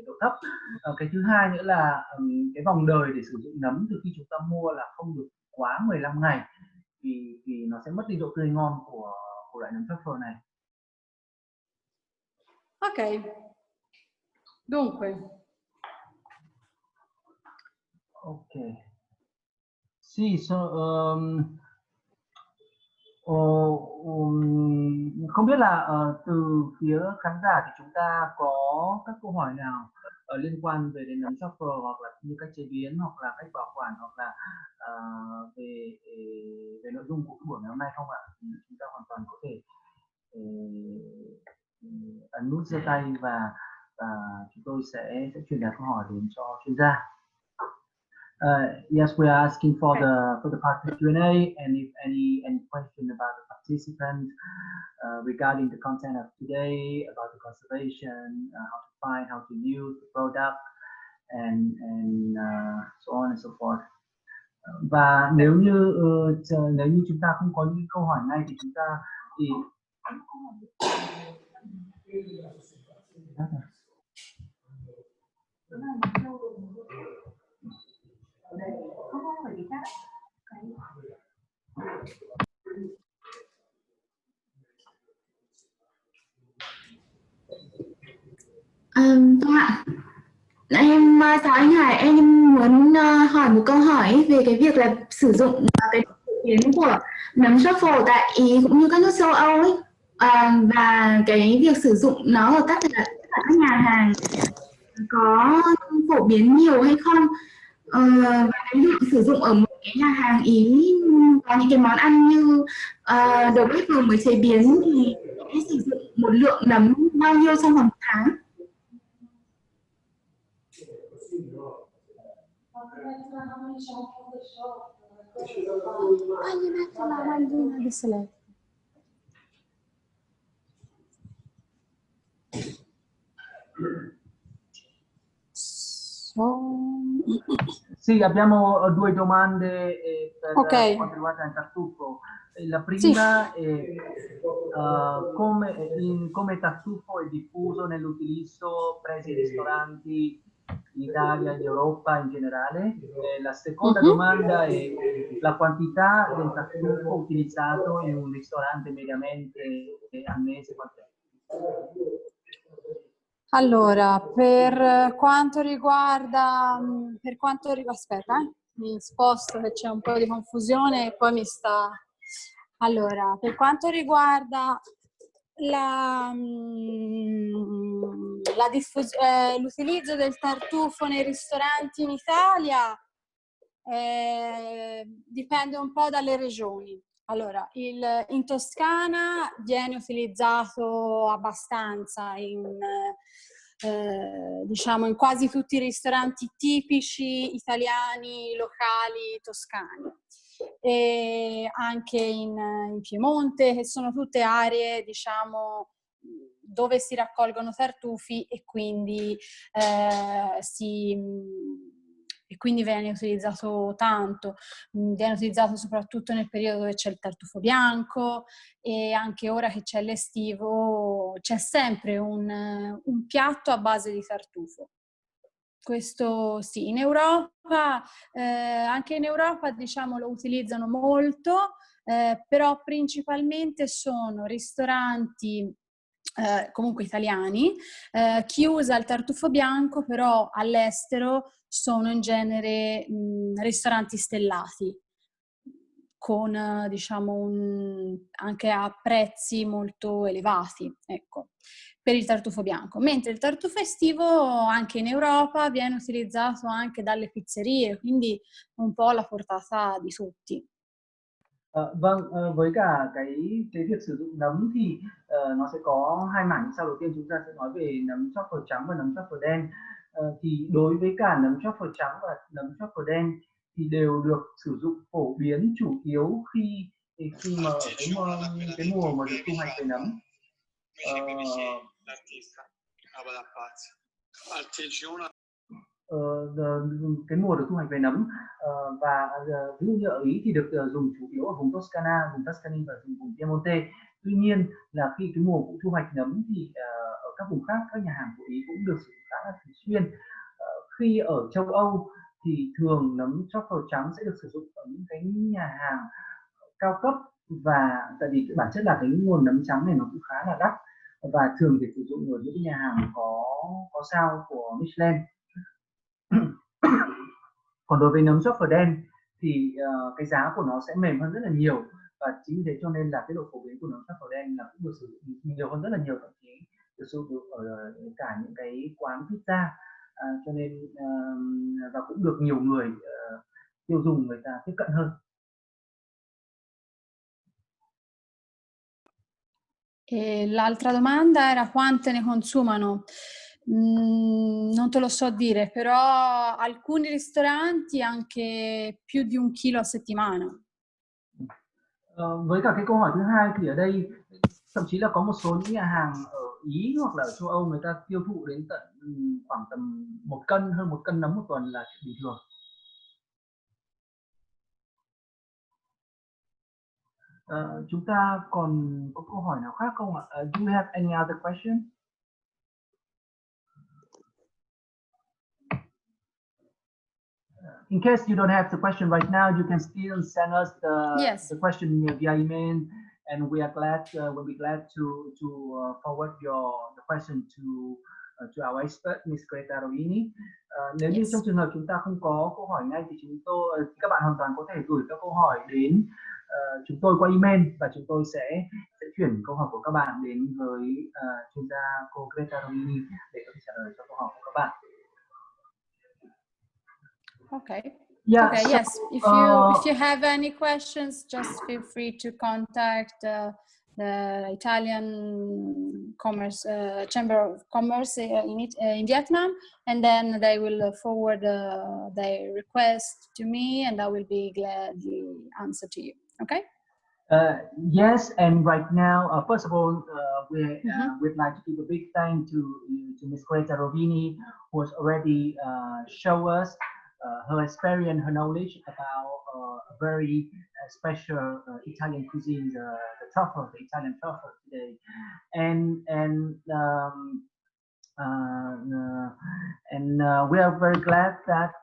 Speaker 1: độ thấp. Cái thứ hai nữa là cái vòng đời để sử dụng nấm từ khi chúng ta mua là không được quá 15 ngày vì nó sẽ mất đi độ tươi ngon của loại nấm truffle này.
Speaker 2: Ok. Dunque.
Speaker 1: Ok. Sì, không biết là từ phía khán giả thì chúng ta có các câu hỏi nào liên quan về đến nấm truffle, hoặc là như cách chế biến, hoặc là cách bảo quản, hoặc là về nội dung của buổi ngày hôm nay không ạ? Thì chúng ta hoàn toàn có thể ấn nút giơ tay và chúng tôi sẽ truyền đạt câu hỏi đến cho chuyên gia. Yes, we are asking for the part of Q&A, and if any question about the participant regarding the content of today, about the conservation, how to find, how to use the product, and so on and so forth. Và nếu như chúng ta không có những câu hỏi ngay thì chúng ta
Speaker 3: Vâng ạ. Em chào anh Hải, em muốn hỏi một câu hỏi về cái việc là sử dụng cái phổ biến của nấm truffle tại Ý cũng như các nước châu Âu ấy. Và cái việc sử dụng nó ở tất cả các nhà hàng có phổ biến nhiều hay không? Và cái việc sử dụng ở một cái nhà hàng Ý có những cái món ăn như đầu bếp vừa mới chế biến thì sẽ sử dụng một lượng nấm bao nhiêu trong vòng một tháng?
Speaker 1: Sì, abbiamo due domande per
Speaker 2: Ok.
Speaker 1: quanto riguarda il tartufo. La prima è come tartufo è diffuso nell'utilizzo presso i ristoranti in Italia e in Europa in generale. La seconda domanda è la quantità del tartufo utilizzato in un ristorante mediamente al mese, quant'è?
Speaker 2: Allora, per quanto riguarda, aspetta, mi sposto che c'è un po' di confusione e poi mi sta... Allora, per quanto riguarda l'utilizzo del tartufo nei ristoranti in Italia, dipende un po' dalle regioni. Allora, in Toscana viene utilizzato abbastanza diciamo in quasi tutti i ristoranti tipici italiani, locali, toscani. E anche in Piemonte, che sono tutte aree, diciamo, dove si raccolgono tartufi e quindi viene utilizzato tanto. Viene utilizzato soprattutto nel periodo dove c'è il tartufo bianco, e anche ora che c'è l'estivo c'è sempre un piatto a base di tartufo. Questo sì, in Europa, anche in Europa, diciamo, lo utilizzano molto, però principalmente sono ristoranti comunque italiani. Chi usa il tartufo bianco però all'estero sono in genere ristoranti stellati, con diciamo anche a prezzi molto elevati, ecco, per il tartufo bianco. Mentre il tartufo estivo anche in Europa viene utilizzato anche dalle pizzerie, quindi un po' alla portata di tutti.
Speaker 1: Với cả cái việc sử dụng nấm thì nó sẽ có hai mảng. Sau đầu tiên chúng ta sẽ nói về nấm truffle trắng và nấm truffle đen. Thì đối với cả nấm truffle trắng và nấm truffle đen thì đều được sử dụng phổ biến chủ yếu khi mà cái mùa mà được thu hoạch về nấm. Cái mùa được thu hoạch về nấm, và ví dụ như ở Ý thì được dùng chủ yếu ở vùng Toscana, vùng Tuscany và vùng Piemonte. Tuy nhiên là khi cái mùa vụ thu hoạch nấm thì ở các vùng khác, các nhà hàng của Ý cũng được sử dụng khá là thường xuyên. Khi ở châu Âu thì thường nấm truffle trắng sẽ được sử dụng ở những cái nhà hàng cao cấp, và tại vì bản chất là cái nguồn nấm trắng này nó cũng khá là đắt và thường thì sử dụng ở những nhà hàng có sao của Michelin. Còn đối với nấm truffle đen thì cái giá của nó sẽ mềm hơn rất là nhiều, và chính vì thế cho nên là cái độ phổ biến của nấm truffle đen là cũng được sử dụng nhiều hơn rất là nhiều, thậm chí được sử dụng ở cả những cái quán pizza, cho nên và cũng được nhiều người tiêu dùng người ta tiếp cận hơn.
Speaker 2: E l'altra domanda era quante ne consumano. Non te lo so dire, però alcuni ristoranti anche più di 1 chilo a settimana.
Speaker 1: Với cả cái câu hỏi thứ hai thì ở đây thậm chí là có một số những nhà hàng ở Ý hoặc là ở châu Âu người ta tiêu thụ đến tận khoảng tầm 1 cân, hơn 1 cân nấm một tuần là chuyện bình thường. Chúng ta còn có câu hỏi nào khác không ạ? Do you have any other question? In case you don't have the question right now, you can still send us the question via email, and we are glad we'll be glad to forward the question to to our expert, Ms. 𝘂𝘶𝘵. Nếu như trong trường hợp chúng ta không có câu hỏi ngay thì các bạn hoàn toàn có thể gửi các câu hỏi đến chúng tôi qua email và chúng tôi sẽ chuyển câu hỏi của các bạn đến với chuyên gia cô 𝘂𝘶𝘵 để có thể trả lời cho câu hỏi của các bạn.
Speaker 2: Okay.
Speaker 1: Yeah,
Speaker 2: okay.
Speaker 1: So,
Speaker 2: yes. If you have any questions, just feel free to contact the Italian Chamber of Commerce in Vietnam, and then they will forward their request to me, and I will be gladly answer to you. Okay.
Speaker 1: Yes, and right now, first of all, we'd like to give a big thank to Ms. 𝘂𝘶𝘵, who has already show us her experience, her knowledge about a very special Italian cuisine, the truffle, the Italian truffle today, and we are very glad that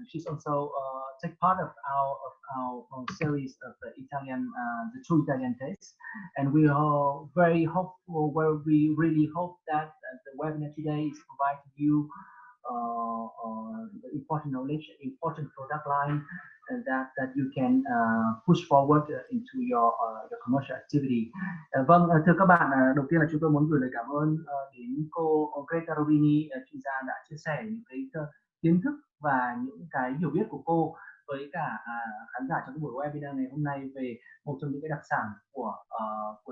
Speaker 1: she's also take part of our series of the Italian, the 𝘂𝘁𝘐𝘐 taste, and we are very hopeful. Where we really hope that the webinar today is providing you the important knowledge, important product line, and that you can push forward into your commercial activity. Vâng, thưa các bạn, đầu tiên là chúng tôi muốn gửi lời cảm ơn đến cô 𝘂𝘂𝘶𝘵, chuyên gia đã chia sẻ những cái kiến thức và những cái hiểu biết của cô với cả khán giả trong cái buổi webinar ngày hôm nay về một trong những cái đặc sản của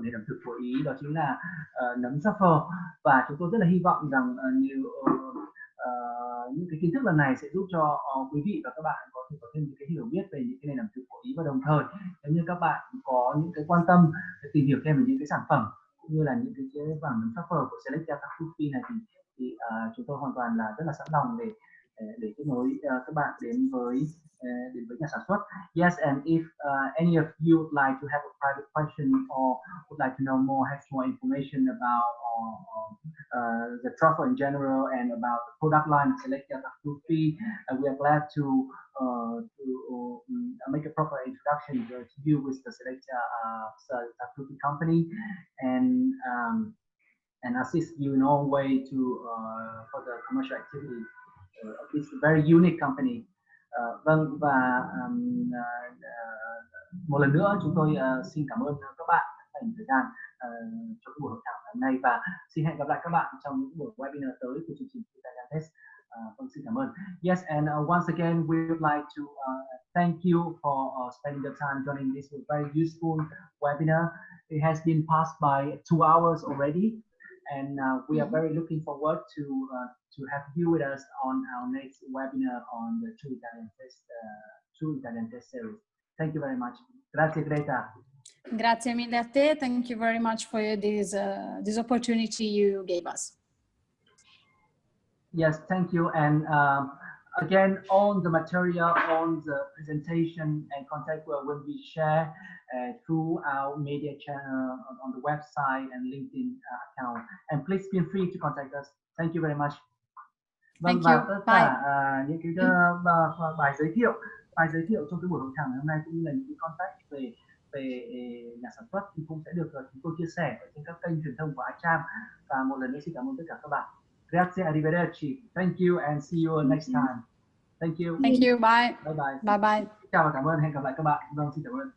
Speaker 1: nền ẩm thực của Ý, đó chính là nấm truffle. Và chúng tôi rất là hy vọng rằng những cái kiến thức lần này sẽ giúp cho quý vị và các bạn có thể có thêm những cái hiểu biết về những cái nền ẩm thực của Ý, và đồng thời nếu như các bạn có những cái quan tâm để tìm hiểu thêm về những cái sản phẩm cũng như là những cái vàng nấm truffle của 𝘳𝘂𝘶𝘂𝗶 này thì chúng tôi hoàn toàn là rất là sẵn lòng để kết nối các bạn đến với nhà sản xuất. Yes, and if any of you would like to have a private question or would like to know more, have more information about the truffle in general and about the product line of 𝘳𝘂𝘶𝘂𝘶, we are glad to make a proper introduction to you with the 𝘳𝘂𝘶𝘂𝘶 company and assist you in all way to for the commercial activity of this very unique company. Vâng, và một lần nữa chúng tôi xin cảm ơn các bạn đã dành thời gian cho buổi hội thảo ngày hôm nay, và xin hẹn gặp lại các bạn trong những buổi webinar tới của chương trình Italian Test. Vâng, xin cảm ơn. Yes, and once again we would like to thank you for spending the time joining this very useful webinar. It has been passed by 2 hours already, and we are very looking forward to have you with us on our next webinar on the 𝘂𝘁𝘐𝑒 series. Thank you very much. Grazie, Greta.
Speaker 2: Grazie mille a te. Thank you very much for this opportunity you gave us.
Speaker 1: Yes, thank you. And again, all the material, all the presentation and contact will be shared through our media channel on the website and LinkedIn account. And please feel free to contact us. Thank you very much. Vâng, và tất cả những cái bài giới thiệu trong cái buổi hội thảo ngày hôm nay cũng như là những cái contact về nhà sản xuất thì cũng sẽ được chúng tôi chia sẻ ở trên các kênh truyền thông của ICHAM. Và một lần nữa xin cảm ơn tất cả các bạn. Grazie, arrivederci. Thank you and see you next time. Thank you.
Speaker 2: Thank you. Bye.
Speaker 1: Bye bye.
Speaker 2: Bye bye.
Speaker 1: Chào và cảm ơn. Hẹn gặp lại các bạn. Vâng, xin cảm ơn.